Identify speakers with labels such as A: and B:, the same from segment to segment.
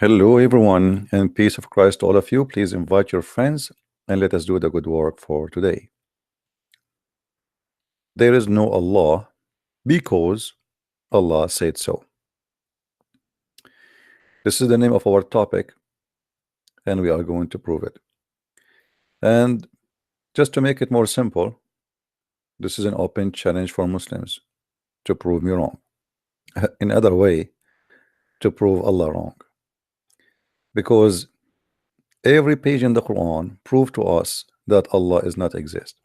A: Hello, everyone, and peace of Christ to all of you. Please invite your friends and let us do the good work for today. There is no Allah because Allah said so. This is the name of our topic, and we are going to prove it. And just to make it more simple, this is an open challenge for Muslims to prove me wrong. In other way, to prove Allah wrong. Because every page in the Quran proved to us that Allah does not exist.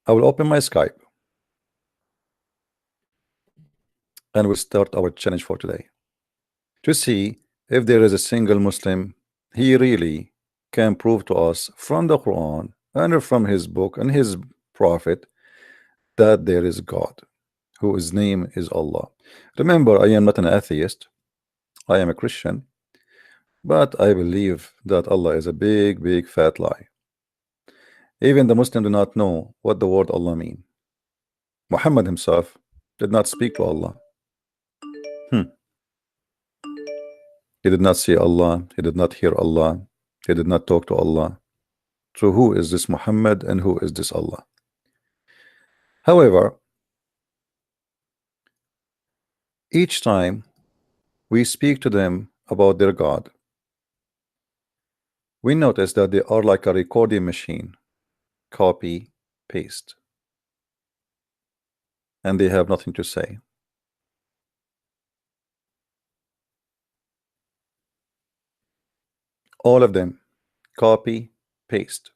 A: I will open my Skype and we'll start our challenge for today to see if there is a single Muslim he really can prove to us from the Quran and from his book and his prophet that there is God whose name is Allah. Remember, I am not an atheist, I am a Christian, but I believe that Allah is a big fat lie. Even the Muslim do not know what the word Allah mean. Muhammad himself did not speak to Allah. He did not see Allah, he did not hear Allah, he did not talk to Allah. So who is this Muhammad and who is this Allah? However, each time we speak to them about their God, we notice that they are like a recording machine, copy, paste, and they have nothing to say. All of them, copy, paste.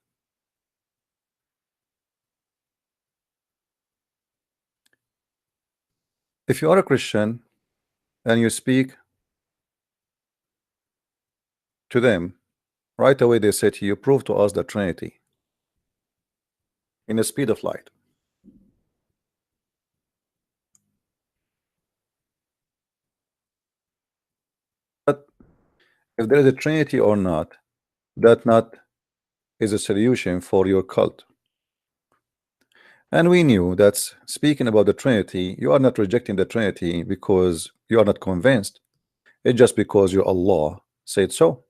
A: If you are a Christian and you speak to them, right away they say to you, prove to us the Trinity in the speed of light. But if there is a Trinity or not, that not is a solution for your cult. And we knew that speaking about the Trinity, you are not rejecting the Trinity because you are not convinced. It's just because your Allah said so.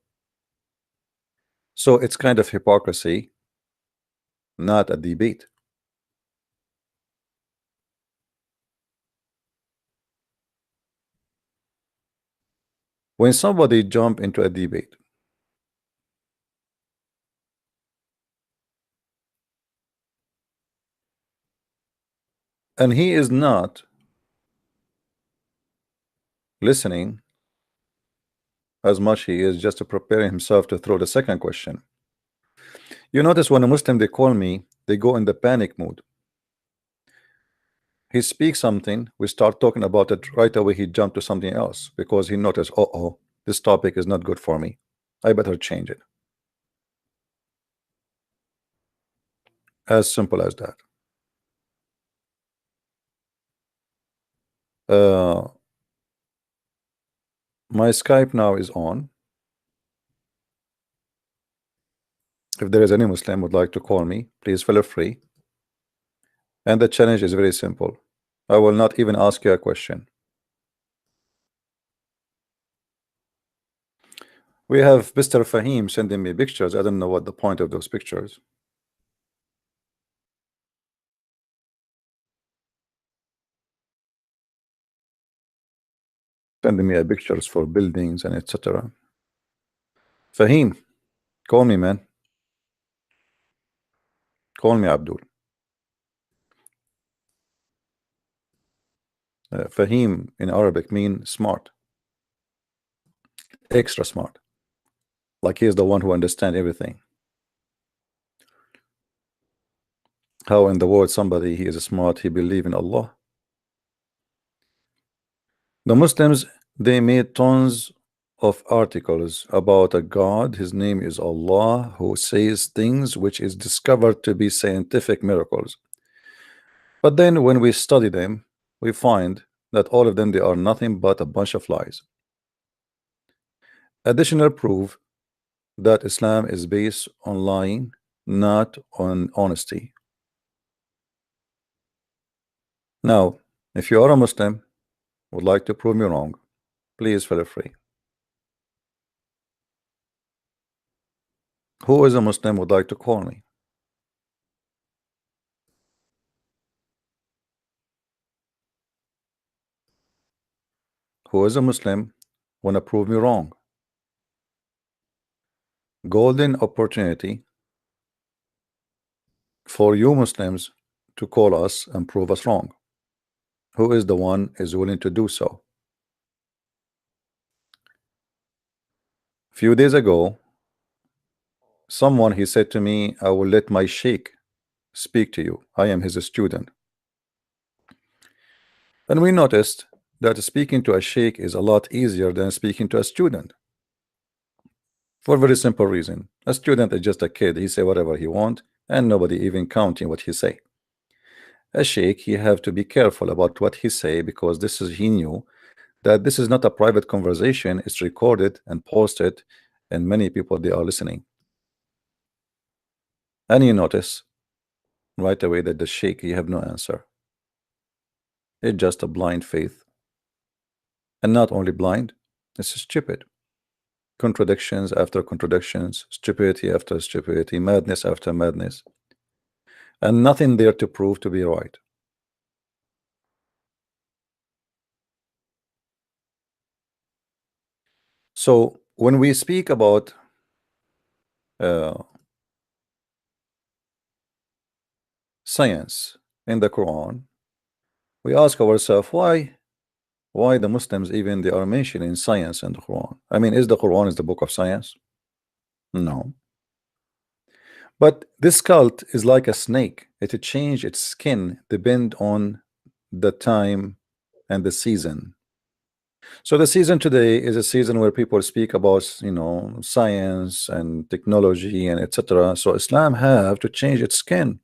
A: So it's kind of hypocrisy, not a debate. When somebody jump into a debate and he is not listening as much he is just to prepare himself to throw the second question. You notice when a Muslim they call me, they go in the panic mood. He speaks something, we start talking about it, right away he jumped to something else because he noticed, oh, this topic is not good for me, I better change it. As simple as that. My Skype now is on. If there is any Muslim would like to call me, please feel free. And the challenge is very simple. I will not even ask you a question. We have Mr. Fahim sending me pictures. I don't know what the point of those pictures. Sending me pictures for buildings and etc. Fahim, call me, man. Call me, Abdul. Fahim in Arabic means smart, extra smart, like he is the one who understands everything. How in the world somebody he is smart, he believe in Allah? The Muslims, they made tons of articles about a God, his name is Allah, who says things which is discovered to be scientific miracles. But then when we study them, we find that all of them, they are nothing but a bunch of lies. Additional proof that Islam is based on lying, not on honesty. Now, if you are a Muslim, would like to prove me wrong, Please feel free. Who is a Muslim would like to call me? Who is a Muslim wanna prove me wrong? Golden opportunity for you Muslims to call us and prove us wrong. Who is the one is willing to do so? Few days ago, someone he said to me, I will let my sheikh speak to you. I am his student. And we noticed that speaking to a sheikh is a lot easier than speaking to a student. For a very simple reason. A student is just a kid. He say whatever he want, and nobody even counting what he say. A sheikh, he have to be careful about what he say, because this is he knew that this is not a private conversation. It's recorded and posted, and many people they are listening. And you notice right away that the sheikh he have no answer. It's just a blind faith, and not only blind, it's stupid. Contradictions after contradictions, stupidity after stupidity, madness after madness, and nothing there to prove to be right. So when we speak about science in the Quran, we ask ourselves why the Muslims even they are mentioning science in the Quran. I mean, is the Quran is the book of science? No. But this cult is like a snake. It change its skin depend on the time and the season. So the season today is a season where people speak about, science and technology and etc. So Islam have to change its skin.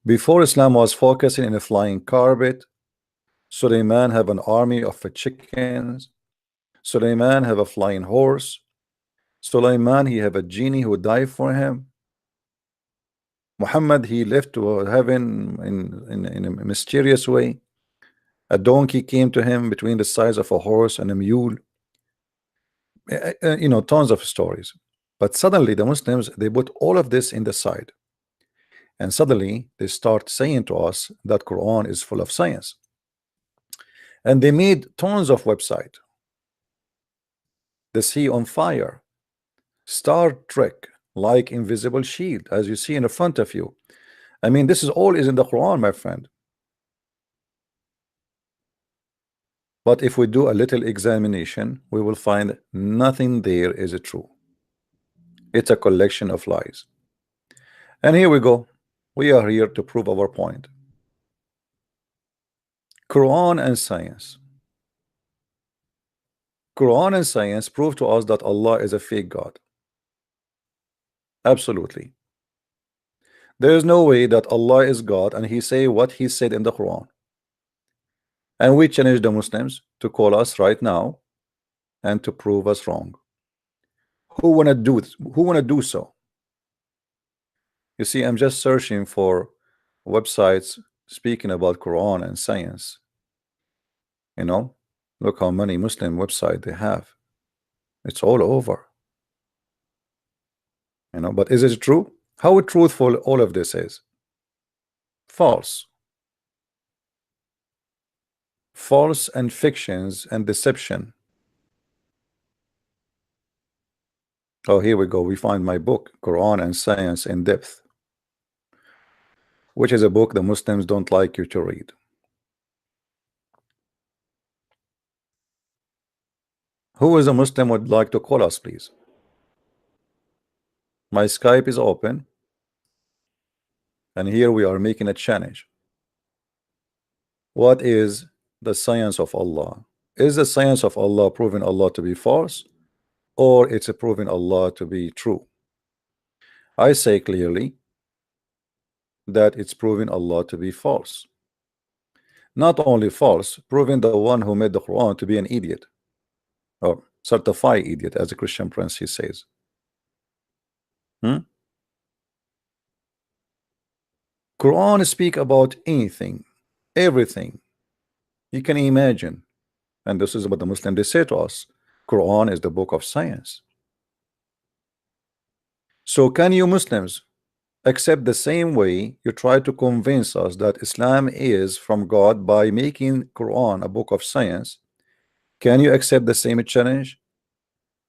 A: Before Islam was focusing in a flying carpet. Suleiman have an army of chickens. Suleiman have a flying horse. Suleiman he have a genie who died for him. Muhammad he left to heaven in a mysterious way. A donkey came to him between the size of a horse and a mule. Tons of stories. But suddenly the Muslims they put all of this in the side, and suddenly they start saying to us that Quran is full of science, and they made tons of website. The sea on fire, Star Trek, like invisible shield, as you see in the front of you. I mean, this is all is in the Quran, my friend. But if we do a little examination, we will find nothing there is true. It's a collection of lies. And here we go. We are here to prove our point. Quran and science. Quran and science prove to us that Allah is a fake God. Absolutely. There is no way that Allah is God and he say what he said in the Quran. And we challenge the Muslims to call us right now and to prove us wrong. Who wanna do so? You see, I'm just searching for websites speaking about Quran and science. Look how many Muslim websites they have. It's all over. But is it true? How truthful all of this is? False. False and fictions and deception. Oh, here we go. We find my book, Quran and Science in Depth, which is a book the Muslims don't like you to read. Who is a Muslim would like to call us, please? My Skype is open, and here we are making a challenge. What is the science of Allah? Is the science of Allah proving Allah to be false, or it's proving Allah to be true? I say clearly that it's proving Allah to be false. Not only false, proving the one who made the Quran to be an idiot, or certified idiot, as a Christian prince he says. Quran speak about anything, everything you can imagine. And this is what the Muslim they say to us. Quran is the book of science. So can you Muslims accept the same way you try to convince us that Islam is from God by making Quran a book of science? Can you accept the same challenge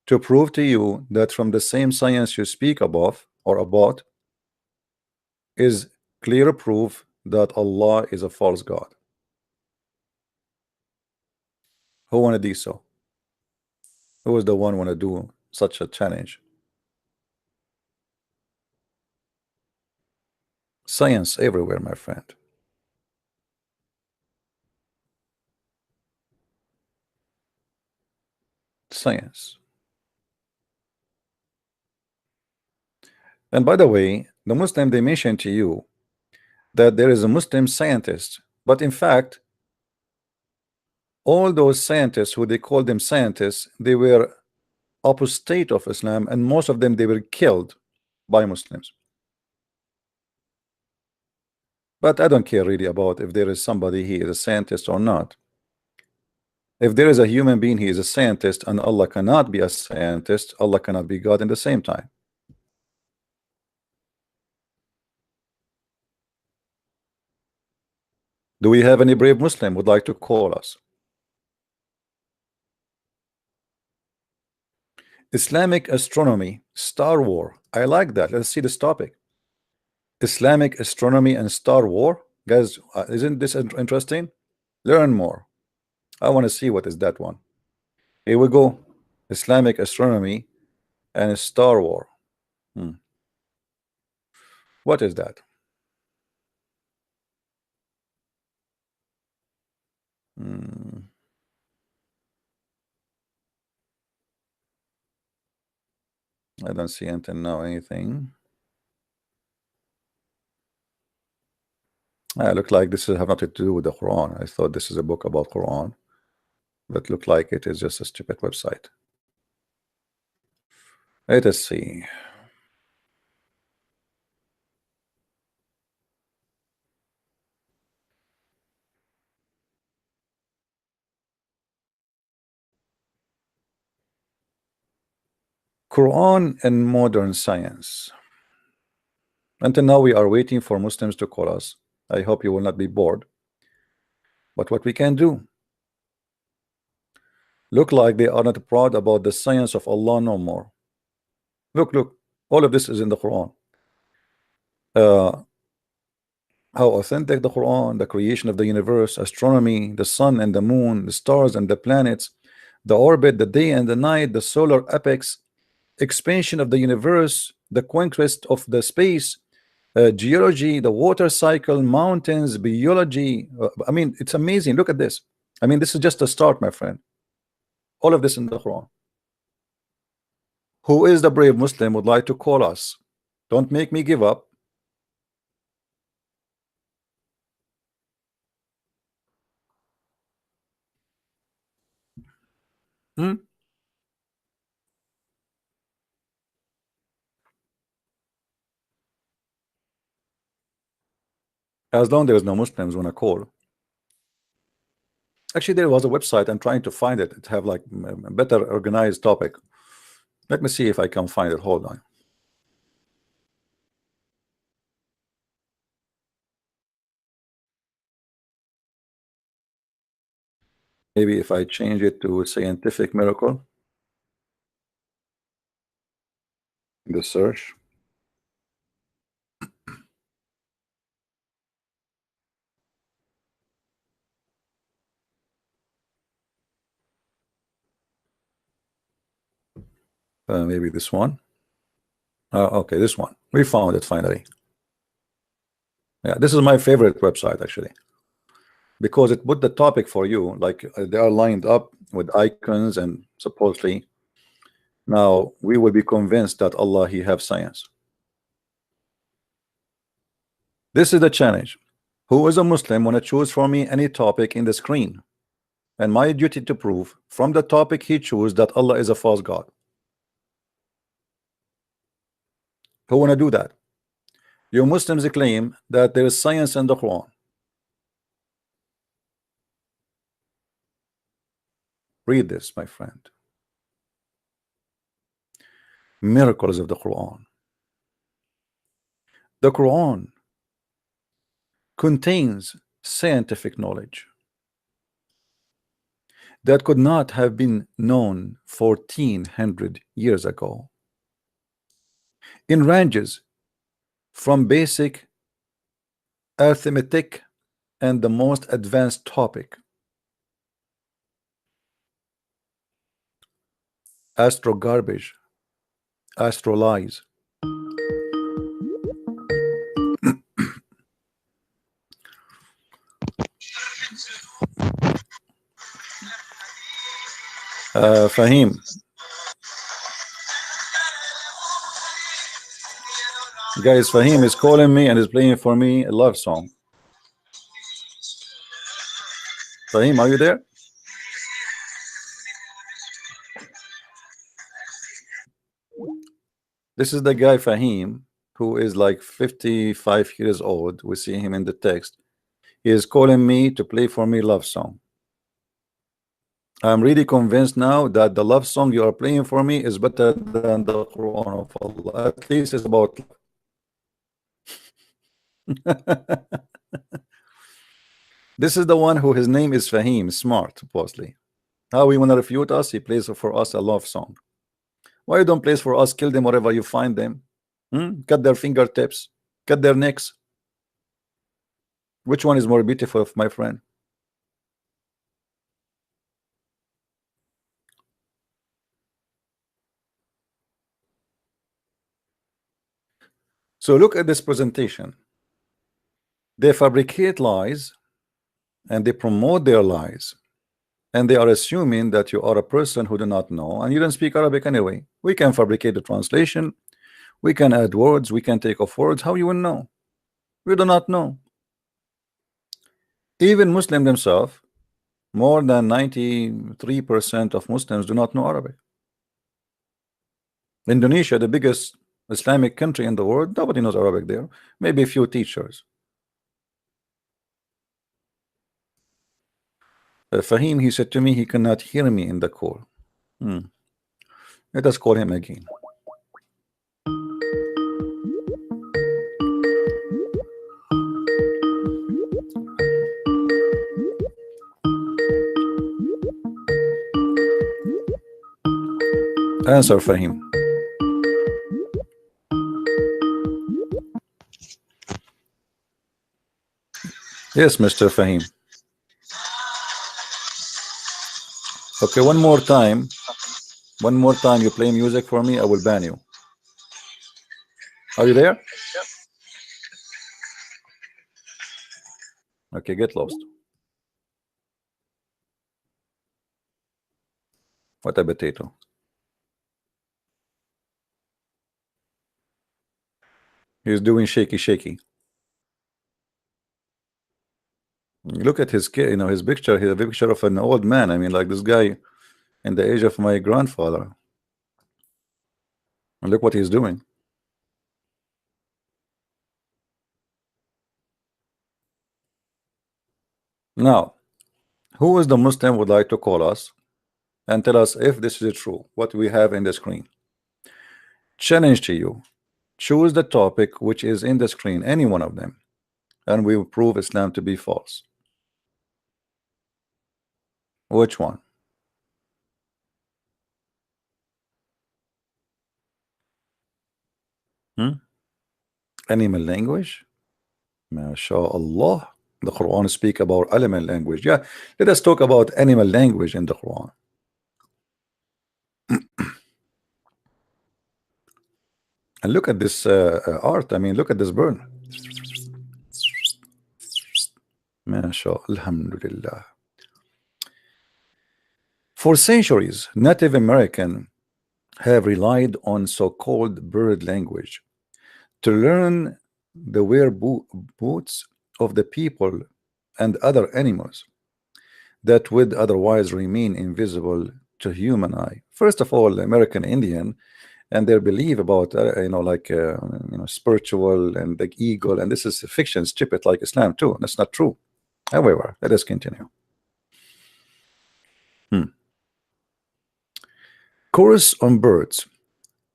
A: to prove to you that from the same science you speak above or about is clear proof that Allah is a false God? Who wanna do so? Who is the one wanna do such a challenge? Science everywhere, my friend. Science. And by the way, the Muslim they mention to you that there is a Muslim scientist, but in fact all those scientists who they call them scientists, they were apostate of Islam, and most of them they were killed by Muslims. But I don't care really about if there is somebody he is a scientist or not. If there is a human being he is a scientist, and Allah cannot be a scientist, Allah cannot be God in the same time. Do we have any brave Muslim would like to call us? Islamic astronomy, Star War. I like that. Let's see this topic. Islamic astronomy and Star War. Guys, isn't this interesting? Learn more. I want to see what is that one. Here we go. Islamic astronomy and Star War. What is that? I don't see until now anything. Look like this have nothing to do with the Quran. I thought this is a book about Quran, but look like it is just a stupid website. Let us see. Quran and modern science. Until now we are waiting for Muslims to call us. I hope you will not be bored. But what we can do? Look like they are not proud about the science of Allah no more. Look, all of this is in the Quran. How authentic the Quran, the creation of the universe, astronomy, the sun and the moon, the stars and the planets, the orbit, the day and the night, the solar epochs, expansion of the universe, the conquest of the space, geology, the water cycle, mountains, biology. I mean, it's amazing. Look at this. I mean, this is just a start, my friend. All of this in the Quran. Who is the brave Muslim would like to call us? Don't make me give up. As long there is no Muslims want to call. Actually, there was a website. I'm trying to find it. It have like a better organized topic. Let me see if I can find it. Hold on. Maybe if I change it to scientific miracle, the search. Maybe this one. Okay, this one. We found it finally. Yeah, this is my favorite website actually, because it put the topic for you, like they are lined up with icons, and supposedly now we will be convinced that Allah he have science. This is the challenge. Who is a Muslim want to choose for me any topic in the screen, and my duty to prove from the topic he choose that Allah is a false God. Who want to do that? You Muslims claim that there is science in the Quran. Read this, my friend. Miracles of the Quran. The Quran contains scientific knowledge that could not have been known 1400 years ago, in ranges from basic arithmetic and the most advanced topic, astro garbage, astro lies. Fahim, guys, Fahim is calling me and is playing for me a love song. Fahim, are you there? This is the guy Fahim, who is like 55 years old. We see him in the text. He is calling me to play for me love song. I'm really convinced now that the love song you are playing for me is better than the Quran of Allah. At least it's about this is the one who his name is Fahim, smart, supposedly. How he wanna refute us? He plays for us a love song. Why you don't play for us? Kill them wherever you find them. Cut their fingertips, cut their necks. Which one is more beautiful, my friend? So look at this presentation. They fabricate lies and they promote their lies, and they are assuming that you are a person who do not know and you don't speak Arabic anyway. We can fabricate the translation, we can add words, we can take off words. How you will know? We do not know. Even Muslims themselves, more than 93% of Muslims do not know Arabic. Indonesia, the biggest Islamic country in the world, nobody knows Arabic there. Maybe a few teachers. Fahim, he said to me he cannot hear me in the call. Let us call him again. Answer, Fahim. Yes, Mr. Fahim. Okay, one more time you play music for me, I will ban you. Are you there? Okay, get lost. What a potato. He's doing shaky. Look at his kid, his picture. He's a picture of an old man. I mean, like this guy in the age of my grandfather. And look what he's doing. Now, who is the Muslim would like to call us and tell us if this is true, what we have in the screen? Challenge to you. Choose the topic which is in the screen, any one of them, and we will prove Islam to be false. Which one? Animal language? MashaAllah. The Quran speak about animal language. Yeah, let us talk about animal language in the Quran. And look at this art. I mean, look at this bird. MashaAllah. Alhamdulillah. For centuries, Native American have relied on so-called bird language to learn the whereabouts of the people and other animals that would otherwise remain invisible to human eye. First of all, American Indian and their belief about spiritual and the eagle, and this is fiction, stupid like Islam too. That's not true. However, let us continue. Course on birds.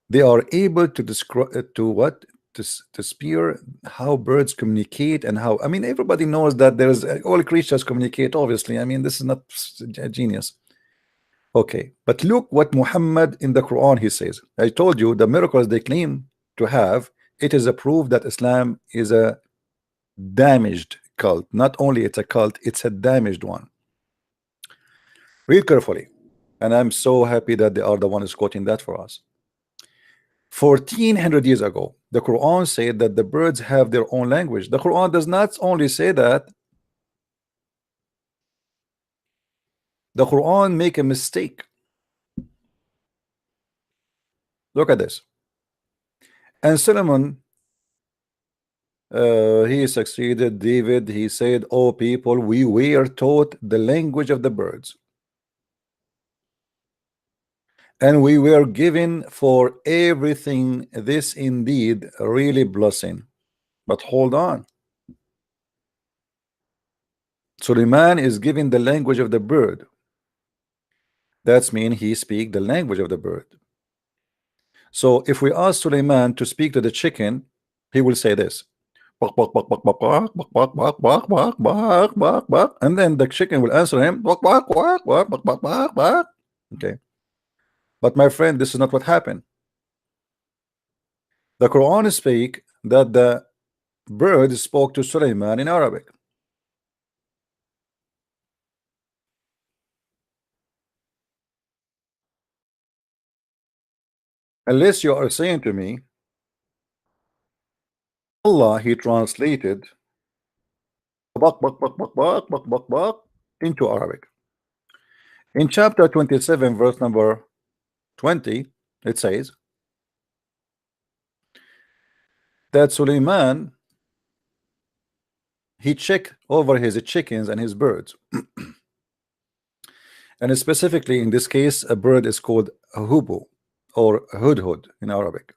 A: They are able to describe to what to spear how birds communicate and how, I mean, everybody knows that there's all creatures communicate, obviously. I mean, this is not a genius. Okay, but look what Muhammad in the Quran he says. I told you the miracles they claim to have, it is a proof that Islam is a damaged cult. Not only it's a cult, it's a damaged one. Read carefully, and I'm so happy that they are the ones quoting that for us. 1400 years ago, the Quran said that the birds have their own language. The Quran does not only say that, the Quran make a mistake. Look at this. And Solomon, he succeeded David. He said, "Oh people, we were taught the language of the birds, and we were given for everything. This indeed really blessing." But hold on, Suleiman is given the language of the bird. That's mean he speak the language of the bird. So if we ask Suleiman to speak to the chicken, he will say this, "Bak, bak, bak, bak, bak, bak, bak, bak, bak, bak, bak, bak, bak," and then the chicken will answer him, "Bak, bak, bak, bak, bak, bak, bak, bak." Okay, but my friend, this is not what happened. The Quran speak that the bird spoke to Suleiman in Arabic. Unless you are saying to me Allah he translated bak, bak, bak, bak, bak, bak, bak, bak into Arabic. In chapter 27 verse number 20, it says that Suleiman he checked over his chickens and his birds. And specifically in this case, a bird is called a hubu or hudhud in Arabic.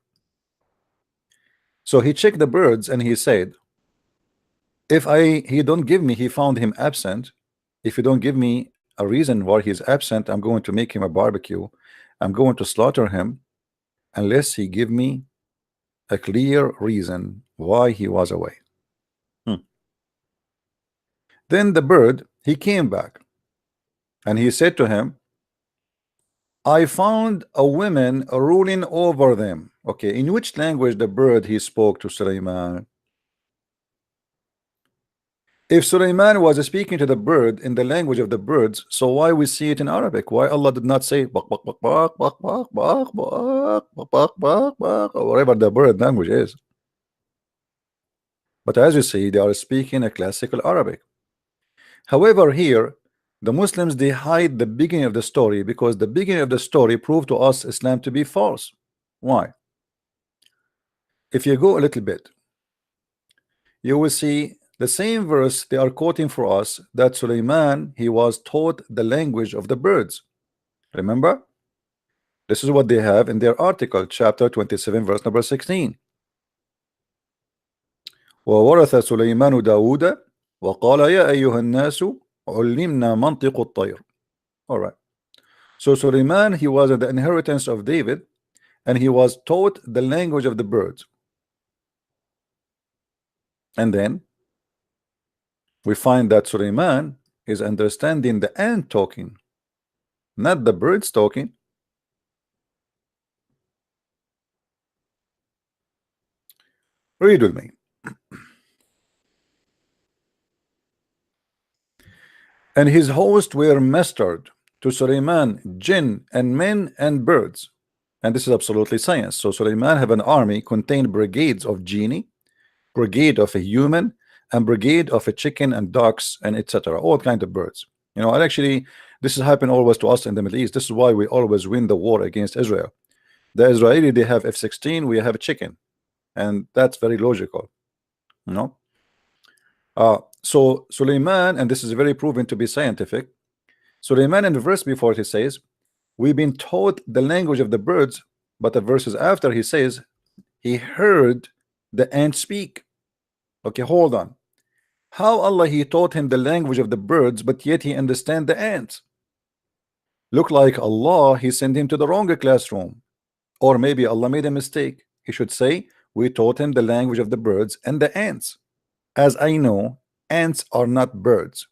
A: So he checked the birds and he said, if he don't give me, he found him absent. If you don't give me a reason why he's absent, I'm going to make him a barbecue. I'm going to slaughter him unless he give me a clear reason why he was away. Then the bird, he came back and he said to him, I found a woman ruling over them. Okay, in which language the bird he spoke to Suleiman? If Suleiman was speaking to the bird in the language of the birds, so why we see it in Arabic? Why Allah did not say bak, bak, bak, bak, bak, bak, bak, bak, bak, bak, bak, bak, or whatever the bird language is? But as you see, they are speaking a classical Arabic. However, here the Muslims they hide the beginning of the story because the beginning of the story proved to us Islam to be false. Why? If you go a little bit, you will see the same verse they are quoting for us, that Suleiman he was taught the language of the birds. Remember, this is what they have in their article, chapter 27 verse number 16. وورث سليمان داود وقال يا أيها الناس علمنا منطق الطير. All right, so Suleiman he was the inheritance of David and he was taught the language of the birds. And then we find that Suleiman is understanding the ant talking, not the birds talking. Read with me. And his host were mastered to Suleiman, jinn and men and birds. And this is absolutely science. So Suleiman have an army contained brigades of genie, brigade of a human, and brigade of a chicken and ducks and etc. All kind of birds. You know, and actually this has happened always to us in the Middle East. This is why we always win the war against Israel. The Israeli they have F-16, we have a chicken, and that's very logical, you know. So Suleiman, and this is very proven to be scientific. Suleiman in the verse before he says, we've been taught the language of the birds, but the verses after he says he heard the ant speak. Okay, hold on. How Allah he taught him the language of the birds, but yet he understand the ants? Look like Allah, he sent him to the wrong classroom. Or maybe Allah made a mistake. He should say, we taught him the language of the birds and the ants. As I know, ants are not birds.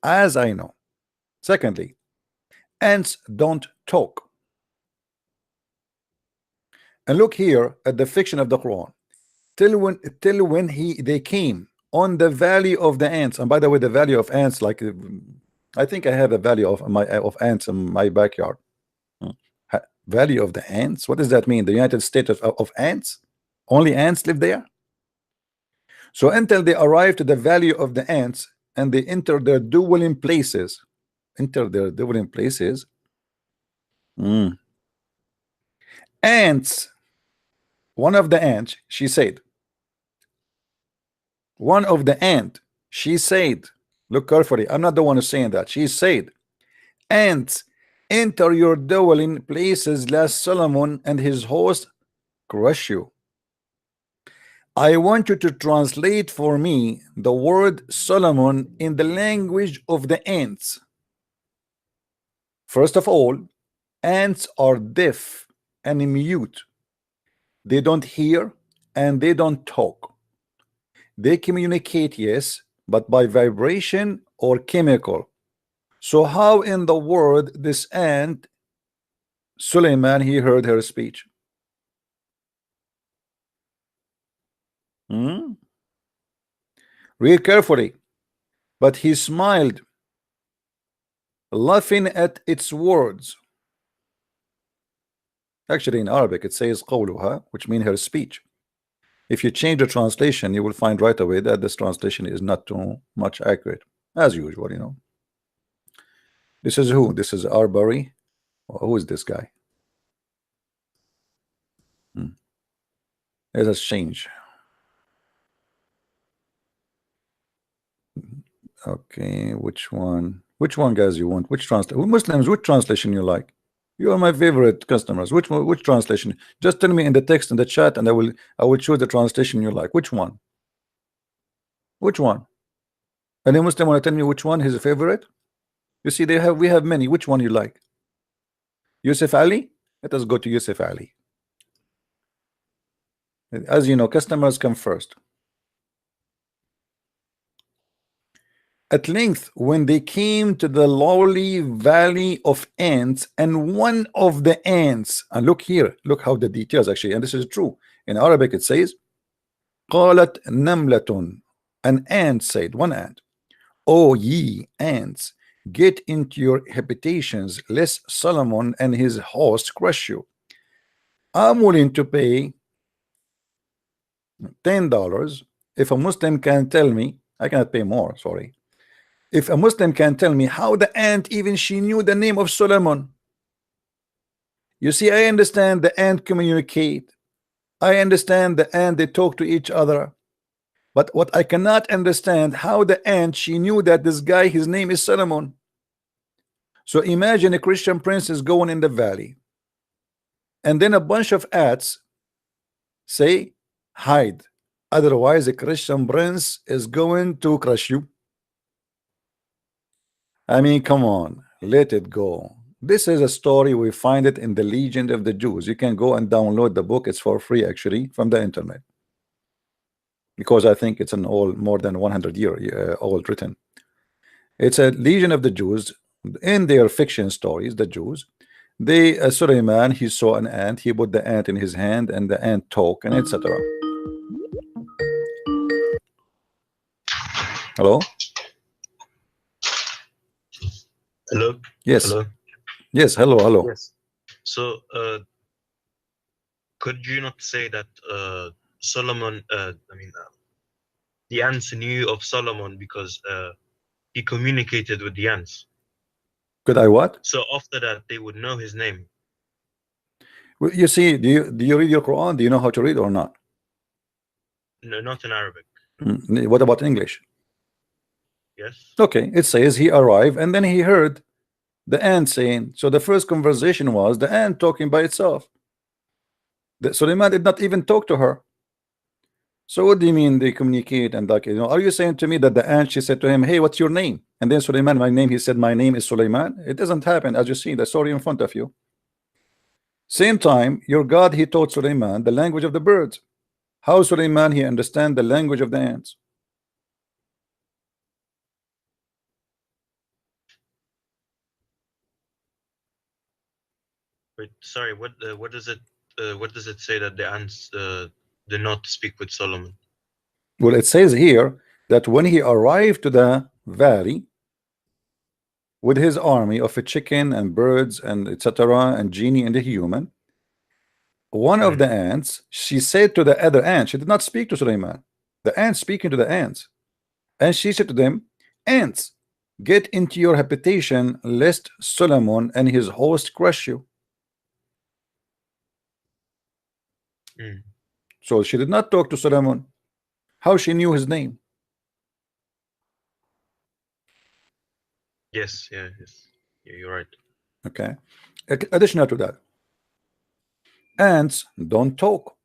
A: As I know. Secondly, ants don't talk. And look here at the fiction of the Quran. Till when they came on the valley of the ants. And by the way, the valley of ants, like I think I have a valley of ants in my backyard. Valley of the ants? What does that mean? The United States of ants? Only ants live there? So until they arrive to the valley of the ants and they enter their dwelling places, ants, one of the ants, she said, look carefully, I'm not the one who's saying that, she said, ants, enter your dwelling places lest Solomon and his host crush you. I want you to translate for me the word Solomon in the language of the ants. First of all, ants are deaf and mute. They don't hear and they don't talk. They communicate, yes, but by vibration or chemical. So how in the world this ant, Suleiman, he heard her speech? Read carefully. But he smiled, laughing at its words. Actually, in Arabic, it says qawluha, which means her speech. If you change the translation, you will find right away that this translation is not too much accurate, as usual, you know. This is who? This is Arbery. Who is this guy? Let us change. Okay, which one? Which one, guys, you want? Which translation? Muslims, which translation you like? You are my favorite customers. Which translation? Just tell me in the text in the chat, and I will choose the translation you like. Which one? Which one? Any Muslim want to tell me which one his favorite? You see, we have many. Which one you like? Yusuf Ali? Let us go to Yusuf Ali. As you know, customers come first. At length, when they came to the lowly valley of ants, and one of the ants, and look here, look how the details actually, and this is true. In Arabic it says, قالت نملة, an ant said, one ant, O ye ants, get into your habitations, lest Solomon and his host crush you. I'm willing to pay $10 if a Muslim can tell me, I cannot pay more, sorry. If a Muslim can tell me how the ant even she knew the name of Solomon. You see, I understand the ant communicate. I understand the ant they talk to each other. But what I cannot understand, how the ant she knew that this guy, his name is Solomon. So imagine a Christian prince is going in the valley, and then a bunch of ants say, hide. Otherwise, a Christian prince is going to crush you. I mean, come on, let it go. This is a story, we find it in the Legend of the Jews. You can go and download the book, it's for free actually from the internet, because I think it's an old, more than 100-year old written. It's a Legion of the Jews. In their fiction stories, the Jews, they Suleiman, he saw an ant, he put the ant in his hand, and the ant talk, and etc. Hello?
B: Hello.
A: Yes.
B: Hello.
A: Yes. Hello. Hello.
B: Yes. So, could you not say that Solomon? The ants knew of Solomon because he communicated with the ants.
A: Could I what?
B: So after that, they would know his name.
A: Well, you see, do you read your Quran? Do you know how to read or not?
B: No, not in Arabic.
A: What about English?
B: Yes.
A: Okay, it says he arrived and then he heard the ant saying. So the first conversation was the ant talking by itself. Suleiman did not even talk to her. So what do you mean they communicate and like, you know, are you saying to me that the ant, she said to him, hey, what's your name? And then Suleiman, my name, he said, my name is Suleiman. It doesn't happen, as you see the story in front of you. Same time, your God, he taught Suleiman the language of the birds. How Suleiman, he understand the language of the ants?
B: Wait, sorry, what does it say that the ants did not speak with Solomon?
A: Well, it says here that when he arrived to the valley with his army of a chicken and birds and etc. and genie and the human, one of the ants, she said to the other ant, she did not speak to Suleiman, the ant speaking to the ants, and she said to them, ants, get into your habitation lest Solomon and his host crush you. So she did not talk to Solomon. How she knew his name?
B: Yes, yeah, you're right.
A: Okay. Additional to that, ants don't talk.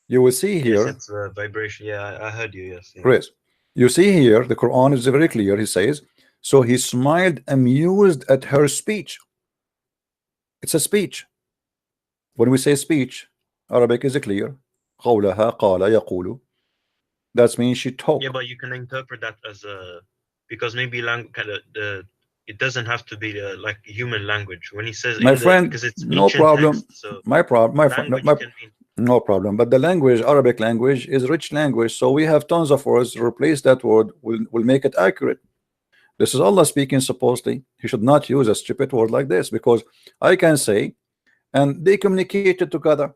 A: You will see here.
B: Yes, it's a vibration. Yeah, I heard you. Yes. Yeah.
A: Chris, you see here, the Quran is very clear. He says, so he smiled, amused at her speech. It's a speech. When we say speech, Arabic is clear. قولها قال يقول. That means she talked.
B: Yeah, but you can interpret that as a, because maybe language kind of it doesn't have to be like human language. When he says
A: my friend,
B: because it's
A: no problem.
B: Text, so
A: my problem, my friend, no problem. But the language, Arabic language, is rich language. So we have tons of words. Replace that word will make it accurate. This is Allah speaking. Supposedly, he should not use a stupid word like this, because I can say, and they communicated together.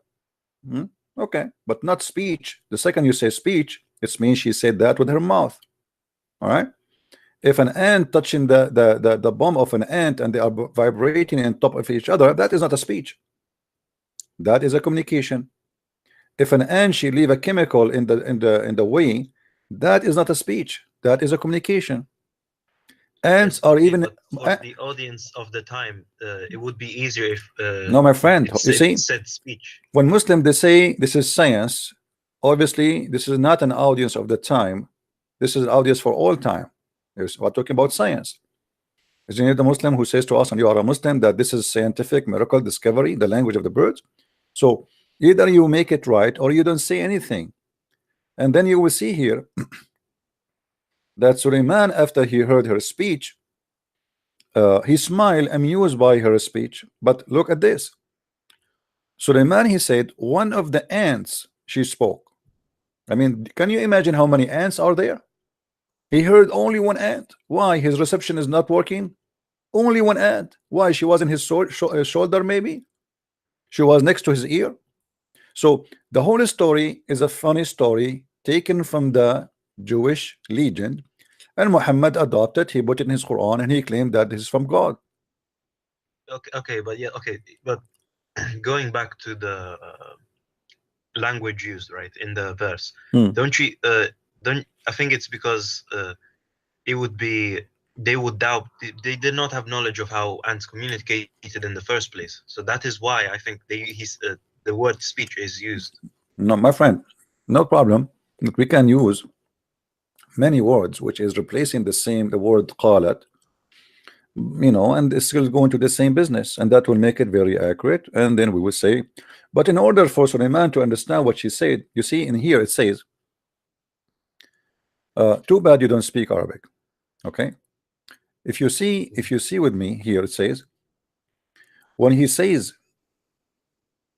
A: Okay, but not speech. The second you say speech, it means she said that with her mouth. All right. If an ant touching the bomb of an ant and they are vibrating on top of each other, that is not a speech. That is a communication. If an ant she leave a chemical in the way, that is not a speech. That is a communication. Ants are even
B: for the audience of the time. It would be easier if
A: no, my friend. You see,
B: said speech.
A: When Muslims they say this is science, obviously this is not an audience of the time. This is an audience for all time. We're talking about science. Isn't it the Muslim who says to us, and you are a Muslim, that this is scientific miracle discovery, the language of the birds? So either you make it right or you don't say anything. And then you will see here that Suleiman, after he heard her speech, he smiled, amused by her speech. But look at this. Suleiman, he said, one of the ants she spoke. I mean, can you imagine how many ants are there? He heard only one ant. Why? His reception is not working. Only one ant. Why? She was in his shoulder, maybe. She was next to his ear. So the whole story is a funny story taken from the Jewish legend, and Muhammad adopted. He put it in his Quran, and he claimed that this is from God.
B: Okay, but going back to the language used, right, in the verse, don't I think it's because it would be, they would doubt, they did not have knowledge of how ants communicated in the first place. So that is why I think the word speech is used.
A: No, my friend, no problem. We can use many words which is replacing the word qalat, and it's still going to the same business, and that will make it very accurate. And then we will say, but in order for Suleiman to understand what she said, you see in here it says, too bad you don't speak Arabic. Okay, if you see with me here, it says, when he says,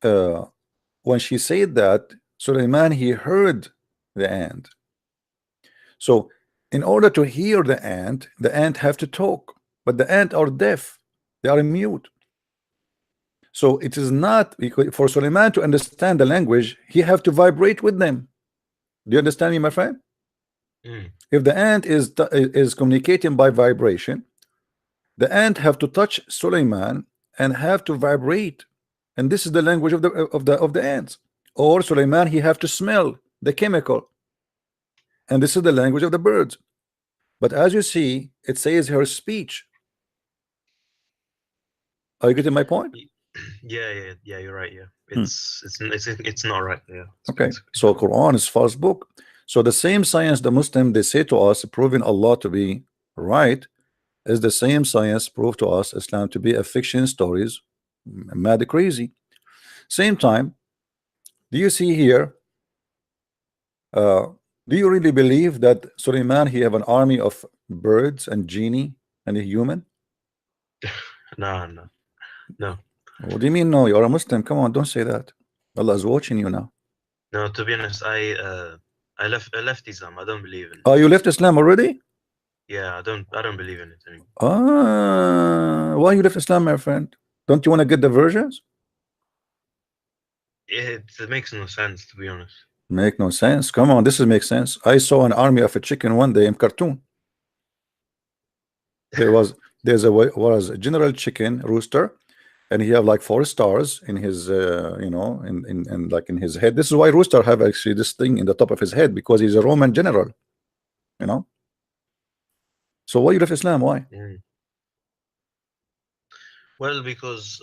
A: when she said that, Suleiman, he heard the ant. So in order to hear the ant have to talk, but the ant are deaf, they are mute. So it is not, for Suleiman to understand the language, he have to vibrate with them. Do you understand me, my friend? If the ant is communicating by vibration, the ant have to touch Suleiman and have to vibrate, and this is the language of the ants. Or Suleiman, he have to smell the chemical, and this is the language of the birds. But as you see, it says her speech. Are you getting my point?
B: Yeah, you're right. Yeah, it's not right. Yeah.
A: Okay, so Quran is false book. So the same science the Muslim they say to us, proving Allah to be right, is the same science proved to us Islam to be a fiction stories, mad crazy. Same time, do you see here? Do you really believe that Suleiman he have an army of birds and genie and a human?
B: No.
A: What do you mean no? You're a Muslim. Come on, don't say that. Allah is watching you now.
B: No, to be honest, I left Islam. I don't believe in it.
A: Oh, you left Islam already?
B: Yeah, I don't believe in it anymore.
A: Why you left Islam, my friend? Don't you want to get the versions?
B: It makes no sense, to be honest.
A: Make no sense. Come on, this is make sense. I saw an army of a chicken one day in cartoon. There's a general chicken rooster, and he have like 4 stars in his you know, in like in his head. This is why rooster have actually this thing in the top of his head, because he's a Roman general, you know. So why you left Islam? Why?
B: Well, because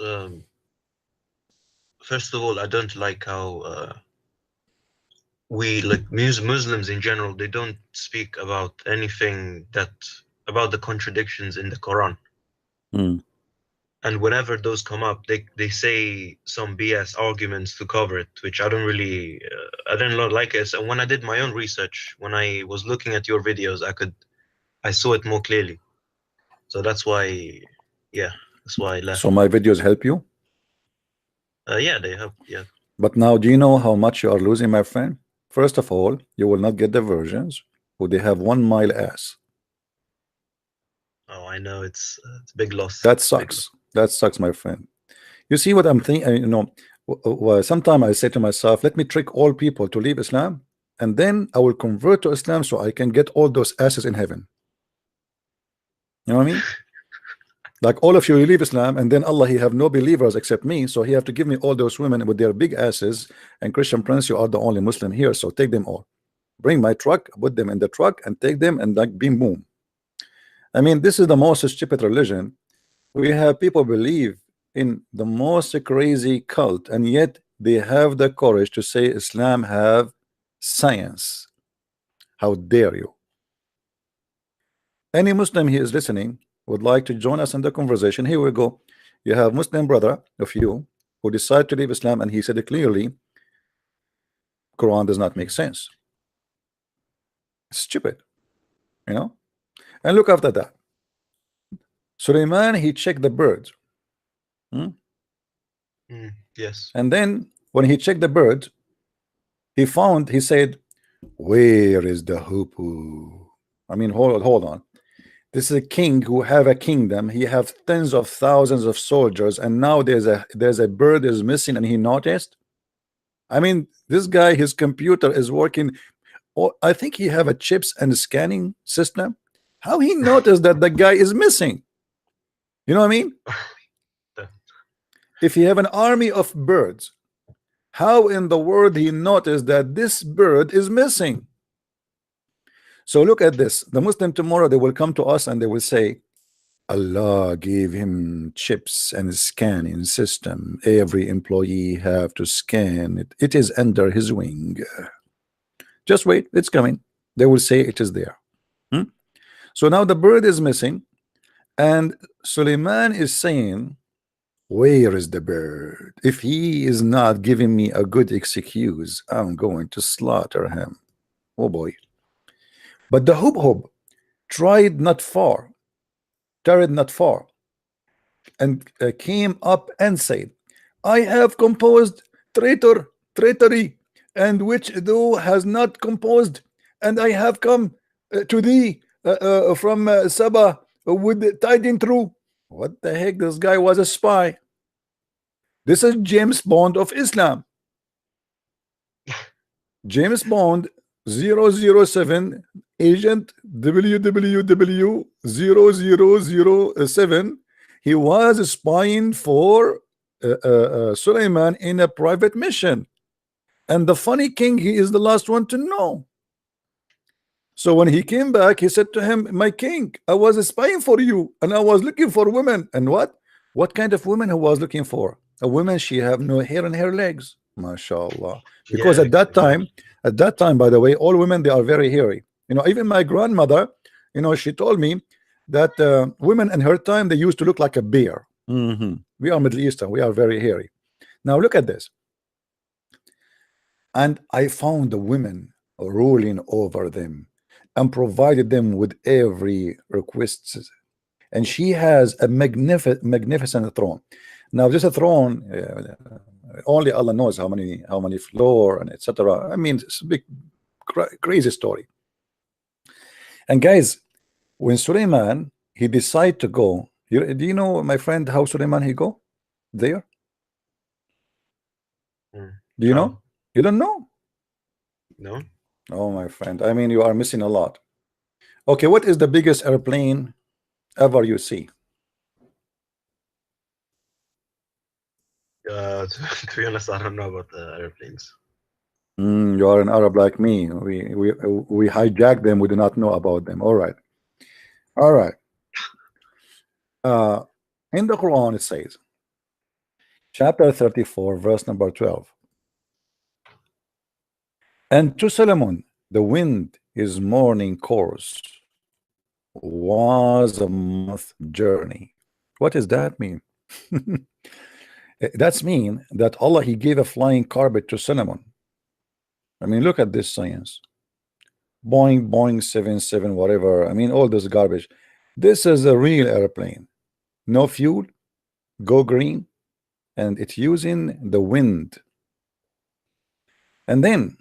B: first of all, I don't like how we, like Muslims in general, they don't speak about anything about the contradictions in the Quran. And whenever those come up, they say some BS arguments to cover it, which I don't really I don't like it. And when I did my own research, when I was looking at your videos, I saw it more clearly. So that's why, yeah, that's why I left.
A: So my videos help you?
B: Yeah, they help. Yeah.
A: But now, do you know how much you are losing, my friend? First of all, you will not get the versions, or they have 1 mile ass.
B: Oh, I know, it's a big loss.
A: That sucks. That sucks, my friend. You see what I'm thinking? You know, sometimes I say to myself, let me trick all people to leave Islam, and then I will convert to Islam so I can get all those asses in heaven. You know what I mean? Like all of you leave Islam, and then Allah he have no believers except me, so he have to give me all those women with their big asses, and Christian Prince, you are the only Muslim here, so take them all. Bring my truck, put them in the truck, and take them, and like bim boom. I mean, this is the most stupid religion. We have people believe in the most crazy cult, and yet they have the courage to say Islam have science. How dare you? Any Muslim he is listening would like to join us in the conversation. Here we go. You have Muslim brother of you who decided to leave Islam, and he said it clearly, Quran does not make sense. It's stupid, you know. And look after that, Suleiman he checked the birds.
B: Yes.
A: And then when he checked the birds, he said, where is the hoopoe? I mean, hold on. This is a king who have a kingdom. He have tens of thousands of soldiers, and now there's a bird is missing, and he noticed. I mean, this guy, his computer is working. Oh, I think he have a chips and scanning system. How he noticed that the guy is missing? You know what I mean? If he have an army of birds, how in the world he noticed that this bird is missing? So look at this. The Muslim tomorrow, they will come to us and they will say, Allah gave him chips and scanning system. Every employee have to scan it. It is under his wing. Just wait, it's coming. They will say it is there. So now the bird is missing, and Suleiman is saying, where is the bird? If he is not giving me a good excuse, I'm going to slaughter him. Oh boy. But the hub tarried not far, and came up and said, I have composed treachery, and which thou has not composed, and I have come to thee from Saba with tidings true. What the heck? This guy was a spy. This is James Bond of Islam. James Bond 007 agent WWW 0007. He was spying for Suleiman in a private mission, and the funny king, he is the last one to know. So when he came back, he said to him, my king, I was spying for you, and I was looking for women. And what kind of women he was looking for? A woman, she have no hair on her legs, mashallah. Because at that time At that time, by the way, all women, they are very hairy. You know, even my grandmother, you know, she told me that women in her time, they used to look like a bear. We are Middle Eastern, we are very hairy. Now look at this. And I found the women ruling over them and provided them with every request. And she has a magnificent throne. Now this throne, only Allah knows how many floor and etc. I mean, it's a big crazy story. And guys, when Suleiman, he decided to go, do you know, my friend, how Suleiman he go there? Do you know? You don't know?
B: No.
A: Oh, my friend, I mean, you are missing a lot. Okay, what is the biggest airplane ever you see?
B: To be honest, I don't know about the airplanes.
A: You are an Arab like me. We hijack them. We do not know about them. All right. All right. In the Quran, it says, chapter 34, verse number 12. And to Solomon, the wind, his morning course, was a month journey. What does that mean? That's mean that Allah, he gave a flying carpet to Solomon. I mean, look at this science. Boeing 77, whatever. I mean, all this garbage. This is a real airplane. No fuel, go green, and it's using the wind. And then,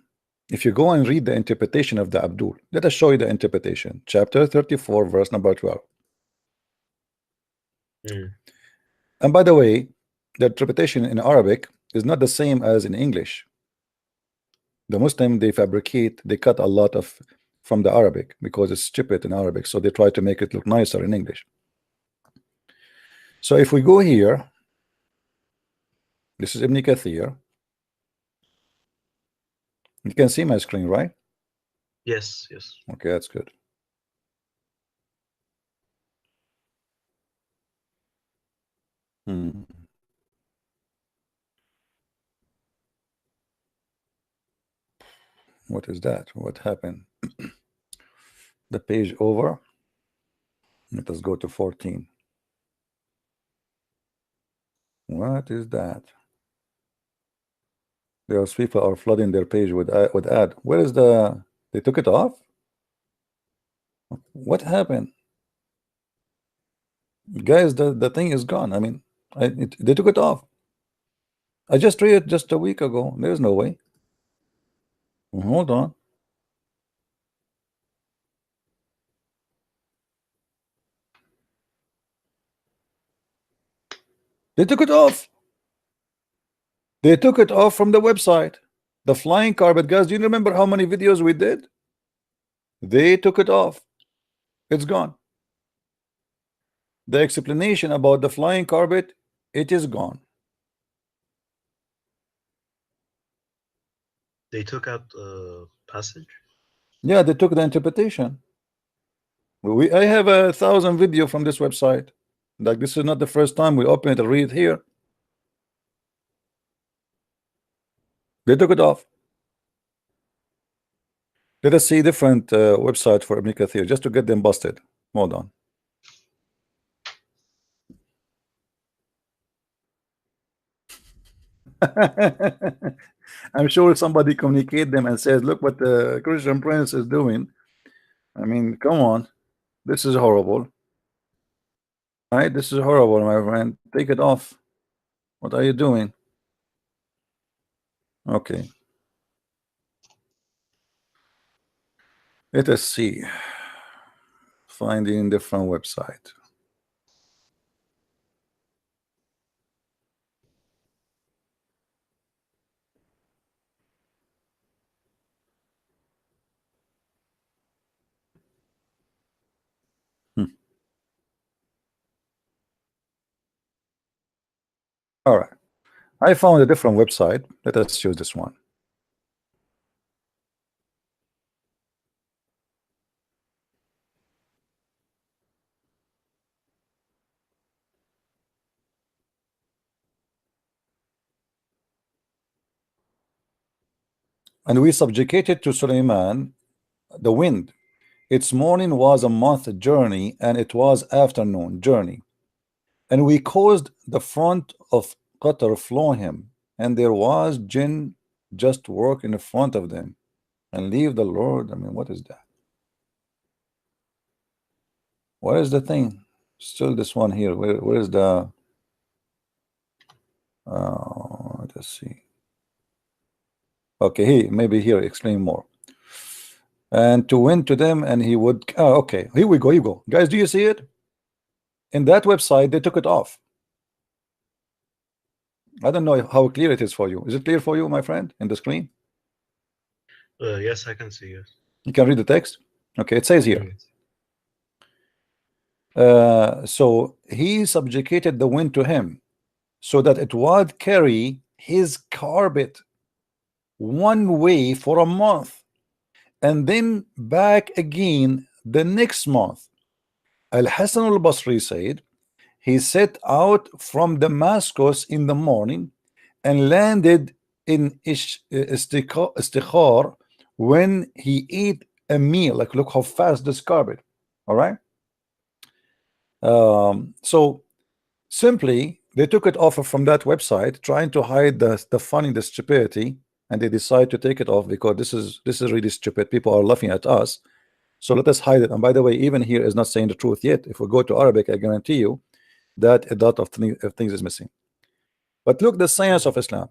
A: if you go and read the interpretation of the Abdul, let us show you the interpretation. Chapter 34, verse number 12. And by the way, the interpretation in Arabic is not the same as in English. The Muslim, they fabricate, they cut a lot of from the Arabic because it's stupid in Arabic, so they try to make it look nicer in English. So if we go here, this is Ibn Kathir. You can see my screen, right?
B: Yes, yes.
A: Okay, that's good. What is that? What happened? The page over. Let us go to 14. What is that? Those people are flooding their page with ad. Where is the? They took it off. What happened, guys? The thing is gone. I mean, they took it off. I just read it just a week ago. There's no way. Hold on. They took it off. They took it off from the website. The flying carpet, guys. Do you remember how many videos we did? They took it off. It's gone. The explanation about the flying carpet, it is gone.
B: They took out the passage.
A: Yeah, they took the interpretation. I have 1,000 video from this website. Like, this is not the first time we open it and read here. They took it off. Let us see different website for Ibn Kathir just to get them busted. Hold on. I'm sure somebody communicate them and says, look what the Christian Prince is doing. I mean, come on. This is horrible. All right, this is horrible, my friend. Take it off. What are you doing? Okay. Let us see. Finding different website. All right. I found a different website. Let us choose this one. And we subjugated to Suleiman the wind. Its morning was a month journey, and it was afternoon journey. And we caused the front of Qatar flow him, and there was jinn just work in the front of them, and leave the Lord. I mean, what is that? What is the thing? Still this one here. Where is the let's see. Okay, maybe here explain more. And to win to them, and he would okay, here we go, guys, do you see it? In that website they took it off. I don't know how clear it is for you. Is it clear for you, my friend, in the screen?
B: Yes, I can see. Yes,
A: you can read the text. Okay, it says here, so he subjugated the wind to him, so that it would carry his carpet one way for a month, and then back again the next month. Al-Hasan al-Basri said, he set out from Damascus in the morning and landed in Istikhar when he ate a meal. Like, look how fast this carpet. All right. So simply they took it off from that website, trying to hide the funny, the stupidity, and they decide to take it off because this is really stupid. People are laughing at us, so let us hide it. And by the way, even here is not saying the truth yet. If we go to Arabic, I guarantee you that a lot of things is missing. But look, the science of Islam.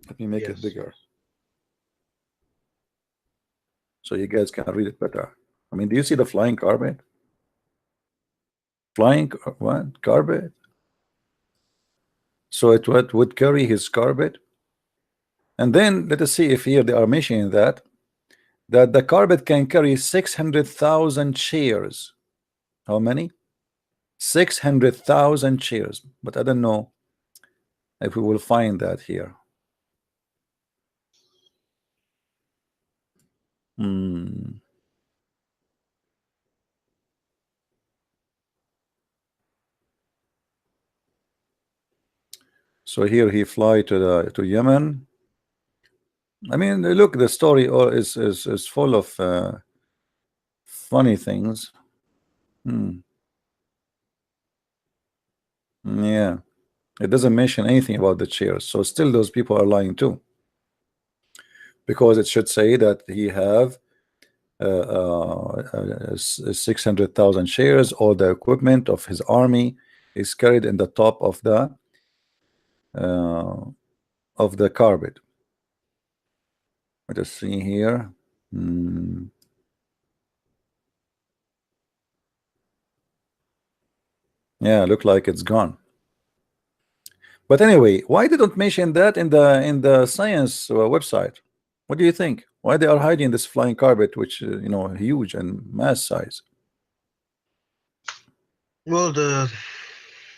A: Let me make it bigger so you guys can read it better. I mean, do you see the flying carpet? Flying what? Carpet? So it would carry his carpet. And then let us see if here they are mentioning that the carpet can carry 600,000 chairs. How many? 600,000 chairs. But I don't know if we will find that here. So here he fly to Yemen. I mean, look, the story is full of funny things. Yeah, it doesn't mention anything about the chairs. So still those people are lying too, because it should say that he have 600,000 shares. All the equipment of his army is carried in the top of the carpet. Let us see here. Yeah, look like it's gone. But anyway, why they don't mention that in the science website? What do you think? Why they are hiding this flying carpet, which you know, huge and mass size?
B: Well,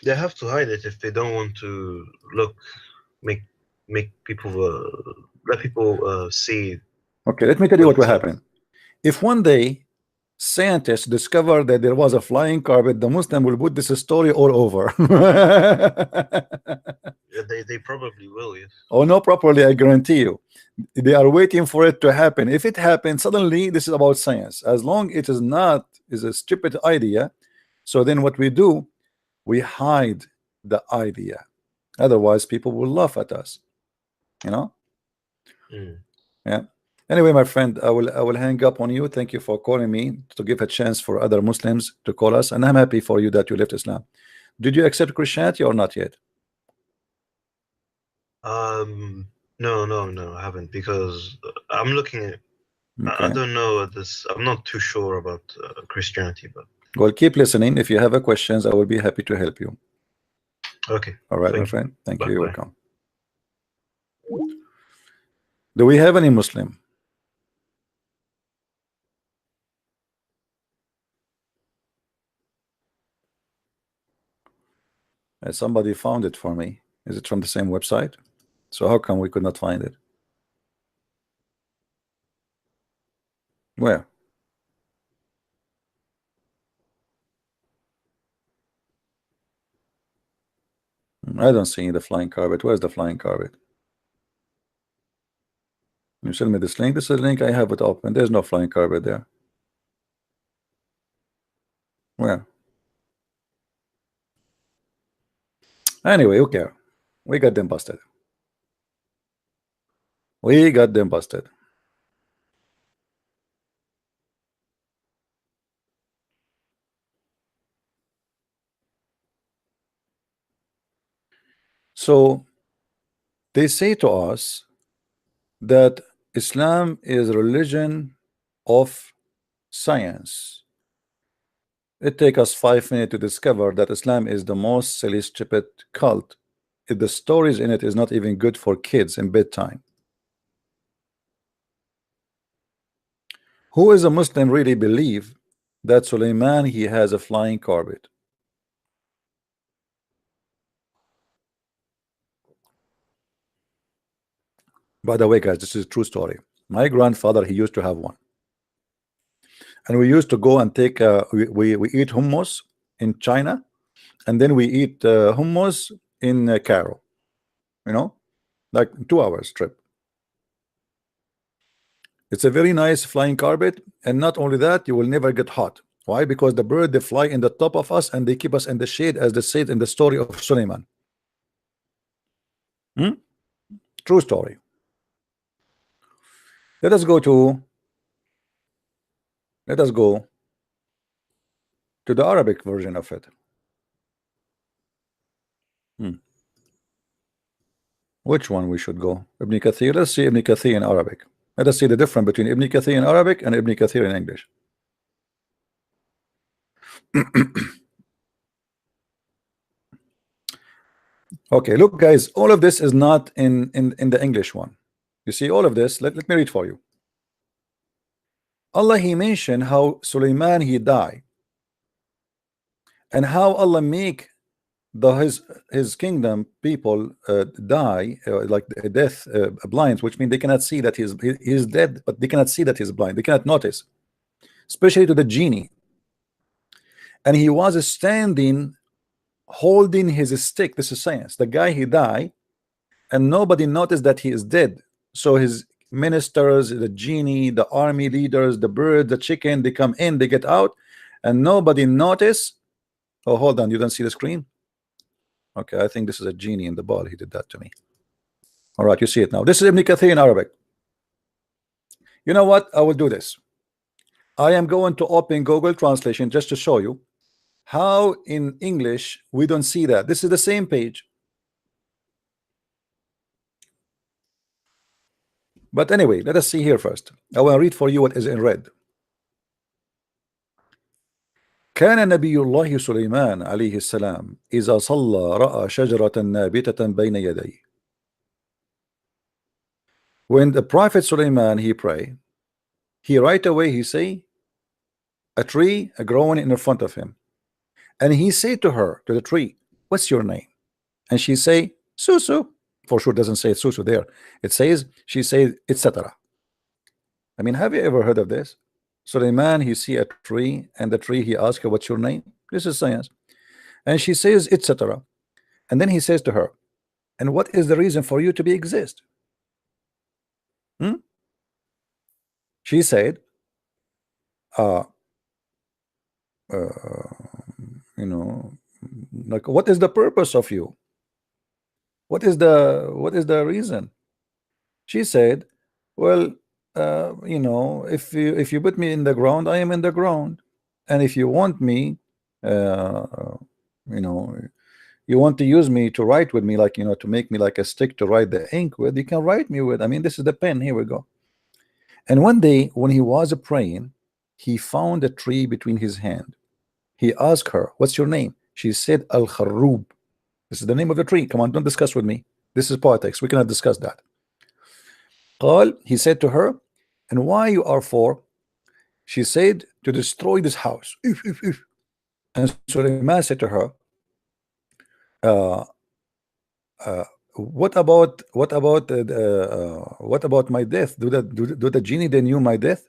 B: they have to hide it if they don't want to make people let people see.
A: Okay, let me tell you what will happen. If one day scientists discover that there was a flying carpet, the Muslim will put this story all over.
B: They probably will, yes.
A: Oh no, properly, I guarantee you. They are waiting for it to happen. If it happens, suddenly this is about science. As long it is not is a stupid idea, so then what we do, we hide the idea. Otherwise, people will laugh at us. You know? Yeah. Anyway, my friend, I will hang up on you. Thank you for calling me to give a chance for other Muslims to call us, and I'm happy for you that you left Islam. Did you accept Christianity or not yet?
B: No, I haven't, because I'm looking at. Okay. I don't know this. I'm not too sure about Christianity, but
A: well, keep listening. If you have a questions, I will be happy to help you.
B: Okay.
A: All right, my friend. Thank you. You're welcome. Do we have any Muslim? Somebody found it for me. Is it from the same website? So how come we could not find it? Where? I don't see the flying carpet. Where's the flying carpet? You send me this link. This is a link. I have it open. There's no flying carpet there. Where? Anyway, who care? We got them busted. We got them busted. So they say to us that Islam is a religion of science. It takes us 5 minutes to discover that Islam is the most silly, stupid cult. If the stories in it is not even good for kids in bedtime. Who is a Muslim really believe that Suleiman he has a flying carpet? By the way, guys, this is a true story. My grandfather, he used to have one. And we used to go and take, we eat hummus in China. And then we eat hummus in Cairo. You know, like 2 hours trip. It's a very nice flying carpet. And not only that, you will never get hot. Why? Because the bird, they fly in the top of us and they keep us in the shade, as they said in the story of Suleiman. True story. Let us go to the Arabic version of it. Which one we should go? Ibn Kathir. Let's see Ibn Kathir in Arabic. Let us see the difference between Ibn Kathir in Arabic and Ibn Kathir in English. Okay, look, guys, all of this is not in the English one. You see all of this. Let me read for you. Allah, he mentioned how Suleiman he died, and how Allah make his kingdom people die like death blind, which means they cannot see that he's dead, but they cannot see that he's blind. They cannot notice, especially to the genie. And he was standing holding his stick. This is science. The guy he died, and nobody noticed that he is dead. So his ministers, the genie, the army leaders, the bird, the chicken, they come in, they get out, and nobody notice. Oh, hold on, you don't see the screen? Okay, I think this is a genie in the ball. He did that to me. All right, you see it now. This is Ibn Kathir in Arabic. You know what? I will do this. I am going to open Google Translation just to show you how in English we don't see that. This is the same page. But anyway, let us see here first. I will read for you what is in red. كان نبي الله سليمان عليه السلام إذا صلى رأى شجرة نابتة بين يديه. When the prophet Suleiman he pray, he right away he say a tree growing in front of him, and he say to her, to the tree, what's your name? And she say Susu. For sure doesn't say Susu there. It says, she says, etc. I mean, have you ever heard of this? Suleiman he see a tree, and the tree he ask her, what's your name? This is science. And she says, etc. And then he says to her, and what is the reason for you to be exist? She said, you know, like, what is the purpose of you? What is the reason? She said, well, you know, if you put me in the ground, I am in the ground, and if you want me, you know, you want to use me to write with me, like, you know, to make me like a stick to write the ink with, you can write me with. I mean, this is the pen. Here we go. And one day when he was praying, he found a tree between his hand. He asked her, what's your name? She said, Al-Kharrub. This is the name of the tree. Come on, don't discuss with me. This is politics. We cannot discuss that. He said to her, and why you are for? She said, to destroy this house. And Suleiman said to her, what about my death? Do the genie they knew my death?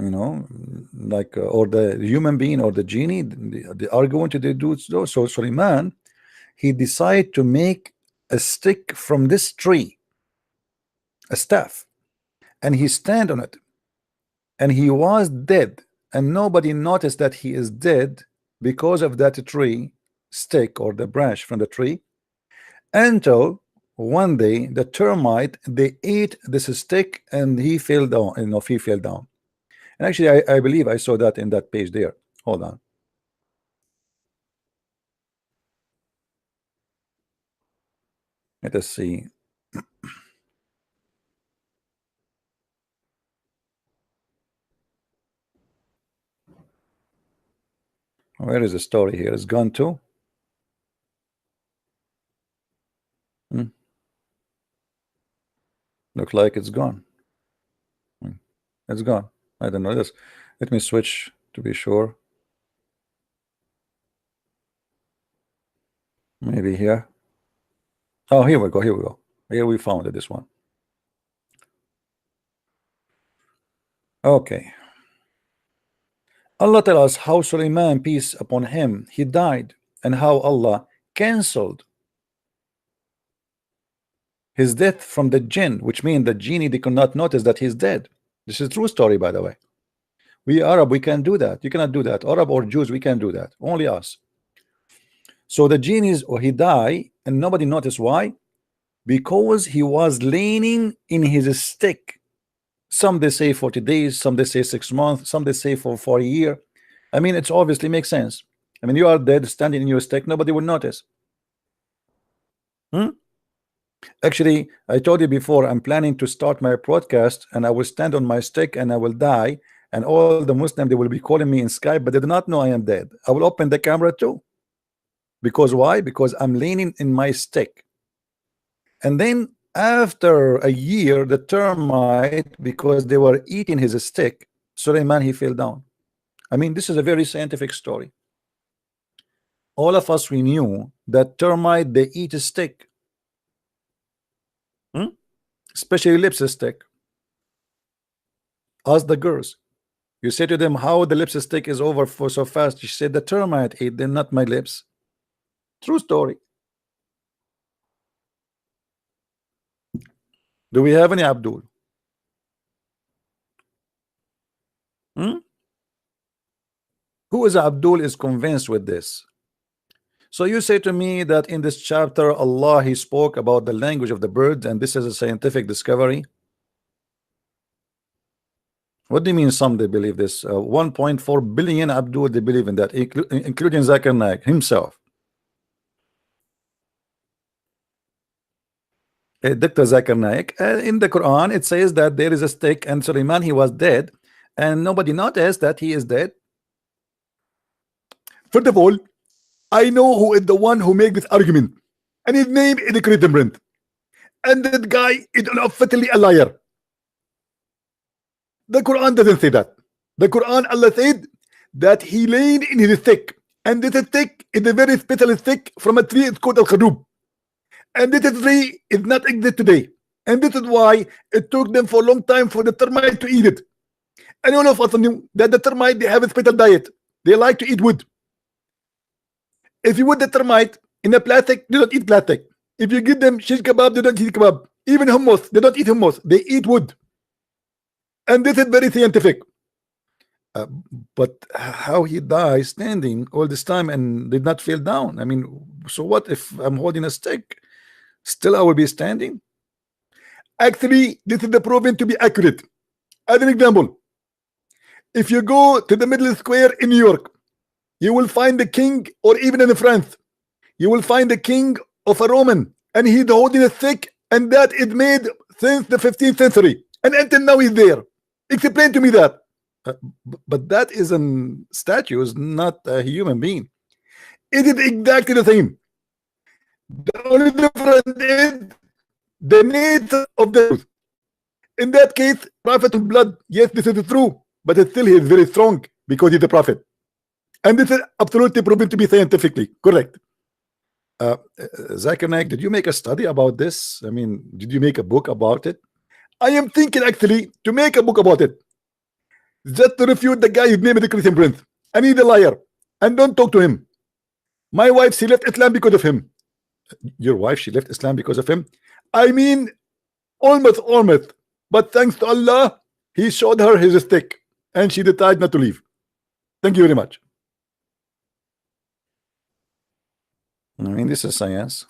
A: You know, like or the human being or the genie, they are going to do so. So Suleiman he decided to make a stick from this tree. a staff, and he stand on it, and he was dead, and nobody noticed that he is dead because of that tree stick or the branch from the tree, until one day the termite, they ate this stick and he fell down. He fell down. And actually I believe I saw that in that page there. Hold on. Let us see. Where is the story here? It's gone too. Look like it's gone. It's gone. I don't know this. Let me switch to be sure. Maybe here. Oh, here we go. Here we go. Here we found it. This one. Okay. Allah tells us how Sulaiman, peace upon him, he died, and how Allah cancelled his death from the jinn, which means the genie, they could not notice that he's dead. This is a true story, by the way. We Arab, we can do that. You cannot do that. Arab or Jews, we can do that. Only us. So the genies, or he died, and nobody noticed. Why? Because he was leaning in his stick. Some they say 40 days, some they say 6 months, some they say for a year. I mean, it's obviously makes sense. I mean, you are dead, standing in your stick, nobody will notice. Actually, I told you before, I'm planning to start my broadcast, and I will stand on my stick and I will die, and all the Muslims, they will be calling me in Skype, but they do not know I am dead. I will open the camera too. Because why? Because I'm leaning in my stick. And then after a year, the termite, because they were eating his stick, Suleiman, he fell down. I mean, this is a very scientific story. All of us, we knew that termite, they eat a stick. Especially lipstick. Ask the girls. You say to them, how the lipstick is over for so fast? She said, the termite ate them, not my lips. True story. Do we have any Abdul? Who is Abdul is convinced with this? So you say to me that in this chapter Allah, he spoke about the language of the birds, and this is a scientific discovery. What do you mean some they believe this? 1.4 billion Abdul, they believe in that, including Zakir Naik himself. Dr. Zakir Naik, in the Quran it says that there is a stick and Suleiman, he was dead, and nobody noticed that he is dead. First of all, I know who is the one who made this argument, and his name is Credembrant, and that guy is unofficially a liar. The Quran doesn't say that. The Quran, Allah said that he laid in his stick, and this stick is a very special stick from a tree. It's called al-Khadub, and this tree is not exist today, and this is why it took them for a long time for the termite to eat it. And all of us knew that the termite, they have a special diet. They like to eat wood. If you put the termite in a plastic, they don't eat plastic. If you give them shish kebab, they don't eat kebab. Even hummus, they don't eat hummus. They eat wood. And this is very scientific. But how he died standing all this time and did not fall down? I mean, so what if I'm holding a stick? Still I will be standing? Actually, this is the proven to be accurate. As an example, if you go to the middle square in New York, you will find the king, or even in France, you will find the king of a Roman, and he's holding a stick, and that is made since the 15th century, and until now he's there. Explain to me that. But that is a statue, is not a human being. It is exactly the same. The only difference is the nature of the truth. In that case, prophet of blood, yes, this is true, but still he is very strong because he's a prophet. And this is absolutely proven to be scientifically correct. Zakir Naik, did you make a study about this? I mean, did you make a book about it? I am thinking actually to make a book about it, just to refute the guy whose name is the Christian Prince, and he's a liar, and don't talk to him. My wife, she left Islam because of him. Your wife, she left Islam because of him? I mean, almost. But thanks to Allah, he showed her his stick, and she decided not to leave. Thank you very much. I mean, this is science.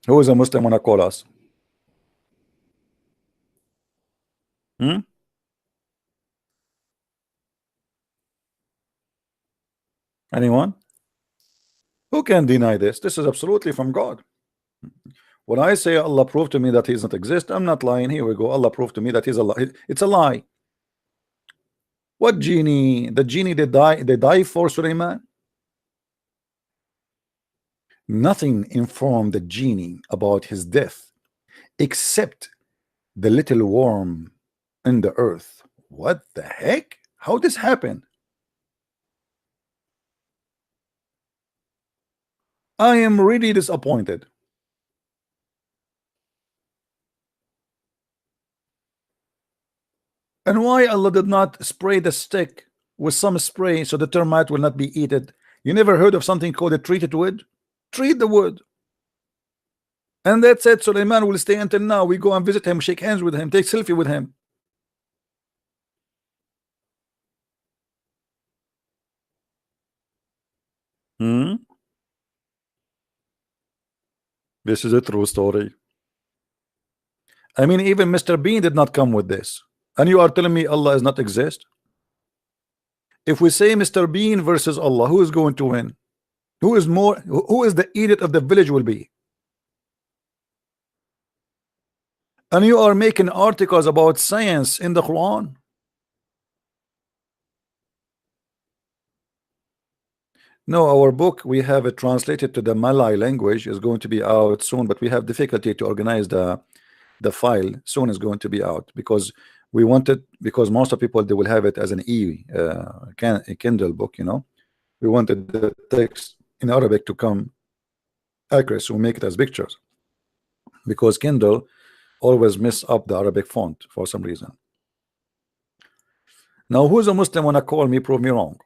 A: Who is a Muslim wanna call us? Hmm? Anyone? Who can deny this? This is absolutely from God. When I say Allah proved to me that he does not exist, I'm not lying. Here we go. Allah proved to me that he's Allah. It's a lie. What genie? The genie they die for Suleiman? Nothing informed the genie about his death except the little worm in the earth. What the heck? How this happened? I am really disappointed. And why Allah did not spray the stick with some spray so the termite will not be eaten? You never heard of something called a treated wood? Treat the wood. And that's it. Suleiman will stay until now. We go and visit him, shake hands with him, take selfie with him. This is a true story. I mean, even Mr. Bean did not come with this. And you are telling me Allah does not exist? If we say Mr. Bean versus Allah, who is going to win? Who is the idiot of the village will be? And you are making articles about science in the Quran. No, our book, we have it translated to the Malay language, is going to be out soon, but we have difficulty to organize the file. Soon is going to be out because we wanted, because most of people they will have it as an Kindle book, you know. We wanted the text in Arabic to come accurate, so we make it as pictures, because Kindle always mess up the Arabic font for some reason. Now, who's a Muslim wanna call me, prove me wrong?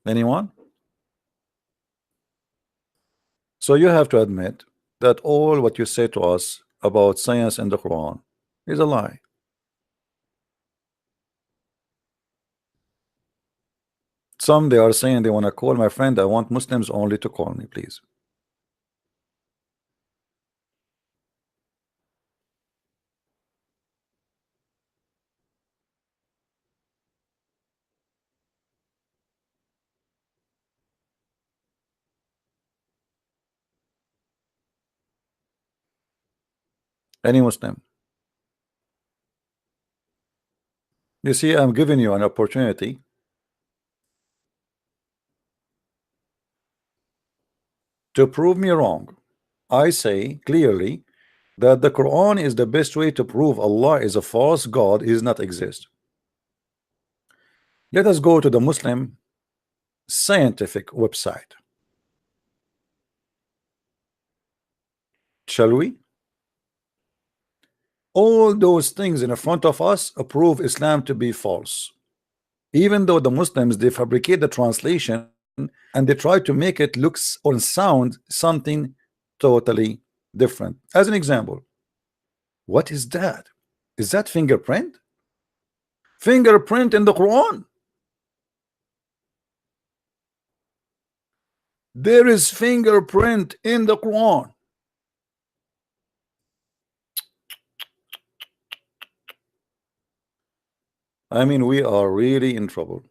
A: Anyone? So you have to admit that all what you say to us about science and the Quran is a lie. Some they are saying they want to call my friend. I want Muslims only to call me, please. Any Muslim. You see, I'm giving you an opportunity to prove me wrong. I say clearly that the Quran is the best way to prove Allah is a false God, is not exist. Let us go to the Muslim scientific website. Shall we? All those things in front of us prove Islam to be false. Even though the Muslims they fabricate the translation and they try to make it look or sound something totally different. As an example, what is that? Is that fingerprint? Fingerprint in the Quran? There is fingerprint in the Quran. I mean, we are really in trouble.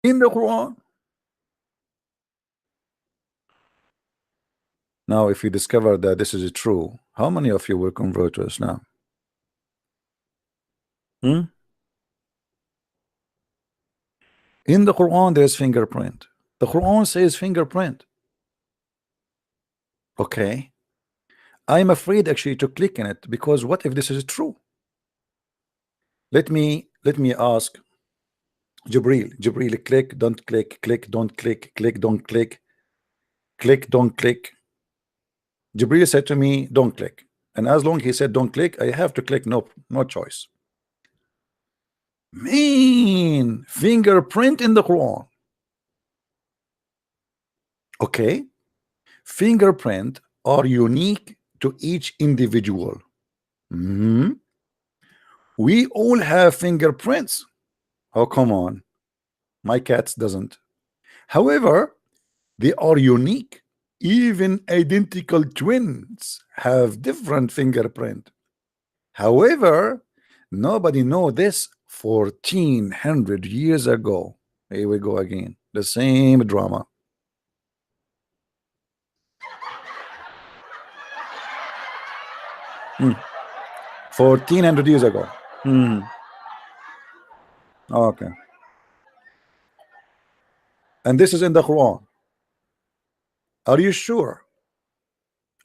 A: In the Quran. Now, if you discover that this is true, how many of you will convert to Islam? In the Quran, there's fingerprint. The Quran says fingerprint. Okay. I'm afraid actually to click in it, because what if this is true? Let me ask Jibril, click, don't click, click, don't click, click, don't click. click, don't click. Jibril said to me, don't click. And as long as he said don't click, I have to click, no choice. Mean fingerprint in the Quran. Okay. Fingerprint are unique to each individual. We all have fingerprints. Oh, come on. My cats doesn't. However, they are unique. Even identical twins have different fingerprint. However, nobody know this 1400 years ago. Here we go again. The same drama. 1400 years ago. Okay. And this is in the Quran. Are you sure?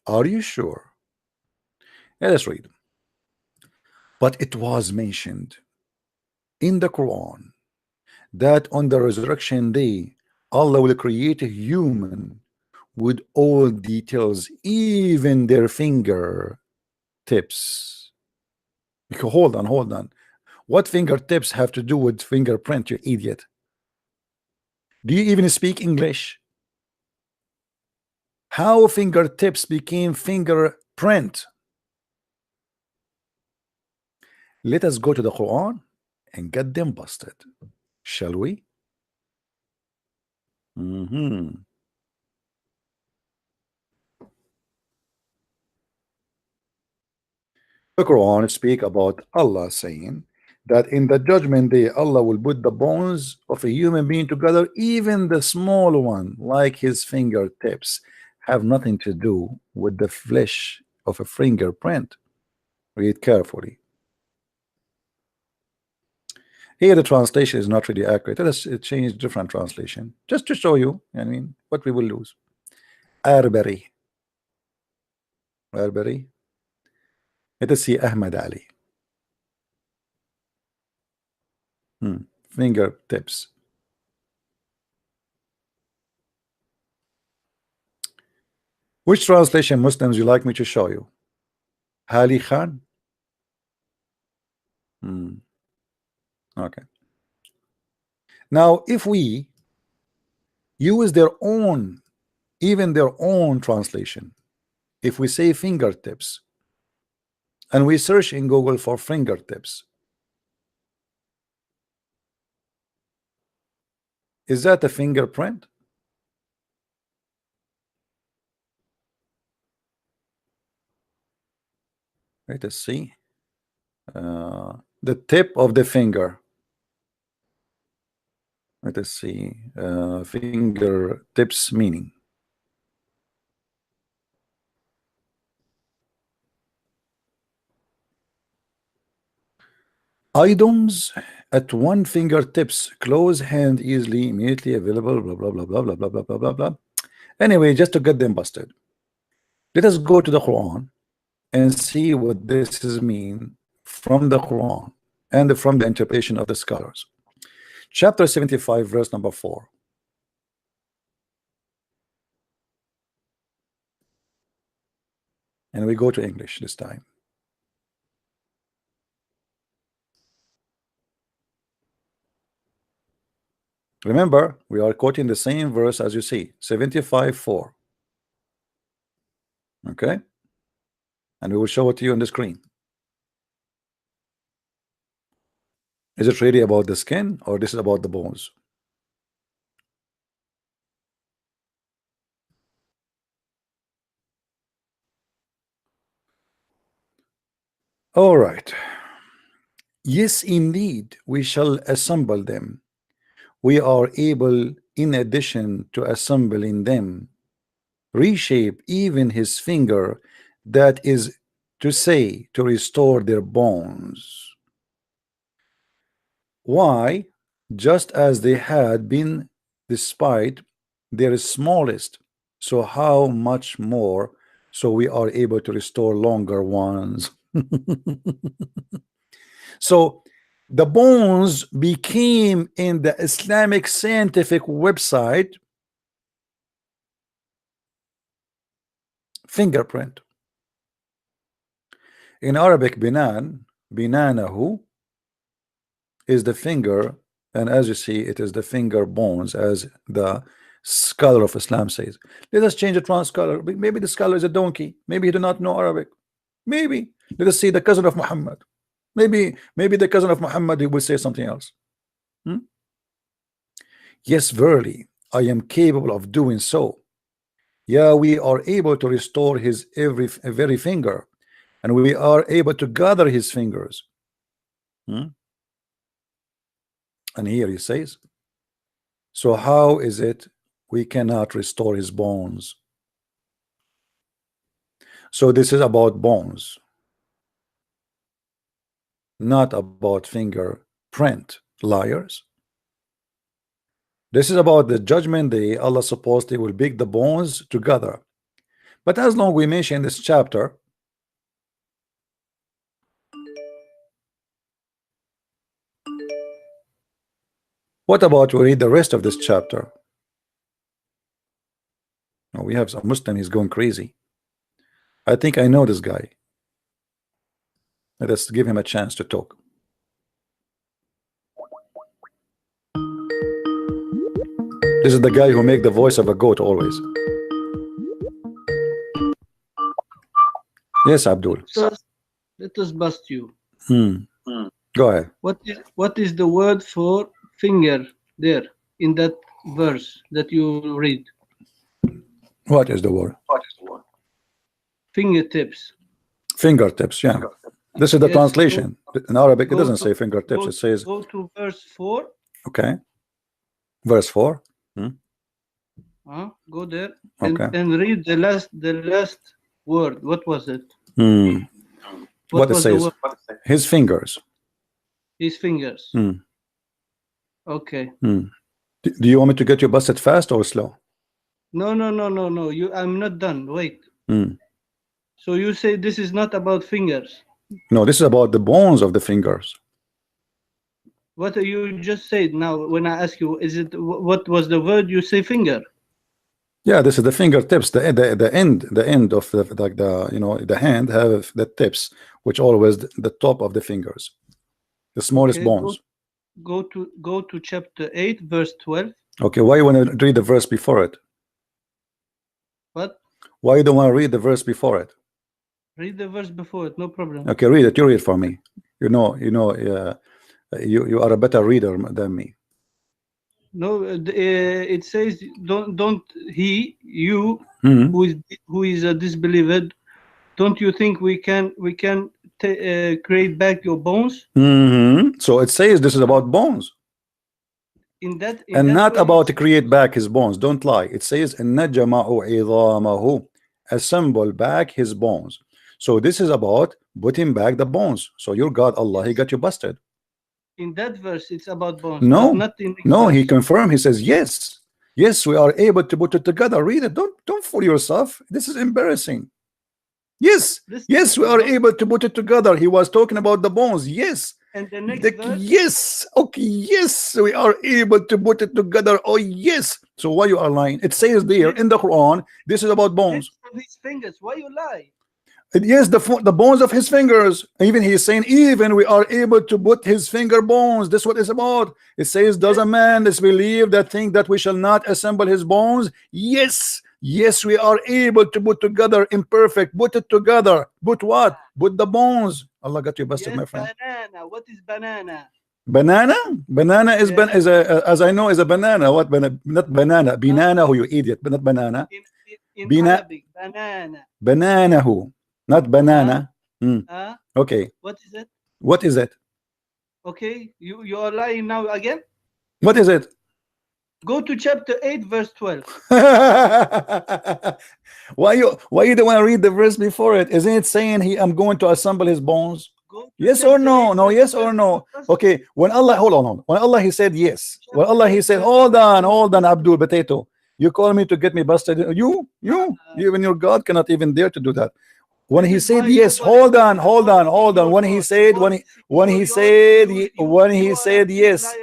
A: Are you sure? Yeah, let's read. But it was mentioned in the Quran that on the resurrection day, Allah will create a human with all details, even their finger tips. Hold on. What fingertips have to do with fingerprint, you idiot? Do you even speak English? How fingertips became fingerprint? Let us go to the Quran and get them busted, shall we? The Quran speak about Allah saying that in the judgment day Allah will put the bones of a human being together, even the small one like his fingertips have nothing to do with the flesh of a fingerprint. Read carefully. Here the translation is not really accurate. Let us change different translation just to show you, I mean, what we will lose. Arbari. Let us see Ahmad Ali. Fingertips. Which translation, Muslims, you like me to show you? Ali Khan? Okay. Now, if we use their own, even their own translation, if we say fingertips, and we search in Google for fingertips, is that a fingerprint? Let us see. The tip of the finger. Let us see. Fingertips meaning. Items at one fingertips, close hand, easily, immediately available, blah blah blah blah blah blah blah blah blah blah. Anyway, just to get them busted, let us go to the Quran and see what this is mean from the Quran and from the interpretation of the scholars. Chapter 75, verse number 4. And we go to English this time. Remember, we are quoting the same verse as you see, 75:4. Okay? And we will show it to you on the screen. Is it really about the skin, or this is about the bones? All right. Yes, indeed, we shall assemble them. We are able, in addition to assembling them, reshape even his finger, that is to say, to restore their bones. Why? Just as they had been despite their smallest, so how much more so we are able to restore longer ones. So the bones became in the Islamic scientific website fingerprint. In Arabic, binan, binanahu is the finger, and as you see, it is the finger bones, as the scholar of Islam says. Let us change it from scholar. Maybe the scholar is a donkey. Maybe he do not know Arabic. Maybe. Let us see the cousin of Muhammad. Maybe the cousin of Muhammad, he will say something else. Yes, verily, I am capable of doing so. Yeah, we are able to restore his very finger, and we are able to gather his fingers. And here he says, so how is it we cannot restore his bones? So this is about bones, not about fingerprint, liars. This is about the judgment day. Allah supposedly will pick the bones together. But as long we mention this chapter, what about we read the rest of this chapter? Oh, we have some Muslim, he's going crazy. I think I know this guy. Let us give him a chance to talk. This is the guy who make the voice of a goat always. Yes, Abdul.
C: Let us bust you.
A: Go ahead.
C: What is the word for finger there in that verse that you read?
A: What is the word?
C: Fingertips.
A: Fingertips, yeah. This is the translation. In Arabic, it doesn't say fingertips. It says.
C: Go to verse 4.
A: Okay. Verse 4.
C: Go there and,
A: Okay.
C: and read the last word. What was it?
A: What it says? His fingers.
C: His fingers. Okay.
A: Do you want me to get you busted fast or slow?
C: No. I'm not done. Wait. So you say this is not about fingers?
A: No, this is about the bones of the fingers.
C: What you just said now when I ask you, is it what was the word? You say finger.
A: Yeah, this is the fingertips. The end of the hand have the tips, which always the top of the fingers, the smallest bones.
C: Go to chapter 8, verse 12.
A: Okay, why you want to read the verse before it?
C: What?
A: Why you don't want to read the verse before it?
C: Read the verse before it, no problem.
A: Okay, read it. You read for me. You are a better reader than me.
C: No, it says don't you who is a disbeliever, don't you think we can create back your bones?
A: So it says this is about bones.
C: In that
A: Not
C: way,
A: about to create back his bones. Don't lie. It says assemble back his bones. So this is about putting back the bones. So your God Allah, he got you busted.
C: In that verse, it's about bones.
A: No,
C: not in
A: no,
C: verse.
A: he confirmed. He says yes, we are able to put it together. Read it. Don't fool yourself. This is embarrassing. Yes, we are able to put it together. He was talking about the bones. Yes.
C: And the next verse?
A: Yes. Okay. Yes, we are able to put it together. Oh yes. So why you are lying? It says there in the Quran, this is about bones.
C: His fingers. Why you lie?
A: Yes, the bones of his fingers. Even he is saying, even we are able to put his finger bones. This is what it's about. It says, does a man disbelieve that think that we shall not assemble his bones? Yes, we are able to put together imperfect. Put it together. Put what? Put the bones. Allah got you busted, my friend.
C: Banana. What is banana?
A: Banana? Banana is as I know is a banana. What not banana? Banana who you idiot, but not banana.
C: In Arabic, banana.
A: Banana who? Not banana. Okay.
C: What is it?
A: What is it?
C: Okay, you are lying now again.
A: What is it?
C: Go to chapter 8, verse 12.
A: Why you don't want to read the verse before it? Isn't it saying I'm going to assemble his bones? Yes or no? No, yes or no? Okay. When Allah, hold on. When Allah he said yes. When Allah he said, hold on, Abdul Potato. You call me to get me busted. You even your God cannot even dare to do that. When he said yes, hold on. When he said yes,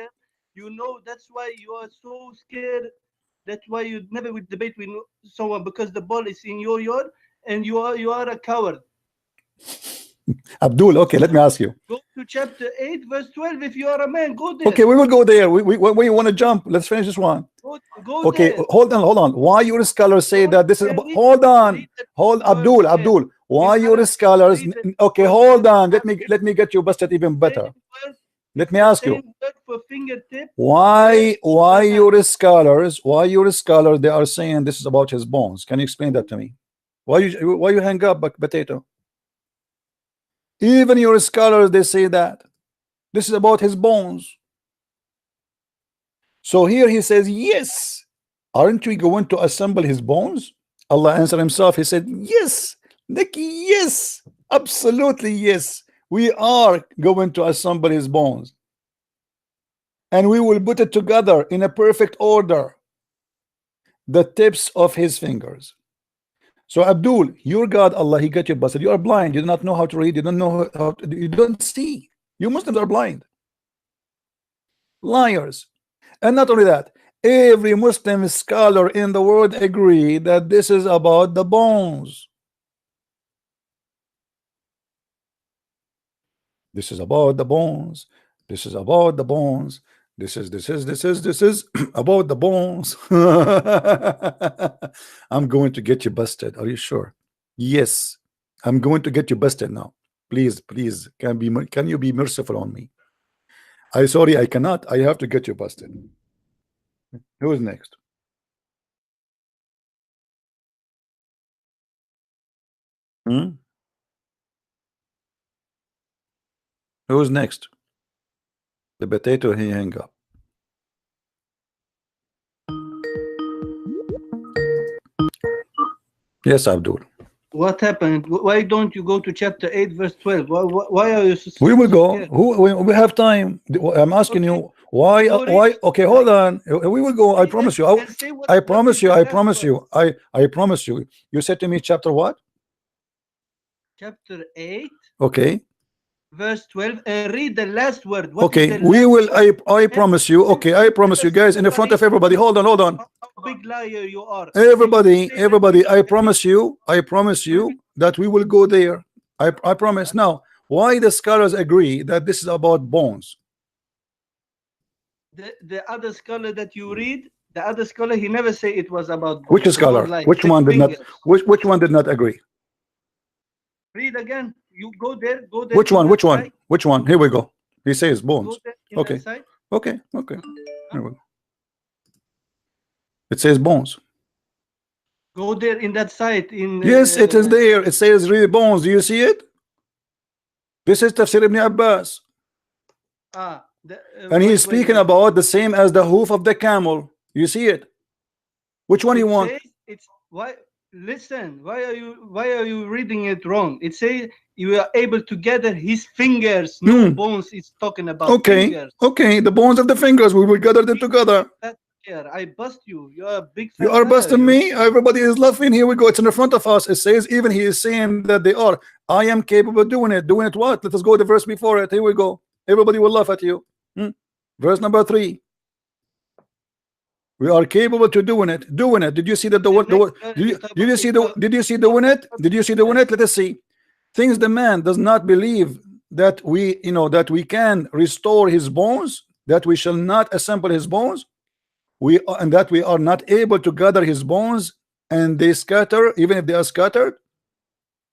C: you know that's why you are so scared. That's why you never would debate with someone, because the ball is in your yard and you are a coward.
A: Abdul, okay, let me ask you.
C: Go to chapter 8, verse 12. If you are a man, go there.
A: Okay, we will go there. Where you want to jump? Let's finish this one.
C: Go
A: okay,
C: there.
A: hold on. Why your scholars say that this is about, hold Abdul. Why your scholars? Okay, hold on. Let me get you busted even better. Let me ask you. Why your scholars? They are saying this is about his bones? Can you explain that to me? Why you hang up, potato? Even your scholars, they say that this is about his bones. So here he says, yes, aren't we going to assemble his bones? Allah answered himself. He said, yes, like, yes, absolutely yes, we are going to assemble his bones, and we will put it together in a perfect order, the tips of his fingers. So Abdul, your God, Allah, he got you busted. You are blind. You do not know how to read. You don't know how to, you don't see. You Muslims are blind. Liars. And not only that, every Muslim scholar in the world agree that this is about the bones. This is about the bones. This is about the bones. This is about the bones. I'm going to get you busted. Are you sure? Yes, I'm going to get you busted now. Please, can you be merciful on me? I'm sorry, I cannot. I have to get you busted. Who is next? Who's next? The potato, he hang up. Yes, Abdul.
C: What happened? Why don't you go to chapter 8, verse 12? Why are you so
A: we will go. We have time. I'm asking you why. Okay, hold on. We will go. I promise you. I promise you. You said to me chapter what?
C: Chapter 8.
A: Okay.
C: Verse 12, and read the last word.
A: Okay, we will. I promise you. Okay, I promise you guys in the front of everybody. Hold on.
C: Big liar you are.
A: Everybody. I promise you that we will go there. I promise. Now, why the scholars agree that this is about bones?
C: The other scholar that you read, the other scholar, he never say it was about bones.
A: Which scholar? Which one did not? Which one did not agree?
C: Read again. You go there.
A: Which one? Here we go. He says bones. Okay. Here we go. It says bones.
C: Go there in that site.
A: Yes, it is there. It says really bones. Do you see it? This is Tafsir Ibn Abbas. And he's speaking about the same as the hoof of the camel. You see it? Which one you want?
C: Listen, why are you reading it wrong? It says you are able to gather his fingers. No bones. It's talking about fingers.
A: Okay, the bones of the fingers. We will gather them together.
C: I bust you. You are a big.
A: You are busting me. Everybody is laughing. Here we go. It's in the front of us. It says even he is saying that they are. I am capable of doing it. Doing it what? Let us go to the verse before it. Here we go. Everybody will laugh at you. Verse number 3. We are capable to doing it. Did you see that did you see doing it? Did you see doing it? Let us see. Things the man does not believe that we can restore his bones, that we shall not assemble his bones, and that we are not able to gather his bones, and they scatter, even if they are scattered.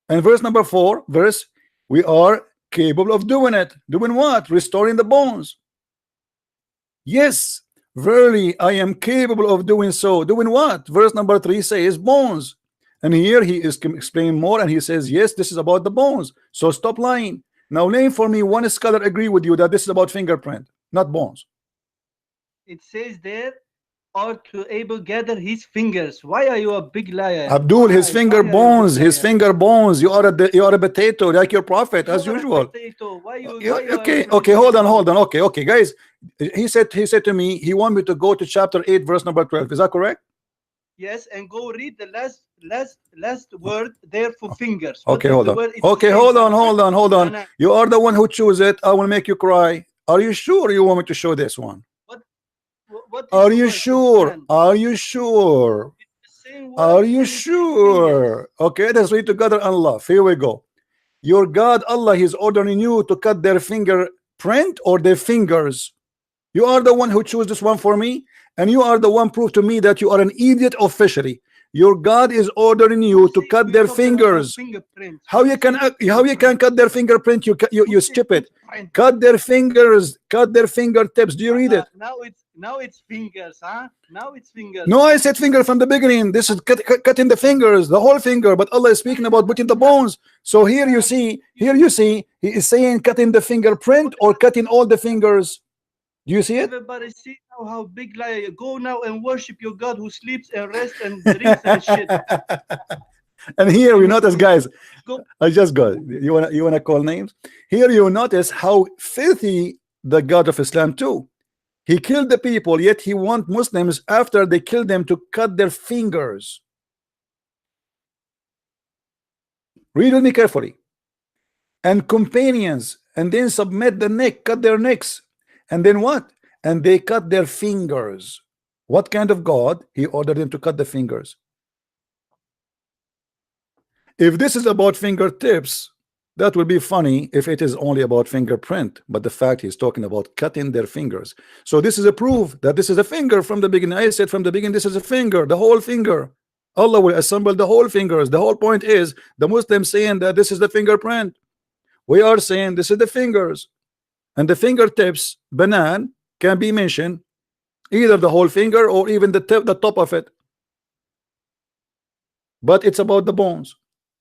A: And verse number 4, we are capable of doing it. Doing what? Restoring the bones. Yes. Verily, I am capable of doing so. Doing what? Verse number 3 says bones. And here he is explaining more, and he says, yes, this is about the bones. So stop lying. Now name for me one scholar agree with you that this is about fingerprint, not bones.
C: It says there, or to able gather his fingers. Why are you a big liar?
A: Abdul, his finger bones. You are a potato like your prophet, as usual. Okay, hold on. Okay, guys. He said to me he want me to go to chapter 8, verse number 12. Is that correct?
C: Yes, and go read the last word there for fingers.
A: Okay, hold on. Okay, hold on. You are the one who choose it. I will make you cry. Are you sure you want me to show this one? Are you sure? Are you sure? Okay, let's read together and laugh. Here we go. Your God Allah is ordering you to cut their fingerprint or their fingers. You are the one who chose this one for me, and you are the one prove to me that you are an idiot officially. Your God is ordering you to cut their fingers. How you can cut their fingerprint? You stupid. Cut their fingers, cut their fingertips. Do you read it?
C: Now it's fingers, huh? Now it's fingers.
A: No, I said finger from the beginning. This is cutting the fingers, the whole finger. But Allah is speaking about putting the bones. So here you see, He is saying cutting the fingerprint or cutting all the fingers. Do you see it?
C: Everybody see now how big lie. Go now and worship your God who sleeps and rests and drinks and shit.
A: And here we notice, guys. I just got. You wanna call names? Here you notice how filthy the God of Islam too. He killed the people, yet he wants Muslims after they kill them to cut their fingers. Read with me carefully. And companions, and then submit the neck, cut their necks. And then what? And they cut their fingers. What kind of God? He ordered them to cut the fingers. If this is about fingertips, that would be funny if it is only about fingerprint. But the fact he's talking about cutting their fingers. So this is a proof that this is a finger from the beginning. I said from the beginning, this is a finger, the whole finger. Allah will assemble the whole fingers. The whole point is the Muslims saying that this is the fingerprint. We are saying this is the fingers. And the fingertips, banan, can be mentioned either the whole finger or even the top of it. But it's about the bones.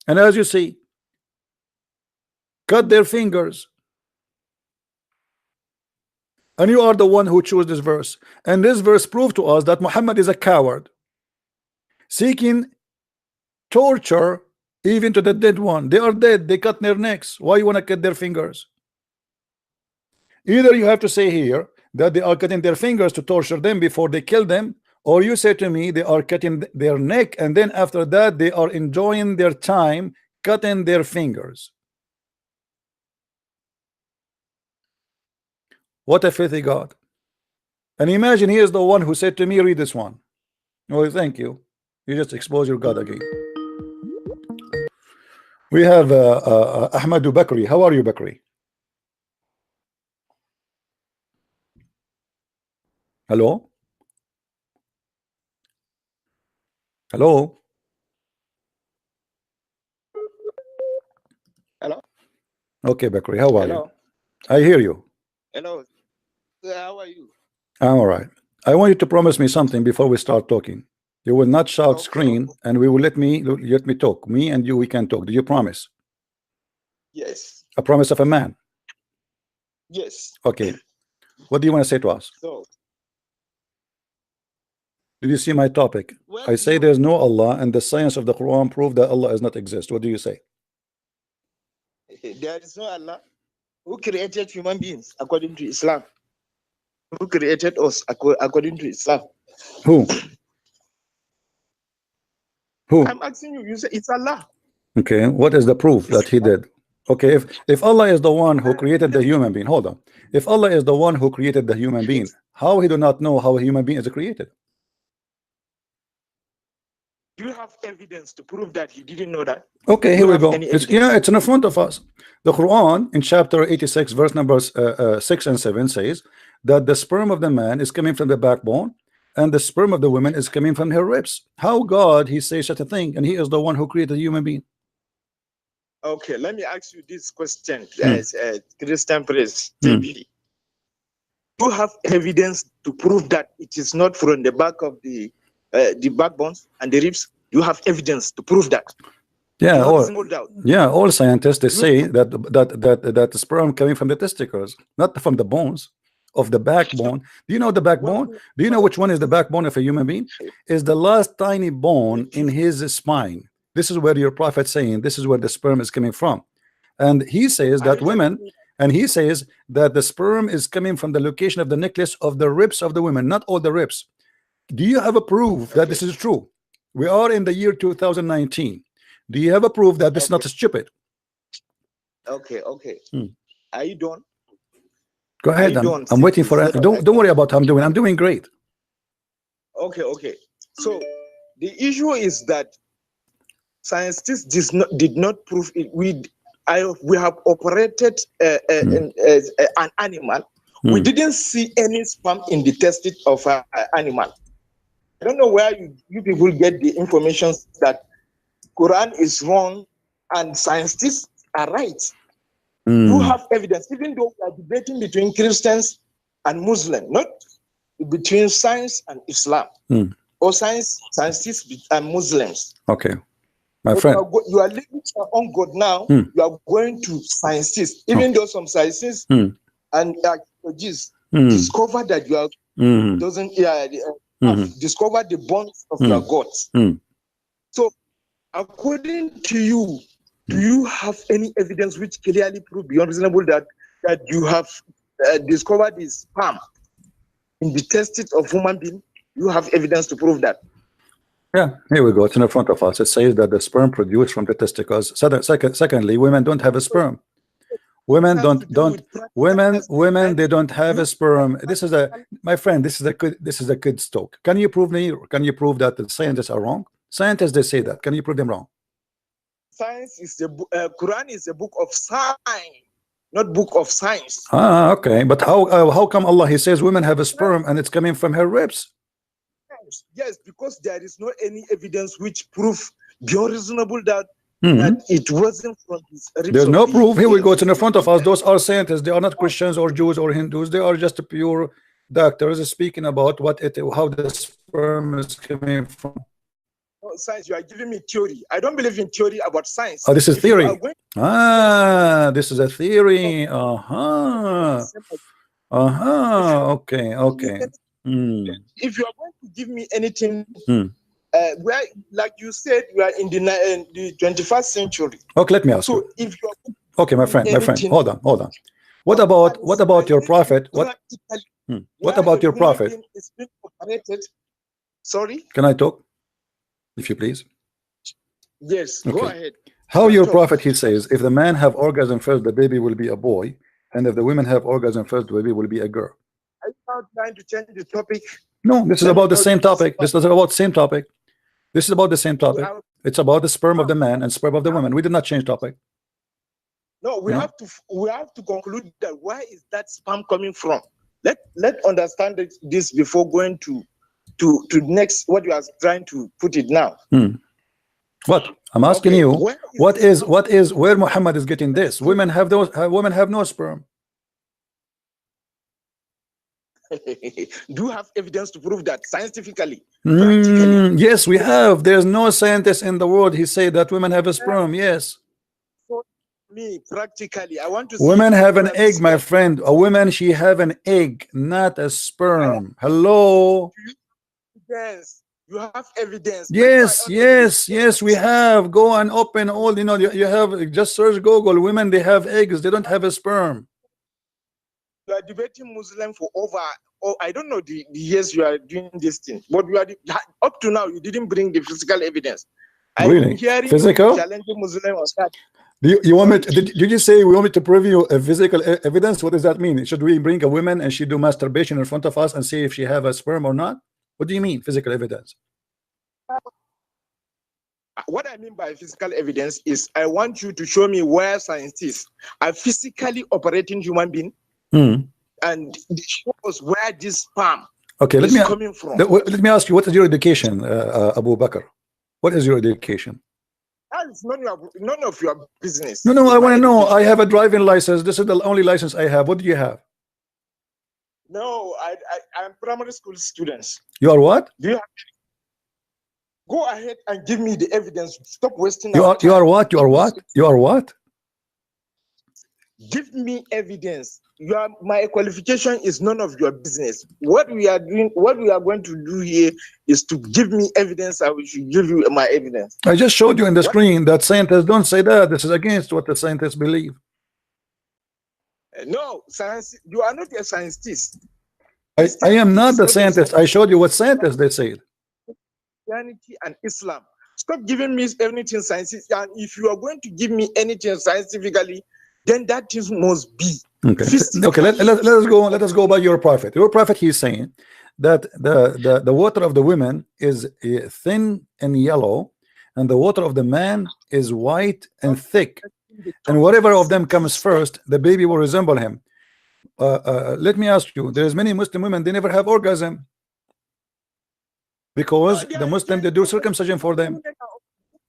A: And as you see, cut their fingers. And you are the one who chose this verse. And this verse proved to us that Muhammad is a coward, seeking torture even to the dead one. They are dead. They cut their necks. Why you want to cut their fingers? Either you have to say here that they are cutting their fingers to torture them before they kill them, or you say to me they are cutting their neck, and then after that they are enjoying their time cutting their fingers. What a filthy God. And imagine he is the one who said to me, read this one. Oh, thank you. You just expose your God again. We have Ahmadu Bakri. How are you, Bakri? Hello? Hello?
D: Hello?
A: Okay, Bakri, how are
D: Hello?
A: you? I hear you.
D: Hello. How are you?
A: I'm all right. I want you to promise me something before we start talking. You will not shout screen, and we will let me talk. Me and you, we can talk. Do you promise?
D: Yes.
A: A promise of a man.
D: Yes.
A: Okay. What do you want to say to us?
D: So,
A: did you see my topic?
D: well,
A: I say there's no Allah, and the science of the Quran prove that Allah does not exist. What do you say?
D: there is no Allah who created human beings according to Islam. Who created us according to Islam?
A: Who? Who?
D: I'm asking you. You say it's Allah.
A: Okay. What is the proof that he did? Okay. If Allah is the one who created the human being, hold on. If Allah is the one who created the human being, how he do not know how a human being is created?
D: Do you have evidence to prove that he didn't know that?
A: Okay, here we go. It's in front of us. The Quran in chapter 86, verse numbers 6 and 7 says that the sperm of the man is coming from the backbone, and the sperm of the woman is coming from her ribs. How God he says such a thing, and he is the one who created the human being?
D: Okay, let me ask you this question, Christian Press TV. Do you have evidence to prove that it is not from the back of the backbones and the ribs? You have evidence to prove that?
A: Yeah, all scientists they say that the sperm coming from the testicles, not from the bones of the backbone. Do you know the backbone? Do you know which one is the backbone of a human being? Is the last tiny bone in his spine. This is where your prophet saying this is where the sperm is coming from, and he says that women, and he says that the sperm is coming from the location of the necklace of the ribs of the women, not all the ribs. Do you have a proof that this is true? We are in the year 2019. Do you have a proof that this is not stupid?
D: Okay. Are you done?
A: Go ahead. I'm waiting for it. Don't worry about how I'm doing. I'm doing great.
D: Okay. So The issue is that scientists did not prove it. We have operated an animal. We didn't see any sperm in the testing of an animal. I don't know where you people get the information that Quran is wrong and scientists are right. You have evidence, even though we are debating between Christians and Muslims, not between science and Islam, or scientists and Muslims.
A: Okay, my friend.
D: You are living your own God now. You are going to scientists, even though some scientists and archaeologists discover that you are discover the bones of your gods. So, according to you, do you have any evidence which clearly prove beyond reasonable that you have discovered this sperm in the testes of human being? You have evidence to prove that?
A: Yeah, here we go. It's in front of us. It says that the sperm produced from the testicles. Secondly, women don't have a sperm. Women women they don't have a sperm. This is my friend, this is a kid's talk. Can you prove me, or can you prove that the scientists are wrong? Scientists, they say that. Can you prove them wrong?
D: Science is the Quran is a book of science, not book of science.
A: Okay, but how come Allah, he says women have a sperm and it's coming from her ribs?
D: Yes, because there is no any evidence which prove beyond reasonable that that it wasn't from his ribs.
A: There's no proof. Here we go. It's in the front of us. Those are scientists. They are not Christians or Jews or Hindus. They are just pure doctors speaking about how the sperm is coming from.
D: Science, you are giving me theory. I don't believe in theory about science.
A: Oh, this is theory. This is a theory. Okay.
D: If you are going to give me anything, where, like you said, we are in the 21st century.
A: Okay, let me ask you.
D: If you are,
A: okay, my friend, hold on. What about your prophet? What about your prophet?
D: Sorry?
A: Can I talk? If you please.
D: Yes,
A: okay.
D: Go ahead.
A: How your prophet, he says, if the man have orgasm first, the baby will be a boy, and if the women have orgasm first, the baby will be a girl.
D: Are you now trying to change the topic?
A: No, this is about the same topic. This is about the same topic. This is about the same topic. It's about the sperm of the man and sperm of the woman. We did not change topic.
D: No, we have to conclude that where is that sperm coming from? Let understand this before going to next what you are trying to put it now.
A: What I'm asking you, where Muhammad is getting this? Women have no sperm.
D: Do you have evidence to prove that scientifically?
A: Yes, we have. There's no scientist in the world he say that women have a sperm. Yes.
D: For me, practically, I want to see
A: women have an egg, my friend. A woman, she have an egg, not a sperm. Hello.
D: Yes, you have evidence.
A: Yes, we have. Go and open all, you have, just search Google. Women, they have eggs, they don't have a sperm.
D: You are debating Muslim for I don't know the years you are doing this thing, but you are up to now you didn't bring the physical evidence.
A: Really?
D: I'm hearing
A: physical?
D: Challenging Muslim or that.
A: You want me to, did you say we want me to prove you a physical evidence? What does that mean? Should we bring a woman and she do masturbation in front of us and see if she have a sperm or not? What do you mean physical evidence?
D: What I mean by physical evidence is I want you to show me where scientists are physically operating human being and show us where this sperm is coming from.
A: Let me ask you, what is your education, Abu Bakr? What is your education?
D: That is none of your business.
A: No, I want to know. I have a driving license. This is the only license I have. What do you have?
D: No, I'm primary school students.
A: You are what?
D: Do you have? Go ahead and give me the evidence. Stop wasting.
A: You are what? You are what? You are what?
D: Give me evidence. My qualification is none of your business. What we are doing, what we are going to do here is to give me evidence. I will give you my evidence.
A: I just showed you in the screen that scientists don't say that. This is against what the scientists believe.
D: No, science. You are not a scientist.
A: I am not the scientist. I showed you what scientists they said.
D: Christianity and Islam. Stop giving me anything scientific. And if you are going to give me anything scientifically, then that thing must be
A: okay. Let us go by your prophet. Your prophet, he is saying that the water of the women is thin and yellow, and the water of the man is white and thick, and whatever of them comes first, the baby will resemble him. Let me ask you, there's many Muslim women, they never have orgasm because the Muslim, they do circumcision for them.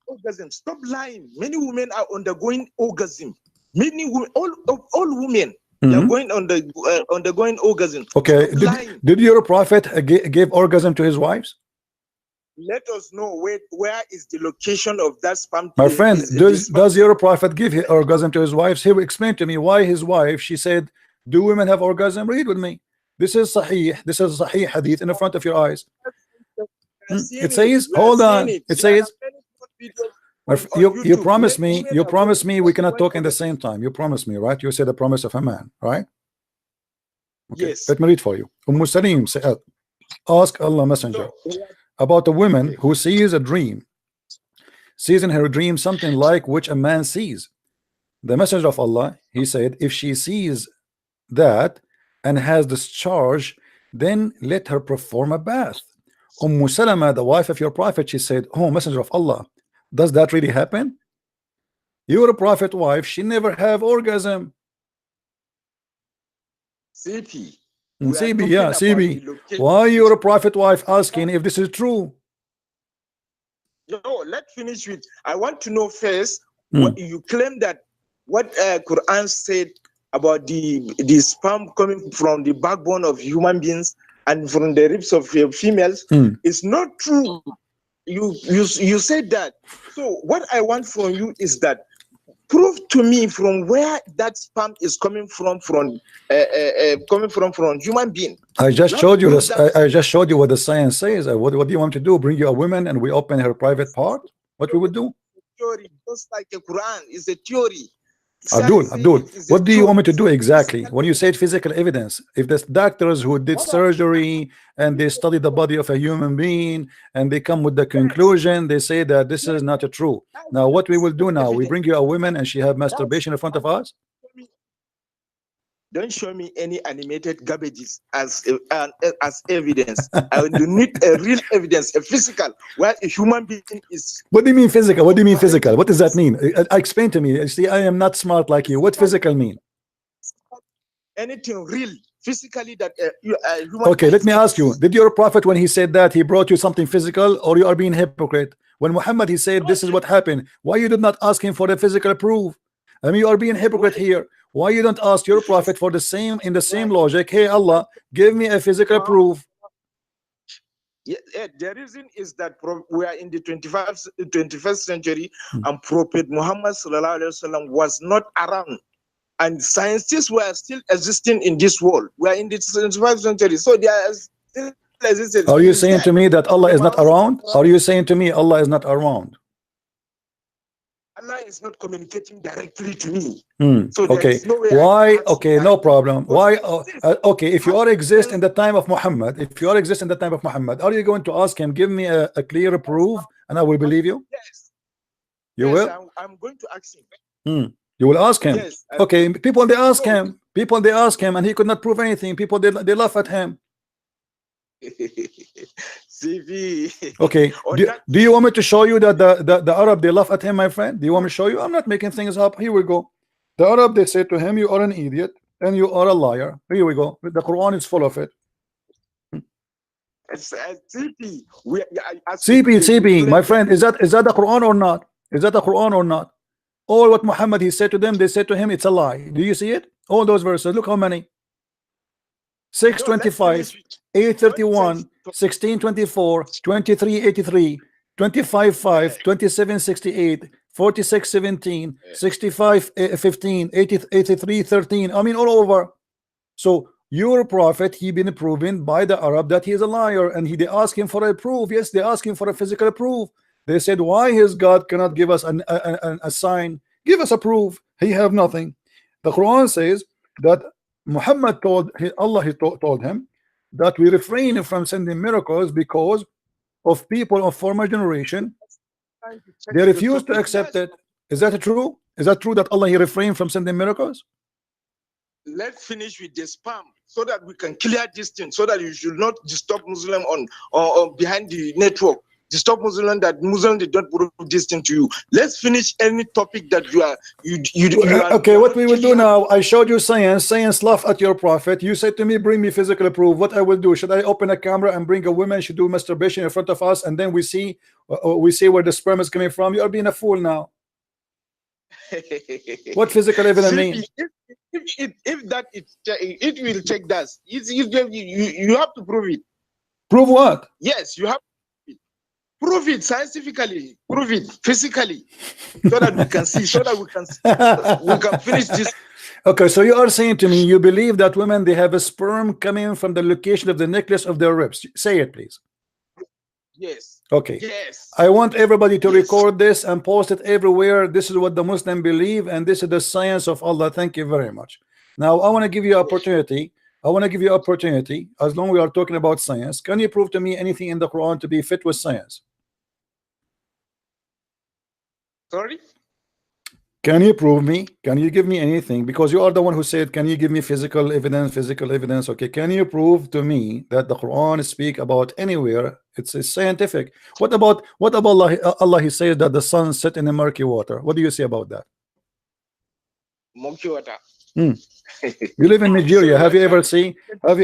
D: Orgasm. Stop lying. Many women are undergoing orgasm. Many women, all women, they're going undergoing orgasm.
A: Okay, did your prophet give orgasm to his wives?
D: Let us know where is the location of that sperm.
A: My friend, does your prophet give orgasm to his wives? He will explain to me why his wife, she said, do women have orgasm? Read with me. This is Sahih. This is Sahih hadith in the front of your eyes. It says, hold on. It says, you promise me we cannot talk in the same time. You promise me, right? You said the promise of a man, right? Okay.
D: Yes.
A: Let me read for you. Salim said, ask Allah Messenger about a woman who sees a dream, sees in her dream something like which a man sees. The Messenger of Allah, he said, if she sees that and has discharge, then let her perform a bath. Salama, the wife of your prophet, she said, oh Messenger of Allah, does that really happen? Your prophet wife, she never have orgasm.
D: CP.
A: CB, yeah, CB. Why your prophet wife asking if this is true?
D: No, let's finish with, I want to know first, what you claim that what Quran said about the sperm coming from the backbone of human beings and from the ribs of females is not true. You said that. So what I want from you is that prove to me from where that sperm is coming from human being.
A: I just showed you this. I just showed you what the science says. What do you want to do? Bring you a woman and we open her private part? What we would do?
D: Theory, just like the Quran is a theory.
A: Abdul, what do you want me to do exactly? When you said physical evidence, if there's doctors who did surgery and they study the body of a human being and they come with the conclusion, they say that this is not true. Now what we will do now, we bring you a woman and she have masturbation in front of us?
D: Don't show me any animated garbages as evidence. I do need a real evidence, a physical, where a human being is.
A: What do you mean physical? What do you mean physical? What does that mean? Explain to me. See, I am not smart like you. What physical mean?
D: Anything real, physically that human.
A: Okay, let me ask you. Did your prophet, when he said that, he brought you something physical, or you are being hypocrite? When Muhammad, he said this is what happened, why you did not ask him for the physical proof? I mean, you are being hypocrite here. Why you don't ask your prophet for the same, in the same logic? Hey Allah, give me a physical proof.
D: Yeah, the reason is that we are in the 21st century and Prophet Muhammad was not around, and scientists were still existing in this world. We are in the 21st century, so they are still existing.
A: Are you saying to me that Allah is not around? Are you saying to me Allah is not around?
D: Allah is not communicating directly to me.
A: So okay, why? Okay, no problem. Why? Okay, if you are exist in the time of Muhammad, are you going to ask him, give me a clear proof, and I will believe you?
D: Yes.
A: You will?
D: I'm going to ask him.
A: You will ask him?
D: Yes.
A: Okay, people they ask him. And he could not prove anything. People they laugh at him.
D: CV.
A: Okay, do you want me to show you that the Arab they laugh at him, my friend? Do you want me to show you? I'm not making things up. Here we go. The Arab, they say to him, you are an idiot and you are a liar. Here we go. The Quran is full of it. CP, my friend, is that the Quran or not? Is that the Quran or not? All what Muhammad he said to them, they said to him, it's a lie. Do you see it? All those verses. Look how many. 625, 831, 1624, 2383, 25:5, 2768, 46:17, 65:15, 83:13. I mean, all over. So your prophet, he been proven by the Arab that he is a liar, and they ask him for a proof. Yes, they ask him for a physical proof. They said, why his God cannot give us a sign? Give us a proof. He have nothing. The Quran says that Muhammad told him that we refrain from sending miracles because of people of former generation. They refuse to accept it. Is that true? Is that true that Allah he refrained from sending miracles?
D: Let's finish with the sperm. so that we can clear this thing, so that you should not disturb Muslim on behind the network. Disturb Muslim that Muslim did not prove this thing to you. Let's finish any topic that you are
A: okay, what we will do now, I showed you science laugh at your prophet. You said to me, bring me physical proof. What I will do, should I open a camera and bring a woman, she do masturbation in front of us, and then we see where the sperm is coming from? You are being a fool now. What physical evidence mean?
D: If that it will take that, you have to prove it.
A: Prove what?
D: Yes, you have to prove it scientifically, prove it physically, so that we can see, so that we can finish this.
A: Okay, so you are saying to me you believe that women, they have a sperm coming from the location of the necklace of their ribs. Say it, please.
D: Yes.
A: Okay.
D: Yes.
A: I want everybody to record this and post it everywhere. This is what the Muslim believe, and this is the science of Allah. Thank you very much. Now I want to give you opportunity. I want to give you opportunity. As long as we are talking about science, can you prove to me anything in the Quran to be fit with science?
D: Sorry?
A: Can you prove me? Can you give me anything? Because you are the one who said, can you give me physical evidence? Physical evidence. Okay, can you prove to me that the Quran speak about anywhere? It's scientific. What about Allah? He says that the sun set in the murky water. What do you say about that?
D: Murky water.
A: You live in Nigeria. Have you ever seen? Have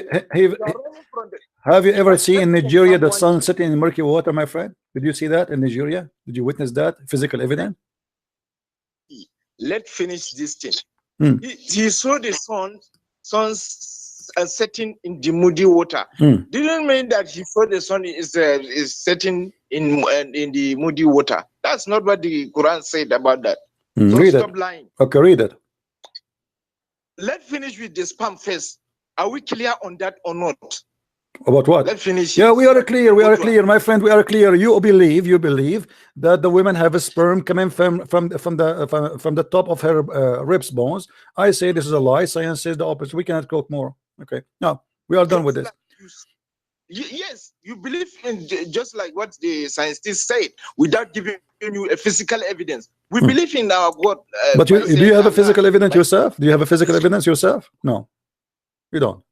A: you ever seen in Nigeria the sun setting in murky water, my friend? Did you see that in Nigeria? Did you witness that? Physical evidence?
D: Let's finish this thing. He saw the sun setting in the muddy water. Didn't mean that he saw the sun is setting in the muddy water. That's not what the Quran said about that. So
A: read
D: stop
A: it.
D: lying.
A: Okay, read it.
D: Let's finish with the spam first. Are we clear on that or not?
A: About what?
D: Let's finish.
A: Yeah, we are clear. We are clear, my friend. We are clear. You believe that the women have a sperm coming from the top of her ribs bones. I say this is a lie. Science says the opposite. We cannot talk more. Okay. No, we are done with this.
D: Yes, you believe in just like what the scientists said, without giving you a physical evidence. We believe in our God.
A: But do you have a physical evidence yourself? Do you have a physical evidence yourself? No, you don't.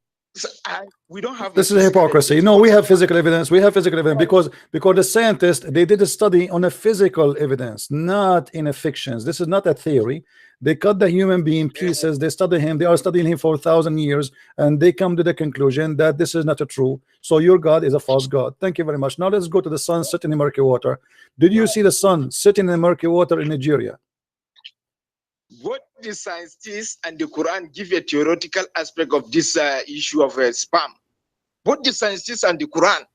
D: We don't have.
A: This is hypocrisy. No, we have physical evidence. We have physical evidence because the scientists, they did a study on a physical evidence, not in a fictions. This is not a theory. They cut the human being pieces. They study him. They are studying him for 1,000 years, and they come to the conclusion that this is not a true. So your God is a false God. Thank you very much. Now let's go to the sun sitting in murky water. Did you see the sun sitting in murky water in Nigeria?
D: What the scientists and the Quran give a theoretical aspect of this issue of sperm. Both the scientists and the Quran,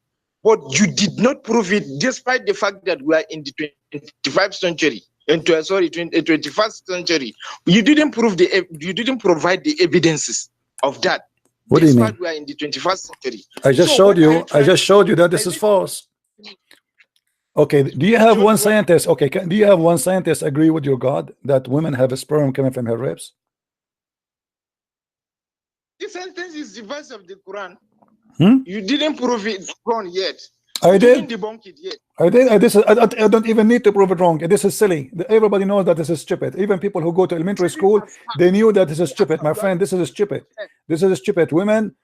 D: but you did not prove it, despite the fact that we are in the 21st century. 21st century. You didn't prove you didn't provide the evidences of that.
A: What do you mean?
D: We are in the 21st century.
A: I just showed you that this is false. Okay, do you have one scientist? Okay, do you have one scientist agree with your God that women have a sperm coming from her ribs?
D: This sentence is the verse of the Quran. You didn't prove it wrong yet.
A: I did.
D: You didn't debunk it yet.
A: I did. I don't even need to prove it wrong. This is silly. Everybody knows that this is stupid. Even people who go to elementary school, they knew that this is stupid. My friend, this is stupid. This is stupid. Women.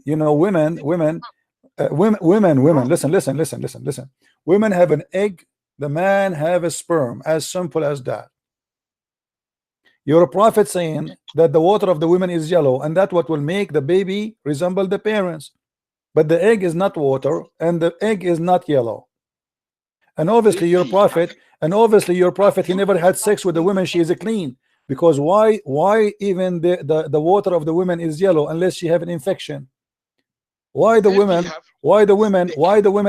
A: You know, women. Listen. Women have an egg. The man have a sperm. As simple as that. Your prophet saying that the water of the women is yellow, and that what will make the baby resemble the parents. But the egg is not water, and the egg is not yellow. And obviously your prophet, he never had sex with the woman. She is clean. Because why even the water of the women is yellow unless she have an infection? Why the women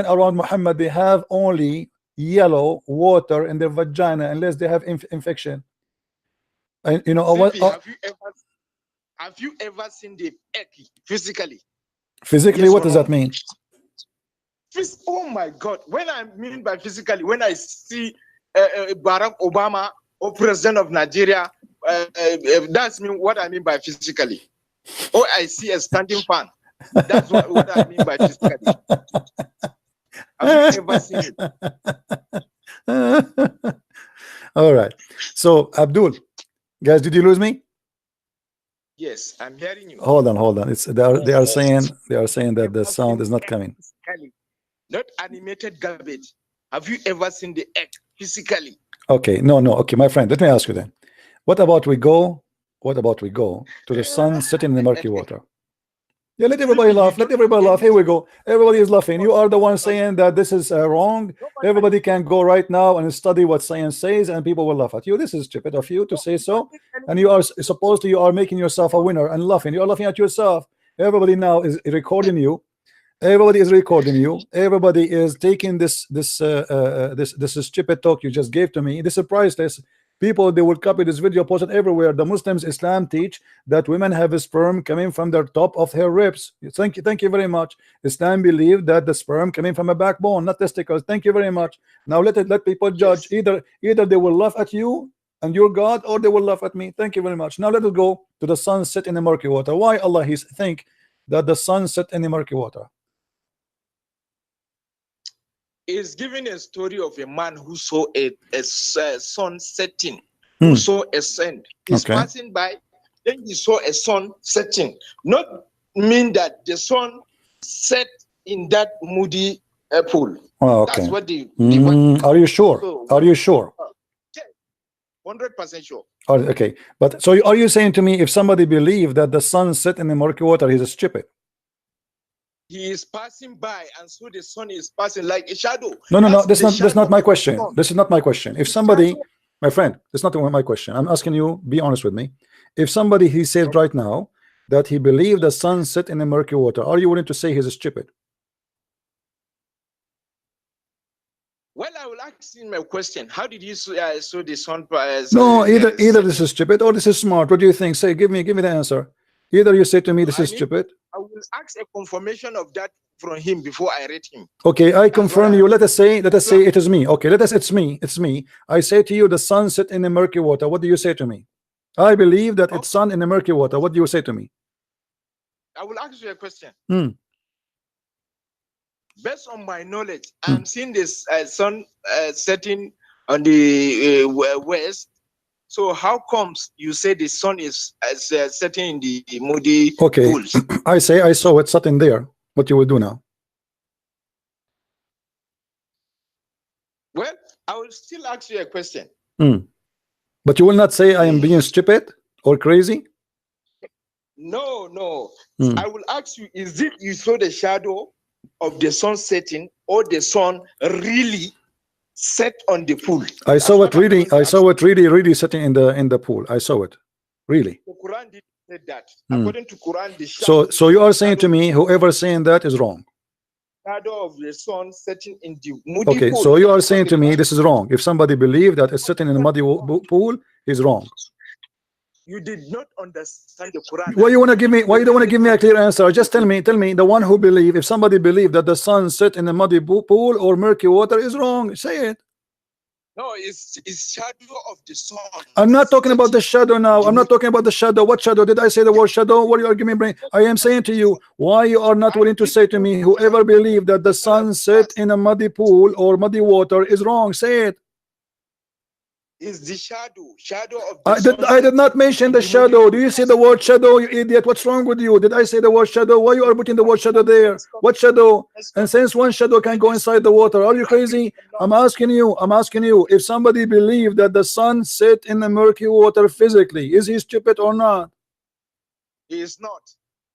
A: around Muhammad, they have only yellow water in their vagina unless they have infection? And you know what?
D: Have you ever seen the egg physically?
A: Physically, yes, what does that mean?
D: Oh my God! When I mean by physically, when I see Barack Obama or President of Nigeria, that's what I mean by physically. Or I see a standing fan. That's what I mean by physically. Have you ever seen it?
A: All right. So Abdul, guys, did you lose me?
D: Yes, I'm hearing you.
A: Hold on. It's they are saying that the sound is not coming.
D: Physically, not animated garbage. Have you ever seen the egg physically?
A: Okay, no. Okay, my friend, let me ask you then. What about we go to the sun setting in the murky water? Yeah, let everybody laugh. Let everybody laugh. Here we go. Everybody is laughing. You are the one saying that this is wrong. Everybody can go right now and study what science says, and people will laugh at you. This is stupid of you to say so. And you are making yourself a winner and laughing. You are laughing at yourself. Everybody now is recording you. Everybody is recording you. Everybody is taking this stupid talk you just gave to me. This is priceless. People, they will copy this video, post it everywhere. The Muslims, Islam teach that women have a sperm coming from the top of her ribs. Thank you very much. Islam believe that the sperm coming from a backbone, not testicles. Thank you very much. Now let people judge. Either they will laugh at you and your God, or they will laugh at me. Thank you very much. Now let us go to the sun set in the murky water. Why Allah He think that the sun set in the murky water?
D: Is giving a story of a man who saw a sun setting, who saw a sun. He's passing by, then he saw a sun setting. Not mean that the sun set in that moody pool.
A: Oh, okay.
D: That's what the
A: are you sure? Are you sure?
D: 100% sure.
A: Oh, okay, but so are you saying to me, if somebody believe that the sun set in the murky water, he's stupid?
D: He is passing by, and so the sun is passing like a shadow.
A: No. That's not my question. This is not my question. If somebody, my friend, that's not my question. I'm asking you, be honest with me. If somebody he said right now that he believed the sun set in the murky water, are you willing to say he's stupid?
D: Well, I will ask him a question. How did you saw the sun?
A: No, either this is stupid or this is smart. What do you think? Say, give me the answer. Either you say to me this is stupid.
D: I will ask a confirmation of that from him before I rate him.
A: Okay, I confirm you. Let us say it is me. Okay, it's me. I say to you the sun set in the murky water. What do you say to me? I believe that it's sun in the murky water. What do you say to me?
D: I will ask you a question. Based on my knowledge, I'm seeing this sun setting on the west. So how comes you say the sun is setting in the moody pools?
A: I say I saw it setting there. What you will do now?
D: Well, I will still ask you a question.
A: But you will not say I am being stupid or crazy?
D: No. I will ask you, is it you saw the shadow of the sun setting, or the sun really set on the pool?
A: I saw it really setting in the pool. I saw it really.
D: The Quran didn't say that. According to Quran, the
A: so you are saying to me, whoever saying that is wrong.
D: Shadow of the sun setting in the muddy pool.
A: So you are saying to me this is wrong. If somebody believe that it's sitting in a muddy pool, is wrong.
D: You did not understand the Quran.
A: Why you want to give me? Why you don't want to give me a clear answer? Just tell me the one who believe. If somebody believe that the sun set in a muddy pool or murky water is wrong, say it.
D: No, it's shadow of the sun.
A: I'm not talking about the shadow now. I'm not talking about the shadow. What shadow? Did I say the word shadow? What are you arguing me? I am saying to you, why you are not willing to say to me, whoever believe that the sun set in a muddy pool or muddy water is wrong, say it.
D: Is the shadow of the
A: I did not mention the shadow. Do you see the word shadow, you idiot? What's wrong with you? Did I say the word shadow? Why you are putting the word shadow there? What shadow? And since one shadow can go inside the water, are you crazy? I'm asking you, if somebody believe that the sun set in the murky water physically, is he stupid or not?
D: He is not.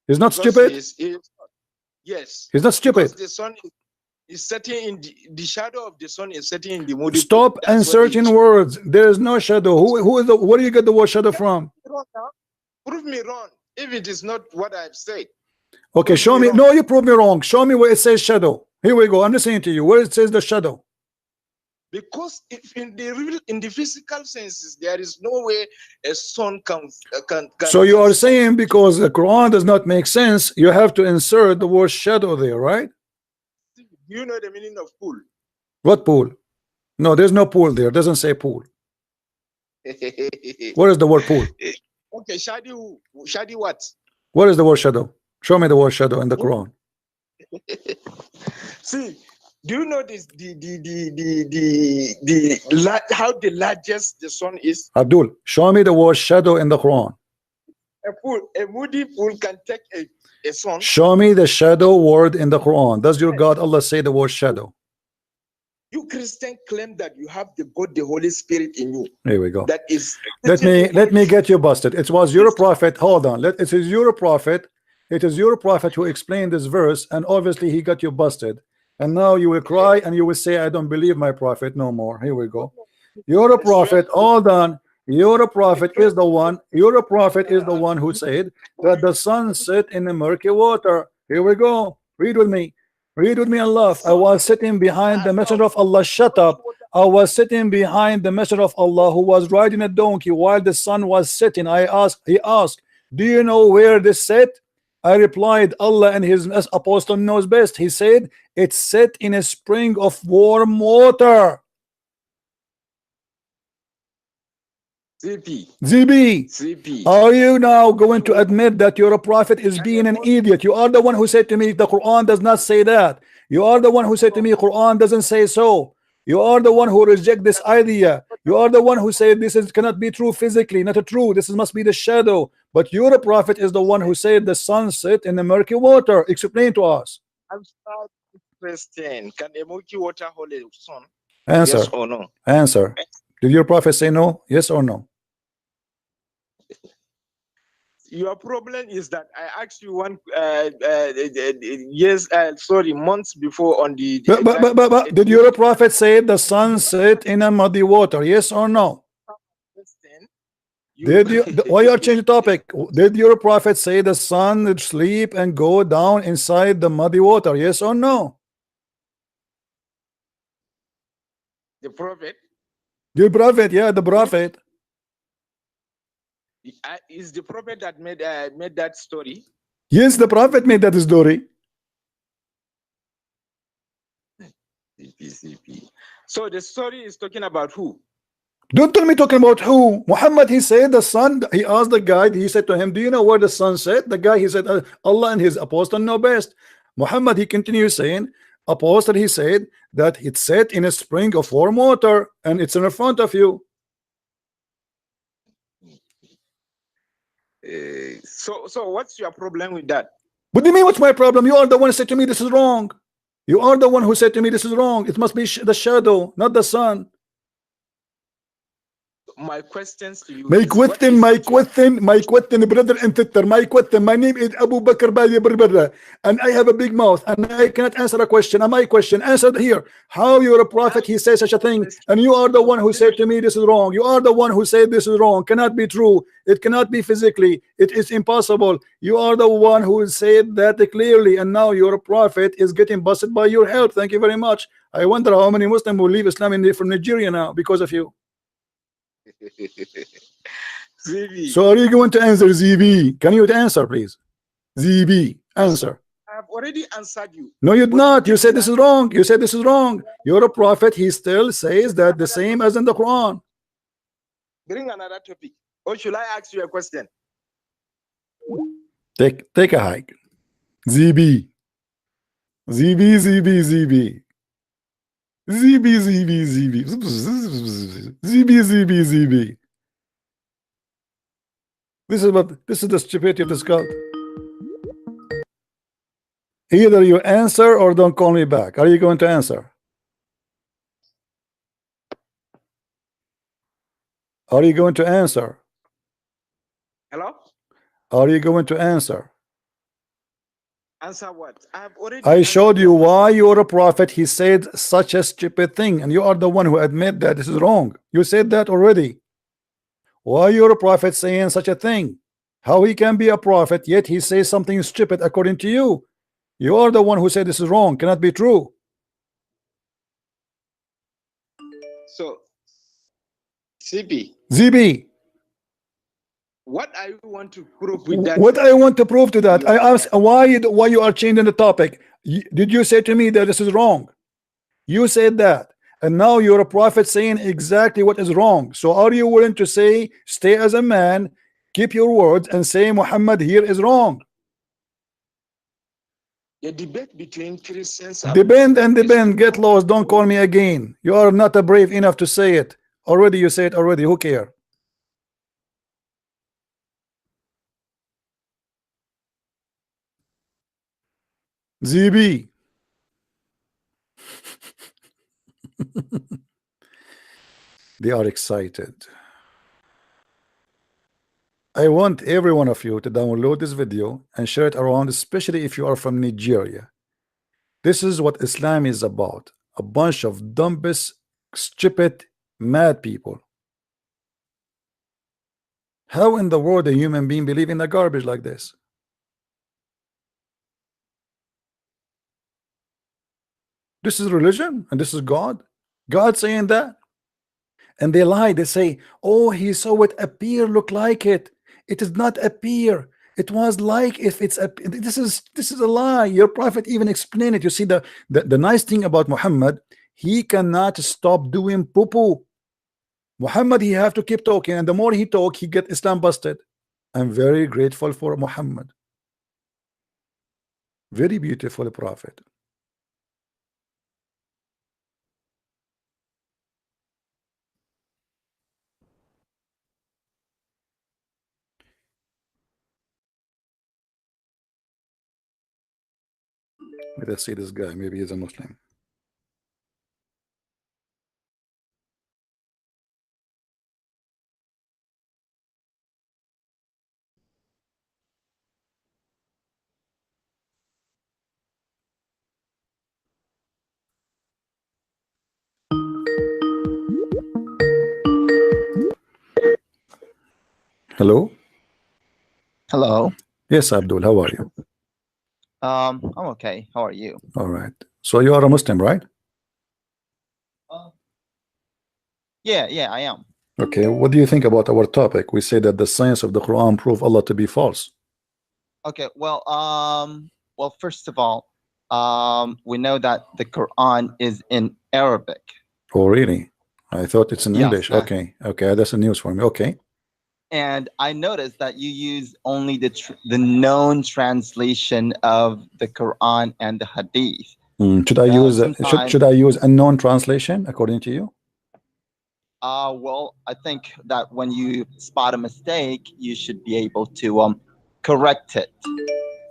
A: He's not stupid?
D: Yes.
A: He's not stupid.
D: Because the sun is setting in the shadow of the sun is setting in the moody.
A: Stop inserting words. There is no shadow. Where do you get the word shadow from?
D: Prove me wrong if it is not what I've said.
A: Okay, show me. No, you prove me wrong. Show me where it says shadow. Here we go. I'm listening to you. Where it says the shadow?
D: Because if in the physical senses, there is no way a sun can.
A: So you are saying because the Quran does not make sense, you have to insert the word shadow there, right?
D: Do you know the meaning of pool?
A: What pool? No, there's no pool there. It doesn't say pool. Where is the word pool?
D: Okay, shadi what?
A: What is the word shadow? Show me the word shadow in the Quran.
D: See, do you know this? How the largest the sun is?
A: Abdul, show me the word shadow in the Quran.
D: a moody fool can take a son.
A: Show me the shadow word in the Quran. Does your God Allah say the word shadow?
D: You Christian claim that you have the God, the Holy Spirit in you.
A: Here we go.
D: That is.
A: Let me get you busted. It was your prophet. Hold on. It is your prophet. It is your prophet who explained this verse, and obviously he got you busted. And now you will cry and you will say, I don't believe my prophet no more. Here we go. You're a prophet. Hold on. Your prophet is the one. Your prophet is the one who said that the sun set in the murky water. Here we go. Read with me. Read with me and laugh. I was sitting behind the messenger of Allah. Shut up. I was sitting behind the messenger of Allah who was riding a donkey while the sun was setting. He asked, do you know where this set? I replied, Allah and his apostle knows best. He said, it's set in a spring of warm water. ZB, are you now going to admit that you're a prophet is being an idiot? You are the one who said to me the Quran does not say that. You are the one who said to me Quran doesn't say so. You are the one who reject this idea. You are the one who said this cannot be true physically, not a true. This must be the shadow. But your prophet is the one who said the sun set in the murky water. Explain to us.
D: I'm sorry, Christian. Can a murky water hold a sun?
A: Answer.
D: Yes or no?
A: Answer. Did your prophet say no? Yes or no?
D: Your problem is that I asked you one months before on the.
A: But did your prophet say the sun set in a muddy water? Yes or no? Did you? Why you are changing topic? Did your prophet say the sun would sleep and go down inside the muddy water? Yes or no?
D: The prophet.
A: The prophet, yeah, the prophet.
D: Is the prophet that made that story?
A: Yes, the prophet made that story.
D: So the story is talking about who?
A: Don't tell me talking about who. Muhammad, he said the sun. He asked the guy. He said to him, do you know where the sun set? The guy, he said, Allah and his apostle know best. Muhammad, he continues saying, apostle, he said that it set in a spring of warm water and it's in front of you.
D: So what's your problem with that?
A: What do you mean what's my problem? You are the one who said to me this is wrong. You are the one who said to me this is wrong. It must be the shadow, not the sun.
D: My questions to you.
A: My question, brother and sister. My question. My name is Abu Bakr Bali Barbarra, and I have a big mouth, and I cannot answer a question. And my question answered here. How you're a prophet? He says such a thing, and you are the one who said to me this is wrong. You are the one who said this is wrong. Cannot be true. It cannot be physically. It is impossible. You are the one who said that clearly, and now your prophet is getting busted by your help. Thank you very much. I wonder how many Muslims will leave Islam from Nigeria now because of you. So are you going to answer, ZB? Can you answer, please? ZB, answer.
D: I have already answered you.
A: No, you did not. You said this is wrong. You said this is wrong. You're a prophet. He still says that the same as in the Quran.
D: Bring another topic. Or should I ask you a question?
A: Take a hike. ZB. ZB, ZB, ZB. ZB, ZB, ZB. ZB, ZB, ZB. This is the stupidity of this cult. Either you answer or don't call me back. Are you going to answer? Are you going to answer?
D: Hello?
A: Are you going to answer?
D: Answer what?
A: I showed you why you're a prophet. He said such a stupid thing, and you are the one who admit that this is wrong. You said that already. Why you're a prophet saying such a thing? How he can be a prophet yet he says something stupid according to you? You are the one who said this is wrong. Cannot be true.
D: So,
A: ZB.
D: What I want to prove with that?
A: What I want to prove to that? I ask why you are changing the topic. Did you say to me that this is wrong? You said that, and now you're a prophet saying exactly what is wrong. So are you willing to say, stay as a man, keep your words, and say Muhammad here is wrong?
D: The debate between Christians.
A: Depend. Get lost. Don't call me again. You are not brave enough to say it. Already you say it already. Who cares? ZB. They are excited. I want every one of you to download this video and share it around, especially if you are from Nigeria. This is what Islam is about. A bunch of dumbest, stupid, mad people. How in the world a human being believe in a garbage like this? This is religion and this is God? God saying that? And they lie. They say, oh, he saw it appear, look like it. It does not appear. It was like if it's a, this is a lie. Your prophet even explained it. You see, the nice thing about Muhammad, he cannot stop doing poo-poo. Muhammad, he have to keep talking, and the more he talk, he get Islam busted. I'm very grateful for Muhammad. Very beautiful prophet. Let's see this guy. Maybe he's a Muslim. Hello.
E: Hello.
A: Yes, Abdul. How are you?
E: I'm okay. How are you?
A: All right. So you are a Muslim, right?
E: Yeah, I am.
A: Okay. What do you think about our topic? We say that the science of the Quran prove Allah to be false.
E: Okay. Well, first of all, we know that the Quran is in Arabic.
A: Oh, really? I thought it's in
E: Yes,
A: English. Okay. That's a news for me. Okay.
E: And I noticed that you use only the known translation of the Quran and the Hadith.
A: Should I use should I use a known translation according to you?
E: Well, I think that when you spot a mistake, you should be able to correct it.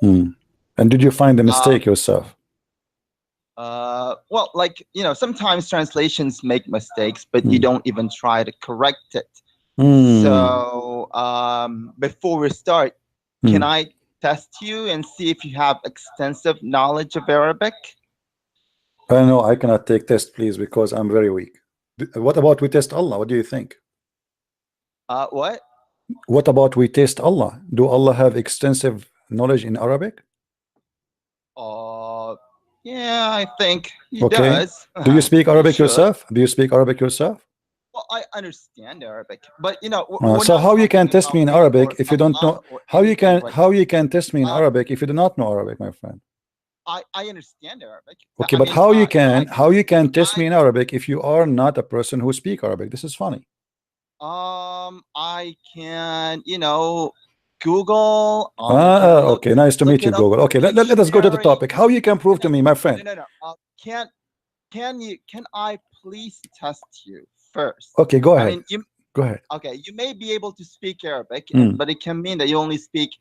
A: And did you find the mistake yourself?
E: Well, like, sometimes translations make mistakes, but you don't even try to correct it. So before we start, can I test you and see if you have extensive knowledge of Arabic?
A: No, I cannot take test, please, because I'm very weak. What about we test Allah? What do you think?
E: What?
A: What about we test Allah? Do Allah have extensive knowledge in Arabic?
E: Yeah, I think he does.
A: Do you speak Arabic yourself? Do you speak Arabic yourself?
E: Well, I understand Arabic, but
A: so how you can test me in Arabic if you don't know? How you can test me in Arabic if you do not know Arabic, my friend?
E: I understand Arabic.
A: Okay, but how you can test me in Arabic if you are not a person who speak Arabic? This is funny.
E: I can, Google.
A: Okay, nice to meet you, Google. Okay, let us go to the topic. How you can prove to me, my friend?
E: No. Can I please test you first?
A: Okay, go ahead.
E: I mean,
A: go ahead.
E: Okay, you may be able to speak Arabic, but it can mean that you only speak,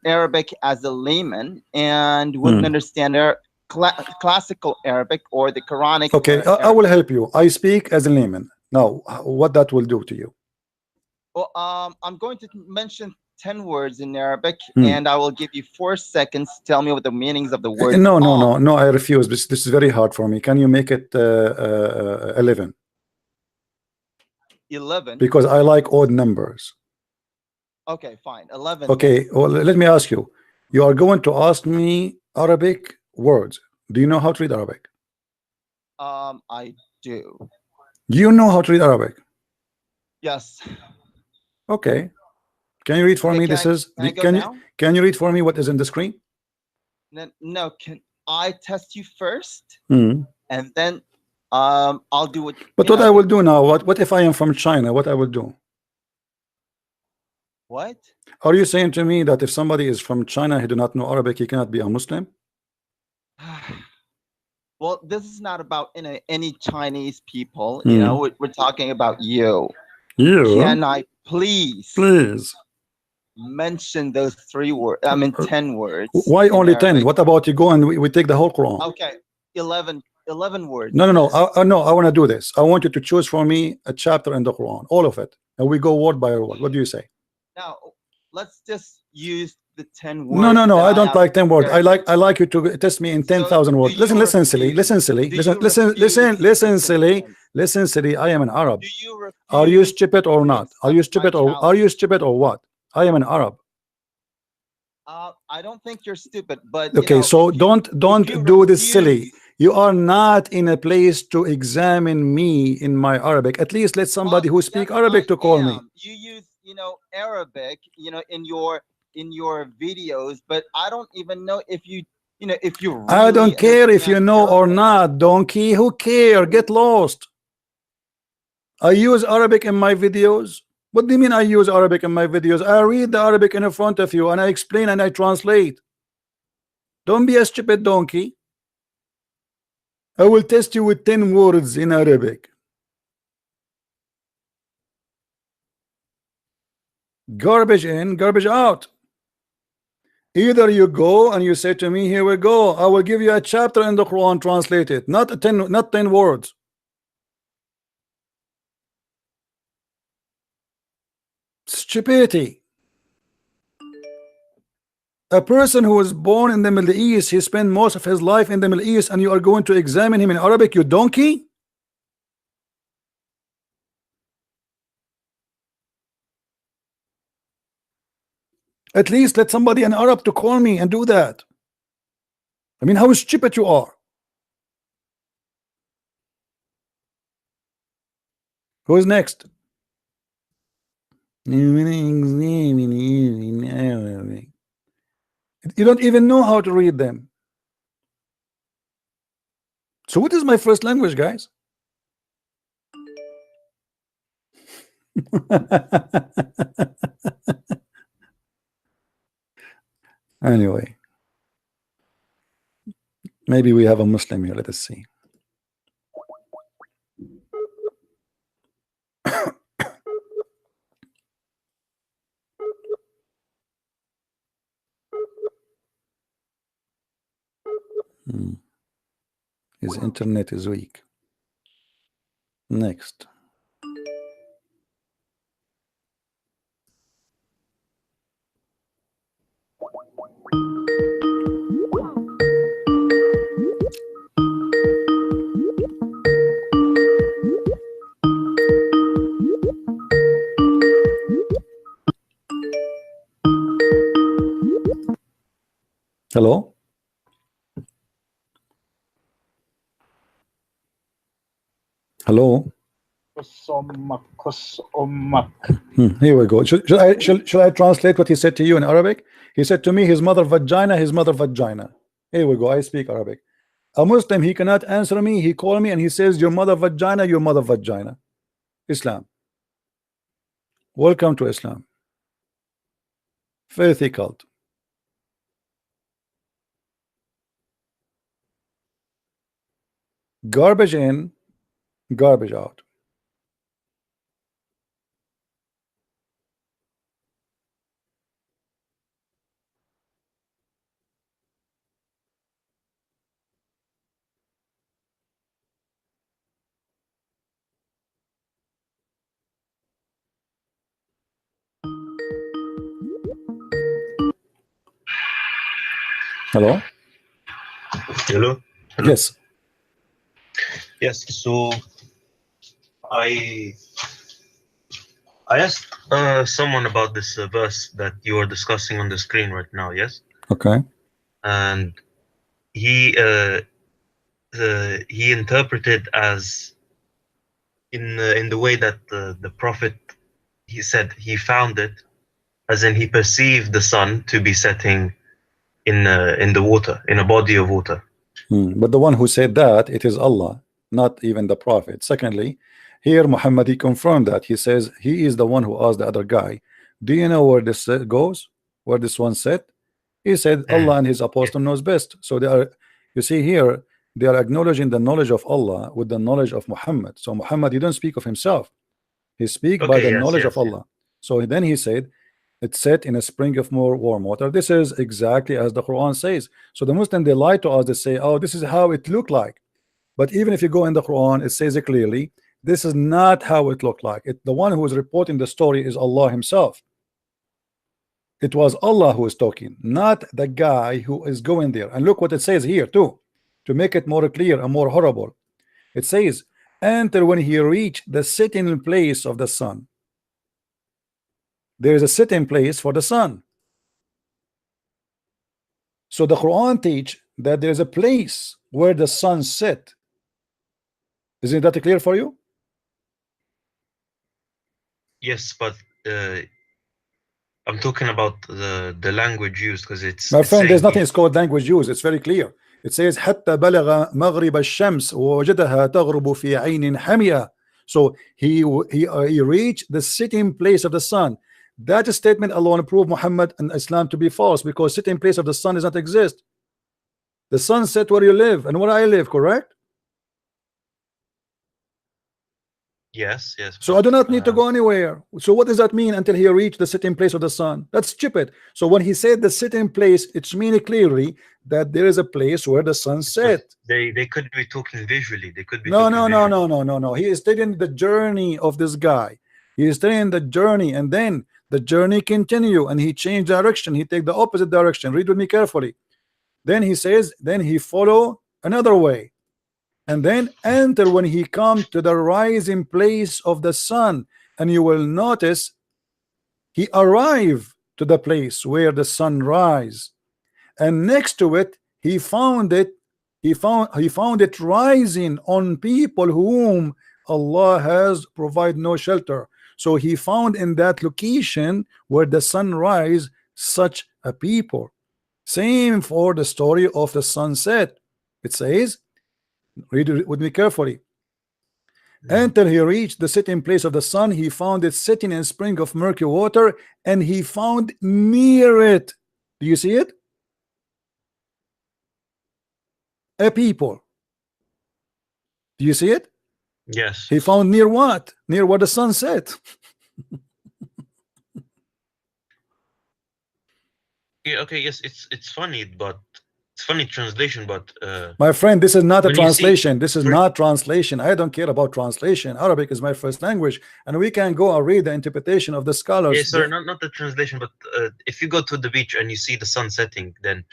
E: Arabic as a layman and wouldn't understand classical Arabic or the Quranic.
A: Okay, I will help you. I speak as a layman. Now, what that will do to you?
E: Well, I'm going to mention 10 words in Arabic, and I will give you 4 seconds to tell me what the meanings of the words
A: No, I refuse. This is very hard for me. Can you make it 11?
E: 11?
A: Because I like odd numbers.
E: Okay, fine. 11.
A: Okay, well, let me ask you. You are going to ask me Arabic words. Do you know how to read Arabic?
E: I do.
A: Do you know how to read Arabic?
E: Yes.
A: Okay. Can you read for me? Can you read for me what is in the screen?
E: No. Can I test you first, and then I'll do what.
A: But what I will do now? What if I am from China? What I will do?
E: What?
A: Are you saying to me that if somebody is from China, he do not know Arabic, he cannot be a Muslim?
E: Well, this is not about any Chinese people. You know, we're talking about you.
A: You?
E: Can I please?
A: Please.
E: mention those 3 words. I mean, 10 words.
A: Why only 10?
E: Arabic.
A: What about you go and we take the whole Quran?
E: Okay, 11 words.
A: No. No, I want to do this. I want you to choose for me a chapter in the Quran, all of it, and we go word by word. What do you say?
E: Now, let's just use the 10 words.
A: No. I don't
E: have
A: like 10 words.
E: prepared.
A: I like you to test me in 10,000
E: So
A: words.
E: do you
A: Listen, silly.
E: refuse-
A: Listen, silly.
E: do you
A: Listen,
E: refuse
A: silly.
E: to
A: Listen, silly. I am an Arab.
E: Do you refuse
A: Are you stupid or not? Are you
E: accept my
A: stupid or
E: challenge?
A: what? I am an Arab.
E: I don't think you're stupid, but
A: Okay,
E: you know,
A: so
E: if you-
A: don't
E: if you
A: do this silly.
E: refuse-
A: You are not in a place to examine me in my Arabic. At least let somebody who speak
E: yes,
A: Arabic
E: I
A: to call me.
E: am. You use, Arabic, in your videos, but I don't even know if you really
A: I don't care if you
E: understand
A: know or
E: Arabic.
A: not, donkey. Who care? Get lost. I use Arabic in my videos. What do you mean I use Arabic in my videos? I read the Arabic in front of you and I explain and I translate. Don't be a stupid donkey. I will test you with 10 words in Arabic. Garbage in, garbage out. Either you go and you say to me, here we go, I will give you a chapter in the Quran, translate it, not 10 words. Stupidity. A person who was born in the Middle East, he spent most of his life in the Middle East, and you are going to examine him in Arabic, you donkey? At least let somebody an Arab to call me and do that. I mean, how stupid you are. Who is next? You don't even know how to read them. So what is my first language, guys? Anyway, maybe we have a Muslim here. Let us see. His internet is weak. Next. Hello? Hello? Here we go. Shall I translate what he said to you in Arabic? He said to me, his mother vagina, his mother vagina. Here we go. I speak Arabic. A Muslim, he cannot answer me. He called me and he says, your mother vagina, your mother vagina. Islam. Welcome to Islam. Filthy cult. Garbage in, garbage out. Hello?
B: Hello?
A: Yes.
B: Yes, so I asked someone about this verse that you are discussing on the screen right now, yes?
A: Okay.
B: And he interpreted as in the way that the prophet, he said he found it, as in he perceived the sun to be setting in the water, in a body of water.
A: But the one who said that, it is Allah, not even the prophet. Secondly, here Muhammad, he confirmed that. He says he is the one who asked the other guy, do you know where this goes, where this one said? He said Allah and his apostle knows best. So they are, you see here, they are acknowledging the knowledge of Allah with the knowledge of Muhammad. So Muhammad, he don't speak of himself, he speak by the knowledge of Allah. So then he said, It's set in a spring of more warm water. This is exactly as the Quran says. So the Muslim, they lie to us. They say, oh, this is how it looked like. But even if you go in the Quran, it says it clearly, this is not how it looked like. The one who is reporting the story is Allah himself. It was Allah who is talking, not the guy who is going there. And look what it says here too, to make it more clear and more horrible. It says, enter when he reached the sitting place of the sun. There is a sitting place for the sun. So the Quran teach that there is a place where the sun set. Isn't that clear for you?
B: Yes, but I'm talking about the language used, because it's
A: my friend, there's nothing
B: here.
A: it's called language used. It's very clear. It says حتى بلغ مغرب الشمس ووجدها تغرب في عين حمية. So he reached the sitting place of the sun. That statement alone proved Muhammad and Islam to be false, because sitting place of the sun does not exist. The sun set where you live and where I live, correct?
B: Yes, yes.
A: So I do not need to go anywhere. So what does that mean until he reached the sitting place of the sun? That's stupid. So when he said the sitting place, it's meaning clearly that there is a place where the sun set.
B: They could be talking visually. They could be
A: No,
B: talking
A: no. He is studying the journey of this guy. He is studying the journey, and then the journey continue, and he changed direction. He take the opposite direction. Read with me carefully. Then he says, then he follow another way. And then enter when he come to the rising place of the sun, and you will notice he arrived to the place where the sun rise, and next to it he found it rising on people whom Allah has provided no shelter. So he found in that location where the sun rise such a people. Same for the story of the sunset. It says, read it with me carefully. Until he reached the sitting place of the sun, he found it sitting in a spring of murky water, and he found near it, do you see it? A people. Do you see it?
B: Yes.
A: He found near what? Near where the sun set.
B: Yeah, okay, yes, it's funny, but it's funny translation, but
A: my friend, this is not a
B: when you
A: translation.
B: see-
A: This is not translation. I don't care about translation. Arabic is my first language, and we can go and read the interpretation of the scholars.
B: yeah, sorry, not the translation, but if you go to the beach and you see the sun setting, then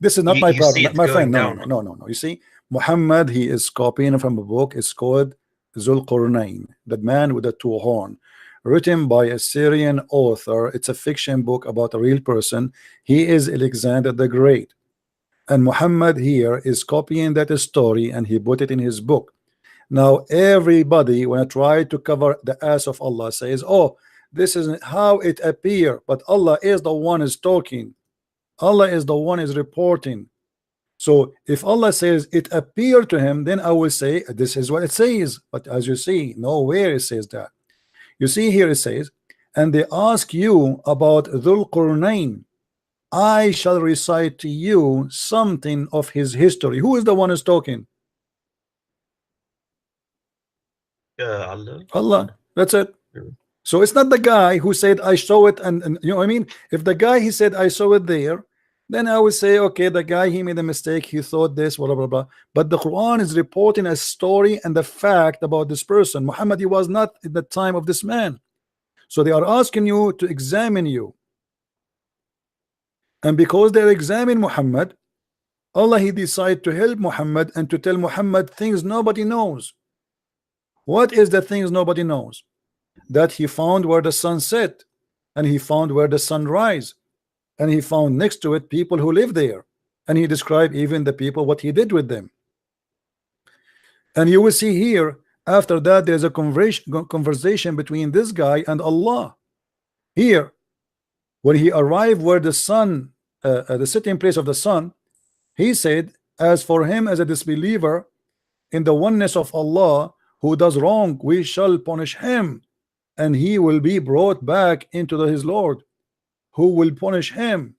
A: This is not my
B: you see
A: problem,
B: it
A: my friend.
B: going
A: No,
B: down.
A: You see, Muhammad, he is copying from a book. It's called Zul Qarnayn, the man with the two horn, written by a Syrian author. It's a fiction book about a real person. He is Alexander the Great, and Muhammad here is copying that story, and he put it in his book. Now everybody, when I try to cover the ass of Allah, says, oh, this is how it appear, but Allah is the one is talking. Allah is the one is reporting. So if Allah says it appeared to him, then I will say this is what it says. But as you see, nowhere it says that. You see here it says, and they ask you about Dhul Qarnayn, I shall recite to you something of his history. Who is the one who's talking?
B: Allah.
A: Allah. That's it.
B: Yeah.
A: So it's not the guy who said I saw it, and you know what I mean. If the guy he said I saw it there, then I would say okay, the guy he made a mistake, he thought this, blah blah blah. But the Quran is reporting a story and the fact about this person. Muhammad, he was not at the time of this man, so they are asking you to examine you, and because they examine Muhammad, Allah he decided to help Muhammad and to tell Muhammad things nobody knows. What is the things nobody knows? That he found where the sun set, and he found where the sun rise, and he found next to it people who live there, and he described even the people what he did with them. And you will see here after that there's a conversation between this guy and Allah. Here when he arrived where the sun the sitting place of the sun, he said, as for him as a disbeliever in the oneness of Allah who does wrong, we shall punish him, and he will be brought back into his Lord, who will punish him.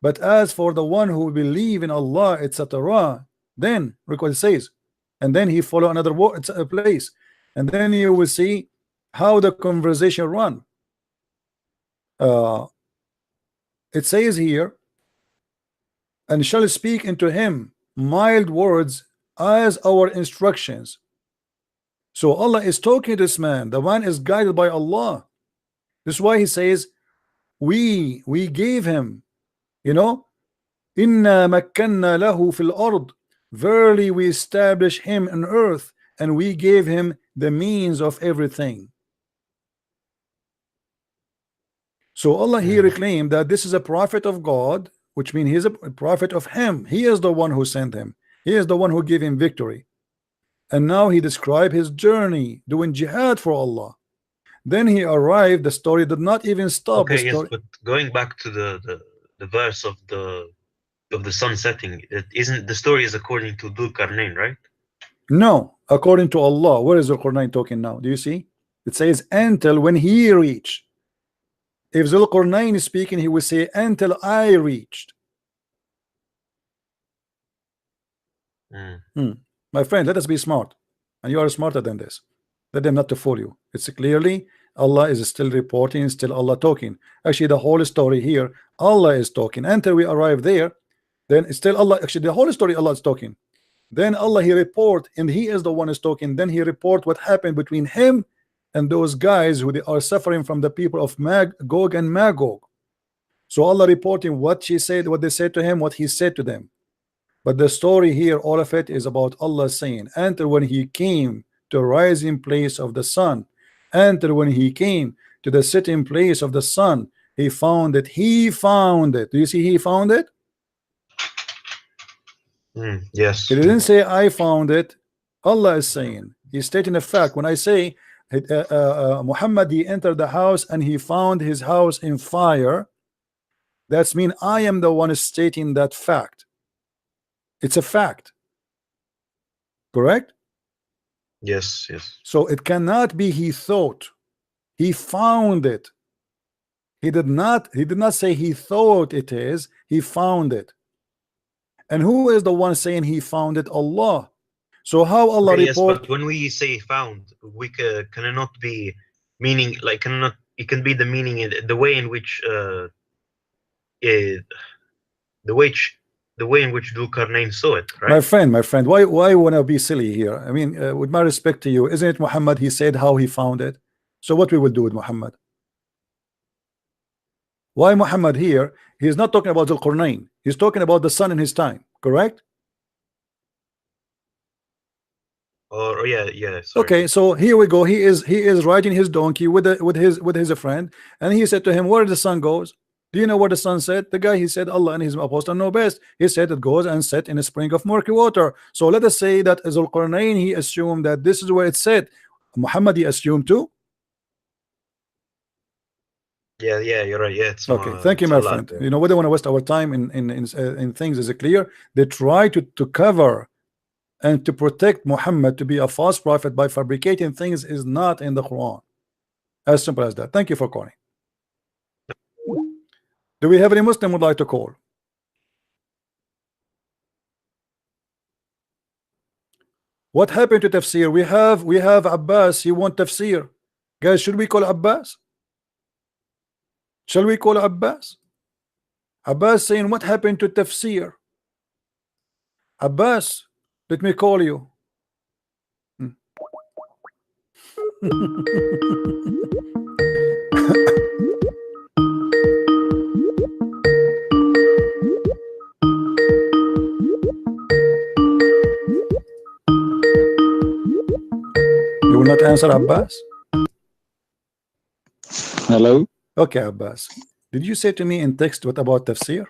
A: But as for the one who believe in Allah, etc., then look what it says, and then he follow another place, and then you will see how the conversation run. it says here, and shall speak into him mild words as our instructions. So Allah is talking to this man. The man is guided by Allah. This is why he says, we gave him, you know, inna makkanna lahu fil ard, verily we establish him on earth, and we gave him the means of everything. So Allah here claimed that this is a prophet of God, which means he's a prophet of him. He is the one who sent him. He is the one who gave him victory. And now he described his journey doing jihad for Allah. Then he arrived. The story did not even stop.
B: Okay, yes, but going back to the verse of the sun setting, it isn't the story is according to Dhul Qarnayn, right?
A: No, according to Allah. Where is Dhul Qarnayn talking now? Do you see? It says until when he reached. If Dhul Qarnayn is speaking, he will say until I reached. My friend, let us be smart, and you are smarter than this. Let them not to fool you. It's clearly Allah is still reporting, still Allah talking. Actually, the whole story here, Allah is talking until we arrive there. Then it's still Allah. Actually, the whole story Allah is talking. Then Allah he report, and he is the one is talking. Then he report what happened between him and those guys who they are suffering from the people of Gog and Magog. So Allah reporting what she said, what they said to him, what he said to them. But the story here, all of it is about Allah saying, until when he came to rising place of the sun, until when he came to the sitting place of the sun, he found it. He found it. Do you see? He found it.
B: Yes.
A: He didn't say I found it. Allah is saying. He's stating a fact. When I say Muhammad, he entered the house and he found his house in fire, that's mean I am the one stating that fact. It's a fact. Correct?
B: Yes, yes.
A: So it cannot be he thought. He found it. He did not say he thought it is. He found it. And who is the one saying he found it? Allah. So how Allah
B: okay,
A: report?
B: Yes, but when we say found, we cannot be meaning like cannot. It can be the meaning in the way in which the way in which Dhul Qarnayn saw it, right?
A: My friend, why wanna be silly here? I mean, with my respect to you, isn't it Muhammad? He said how he found it. So what we will do with Muhammad? Why Muhammad here? He's not talking about Dhul Qarnayn. He's talking about the sun in his time. Correct?
B: Or yeah. Sorry.
A: Okay, so here we go. He is riding his donkey with his friend, and he said to him, "Where the sun goes? Do you know what the sun said?" The guy he said, "Allah and his apostle know best." He said it goes and set in a spring of murky water. So let us say that Dhul Qarnayn he assumed that this is where it said. Muhammad he assumed too.
B: Yeah, you're right. Yeah, it's
A: okay. Thank you, my friend. You know, we don't want to waste our time in things. Is it clear? They try to cover and to protect Muhammad to be a false prophet by fabricating things is not in the Quran. As simple as that. Thank you for calling. Do we have any Muslim would like to call? What happened to tafsir? We have Abbas. He wants tafsir. Guys, should we call Abbas? Shall we call Abbas? Abbas saying, what happened to tafsir? Abbas, let me call you. You will not answer, Abbas?
F: Hello?
A: Okay, Abbas. Did you say to me in text what about tafsir?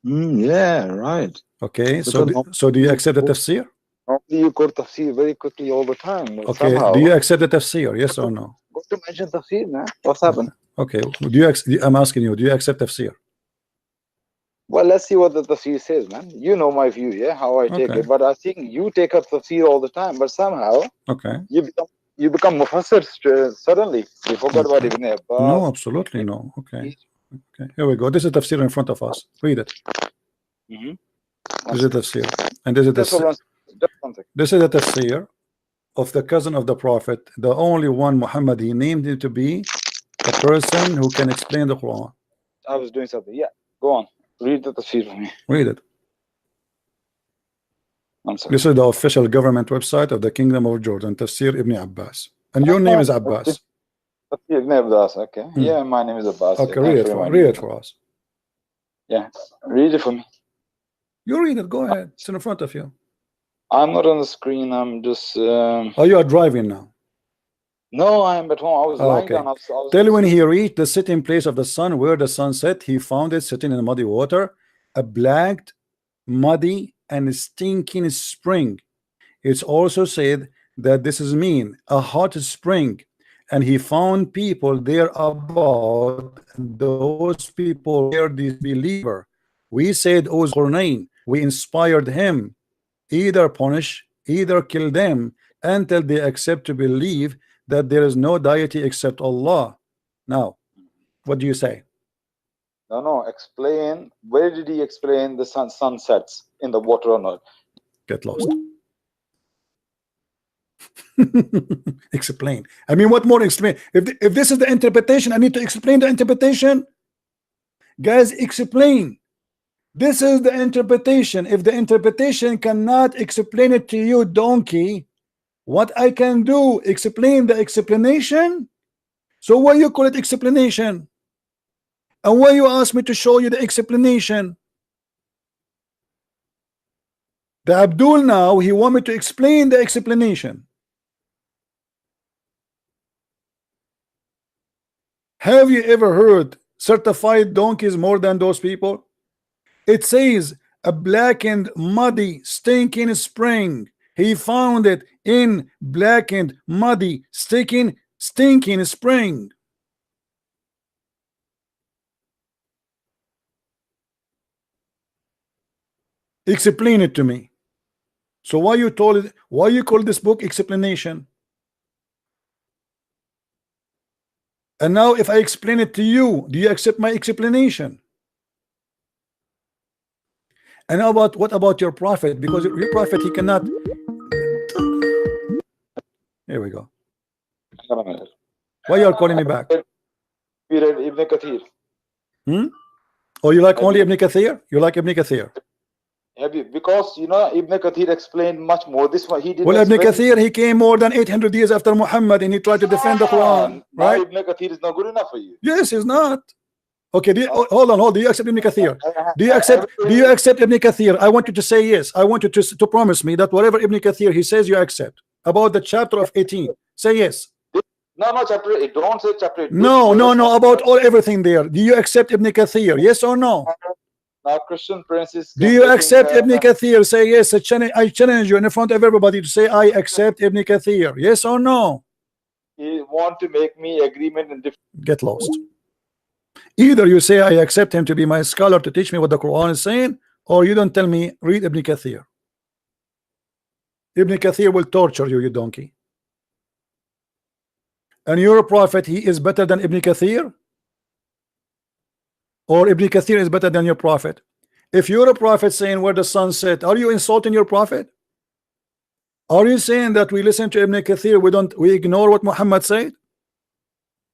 F: Yeah, right.
A: Okay, so do you accept the tafsir?
F: Normally you quote tafsir very quickly all the time.
A: Okay, somehow, do you accept the tafsir? Yes or no?
F: Go to mention tafsir, man. What's happened?
A: Okay, I'm asking you, do you accept tafsir?
F: Well, let's see what the tafsir says, man. You know my view, yeah, how I take it. But I think you take up tafsir all the time, but somehow you become mufassir suddenly. You forgot about Ibn Abbas.
A: No, absolutely no. Okay, here we go. This is tafsir in front of us. Read it. This is tafsir, and this is tafsir. This is the tafsir of the cousin of the Prophet, the only one Muhammad he named him to be a person who can explain the Quran.
F: I was doing something. Yeah, go on. Read the tafsir for me.
A: Read it.
F: I'm sorry.
A: This is the official government website of the Kingdom of Jordan, Tafsir Ibn Abbas. And your name is Abbas.
F: Tafsir Ibn Abbas, okay. Yeah, my name is Abbas.
A: Okay,
F: Yeah,
A: read it for us.
F: Yeah, read it for me.
A: You read it, go ahead. It's in front of you.
F: I'm not on the screen, I'm just...
A: Oh, you are driving now?
F: No, I am at home. I was lying down.
A: Tell when he reached the sitting place of the sun, where the sun set, he found it sitting in muddy water, a black, muddy, and stinking spring. It's also said that this is mean a hot spring, and he found people there about, and those people were disbeliever. We said, O Zulqarnain, we inspired him, either punish, either kill them until they accept to believe that there is no deity except Allah. Now, what do you say?
F: No, explain. Where did he explain the sun sets in the water or not?
A: Get lost. Explain. I mean, what more explain? If this is the interpretation, I need to explain the interpretation. Guys, explain. This is the interpretation. If the interpretation cannot explain it to you, donkey, what I can do, explain the explanation. So why you call it explanation? And why you ask me to show you the explanation? The Abdul now, he want me to explain the explanation. Have you ever heard certified donkeys more than those people? It says a blackened, muddy, stinking spring. He found it in blackened, muddy, stinking spring. Explain it to me. So why you told it? Why you call this book explanation? And now, if I explain it to you, do you accept my explanation? And what about your prophet? Because your prophet, he cannot. Here we go. Why you are calling me back?
F: We read Ibn Kathir.
A: Oh, you like only Ibn Kathir? You like Ibn Kathir?
F: Have you? Because you know Ibn Kathir explained much more. This one he did.
A: Well, Ibn Kathir, he came more than 800 years after Muhammad, and he tried to defend the Quran. Right?
F: Ibn Kathir is not good enough for you.
A: Yes, he's not. Okay, hold on. Do you accept Ibn Kathir? Do you accept Ibn Kathir? I want you to say yes. I want you to promise me that whatever Ibn Kathir he says, you accept. About the chapter of 18, say yes.
F: No, chapter 8. Don't say chapter 8.
A: No. About everything there. Do you accept Ibn Kathir? Yes or no?
F: Now, Christian princes.
A: Do you accept Ibn Kathir? Say yes. I challenge you in front of everybody to say I accept Ibn Kathir. Yes or no?
F: You want to make me agreement in different.
A: Get lost. Either you say I accept him to be my scholar to teach me what the Quran is saying, or you don't tell me read Ibn Kathir. Ibn Kathir will torture you, you donkey. And your prophet, he is better than Ibn Kathir? Or Ibn Kathir is better than your prophet? If you're a prophet saying where the sun set, are you insulting your prophet? Are you saying that we listen to Ibn Kathir, we ignore what Muhammad said?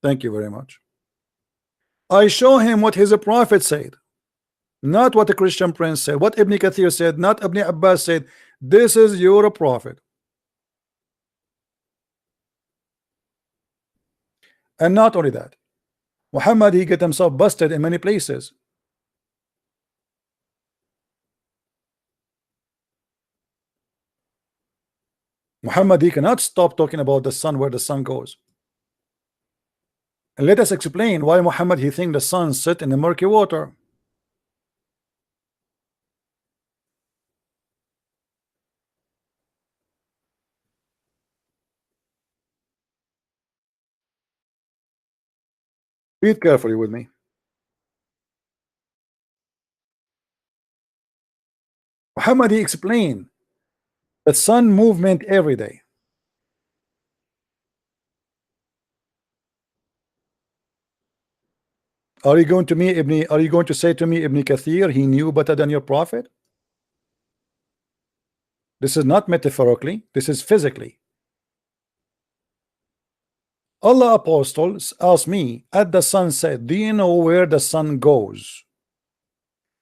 A: Thank you very much. I show him what his prophet said, not what the Christian prince said, what Ibn Kathir said, not Ibn Abbas said. This is your prophet. And not only that, Muhammad, he get himself busted in many places. Muhammad, he cannot stop talking about the sun, where the sun goes. And let us explain why Muhammad, he think the sun set in the murky water. Read carefully with me. Muhammad, he explained the sun movement every day. Are you going to say to me Ibn Kathir, he knew better than your prophet? This is not metaphorically, this is physically. Allah apostles asked me at the sunset, do you know where the sun goes?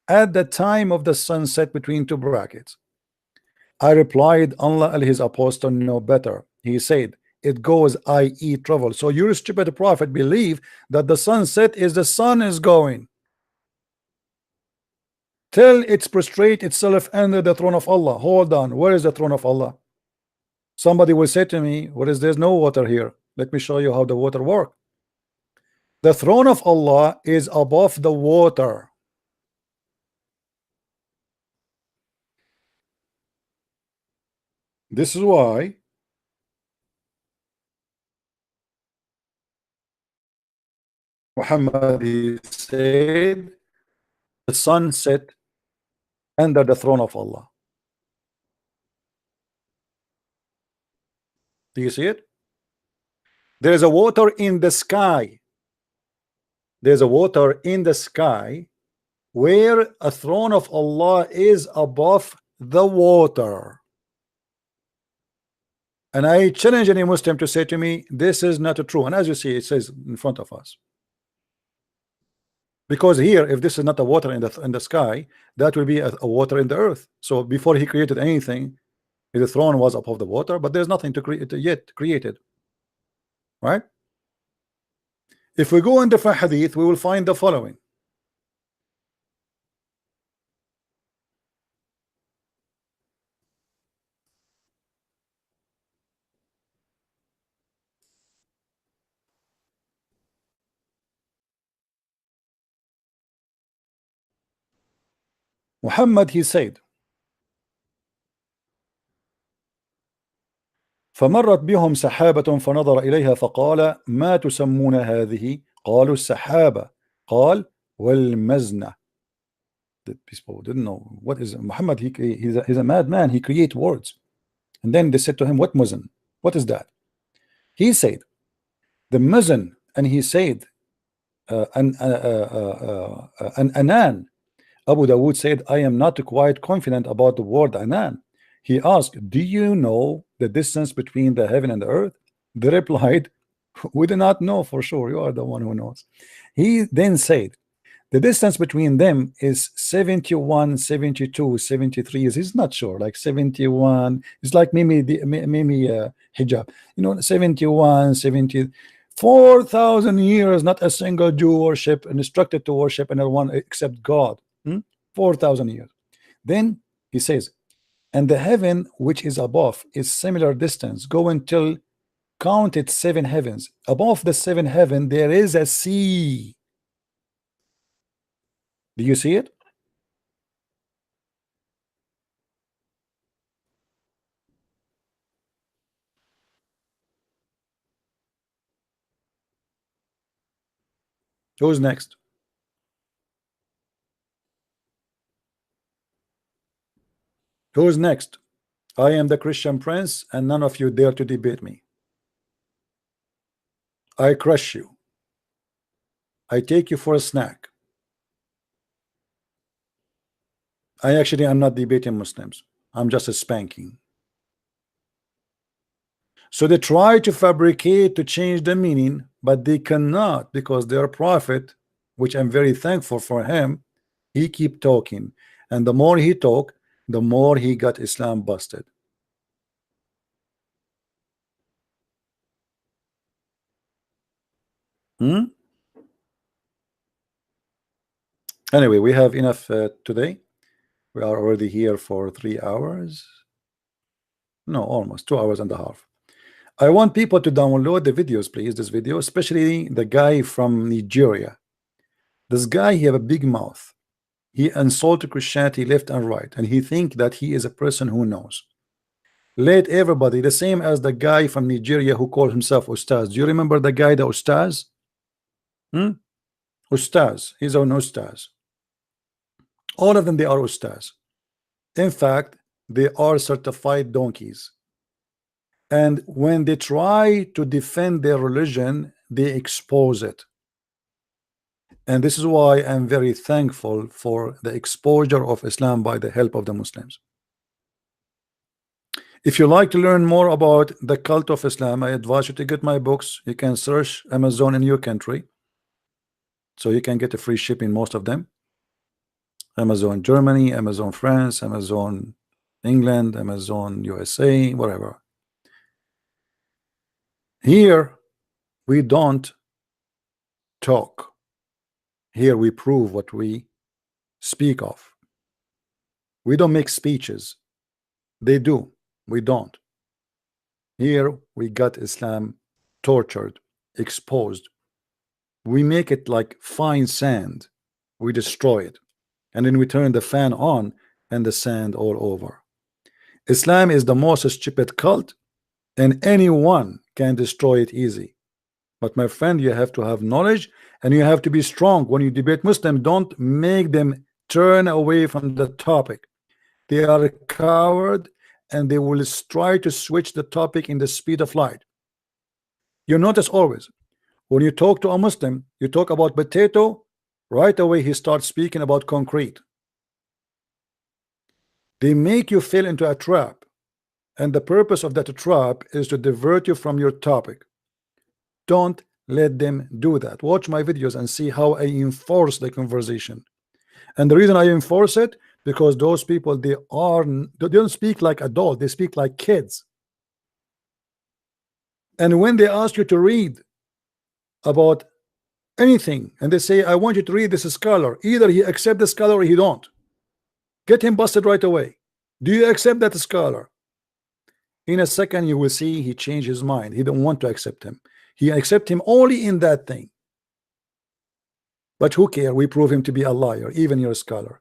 A: At the time of the sunset between two brackets. I replied, Allah and his apostle know better. He said, it goes, i.e. travel. So your stupid prophet believe that the sunset is the sun is going till it's prostrate itself under the throne of Allah. Hold on, where is the throne of Allah? Somebody will say to me, what is there's no water here? Let me show you how the water work. The throne of Allah is above the water. This is why Muhammad, he said, the sun set under the throne of Allah. Do you see it? There is a water in the sky. There's a water in the sky where a throne of Allah is above the water. And I challenge any Muslim to say to me, this is not true. And as you see, it says in front of us. Because here, if this is not a water in the sky, that will be a water in the earth. So before he created anything, the throne was above the water, but there's nothing to create yet created. Right? If we go in different hadith, we will find the following. Muhammad, he said, فمرت بهم سحابة فنظر إليها فقال ما تسمون هذه؟ قالوا السحابة. قال والمزنة. The people didn't know what is Muhammad. He's a madman. He creates words. And then they said to him, what muzn? What is that? He said the muzn, and he said an anan. Abu Dawood said, I am not quite confident about the word anan. He asked, do you know the distance between the heaven and the earth? They replied, we do not know for sure. You are the one who knows. He then said, the distance between them is 71, 72, 73 years. He's not sure, like 71. It's like maybe hijab. You know, 71, 70, 4,000 years, not a single Jew worship, instructed to worship anyone except God. 4,000 years. Then he says, and the heaven which is above is similar distance, go until count it 7 heavens. Above the 7 heaven there is a sea. Do you see it? Who's next? Who's next? I am the Christian prince, and none of you dare to debate me. I crush you. I take you for a snack. I actually am not debating Muslims. I'm just a spanking. So they try to fabricate to change the meaning, but they cannot, because their prophet, which I'm very thankful for him, he keep talking, and the more he talk, the more he got Islam busted. Anyway, we have enough today. We are already here for 3 hours. No, almost 2 hours and a half. I want people to download the videos, please. This video, especially the guy from Nigeria. This guy, he have a big mouth. He insulted Christianity left and right, and he think that he is a person who knows. Let everybody, the same as the guy from Nigeria who called himself Ustaz. Do you remember the guy, the Ustaz? Ustaz. He's an Ustaz. All of them, they are Ustaz. In fact, they are certified donkeys. And when they try to defend their religion, they expose it. And this is why I'm very thankful for the exposure of Islam by the help of the Muslims. If you like to learn more about the cult of Islam, I advise you to get my books. You can search Amazon in your country, so you can get a free shipping, most of them. Amazon Germany, Amazon France, Amazon England, Amazon USA, whatever. Here we don't talk. Here we prove what we speak of. We don't make speeches. They do. We don't. Here we got Islam tortured, exposed. We make it like fine sand. We destroy it, and then we turn the fan on and the sand all over. Islam is the most stupid cult, and anyone can destroy it easy. But my friend, you have to have knowledge, and you have to be strong. When you debate Muslims, don't make them turn away from the topic. They are a coward, and they will try to switch the topic in the speed of light. You notice always when you talk to a Muslim, you talk about potato, right away he starts speaking about concrete. They make you fall into a trap, and the purpose of that trap is to divert you from your topic. Don't let them do that. Watch my videos and see how I enforce the conversation. And the reason I enforce it, because those people, they don't speak like adults, they speak like kids. And when they ask you to read about anything, and they say, I want you to read this scholar, either he accept the scholar or he don't. Get him busted right away. Do you accept that scholar? In a second you will see he changed his mind. He don't want to accept him. He accept him only in that thing. But who care? We prove him to be a liar, even your scholar,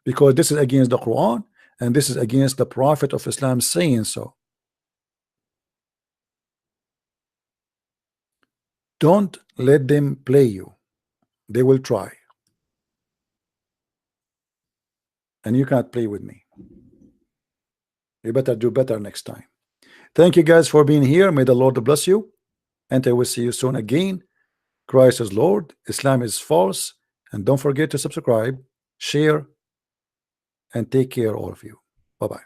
A: because this is against the Quran, and this is against the Prophet of Islam saying so. Don't let them play you. They will try, and you can't play with me. You better do better next time. Thank you guys for being here. May the Lord bless you, and I will see you soon again. Christ is Lord, Islam is false, and don't forget to subscribe, share, and take care, all of you. Bye-bye.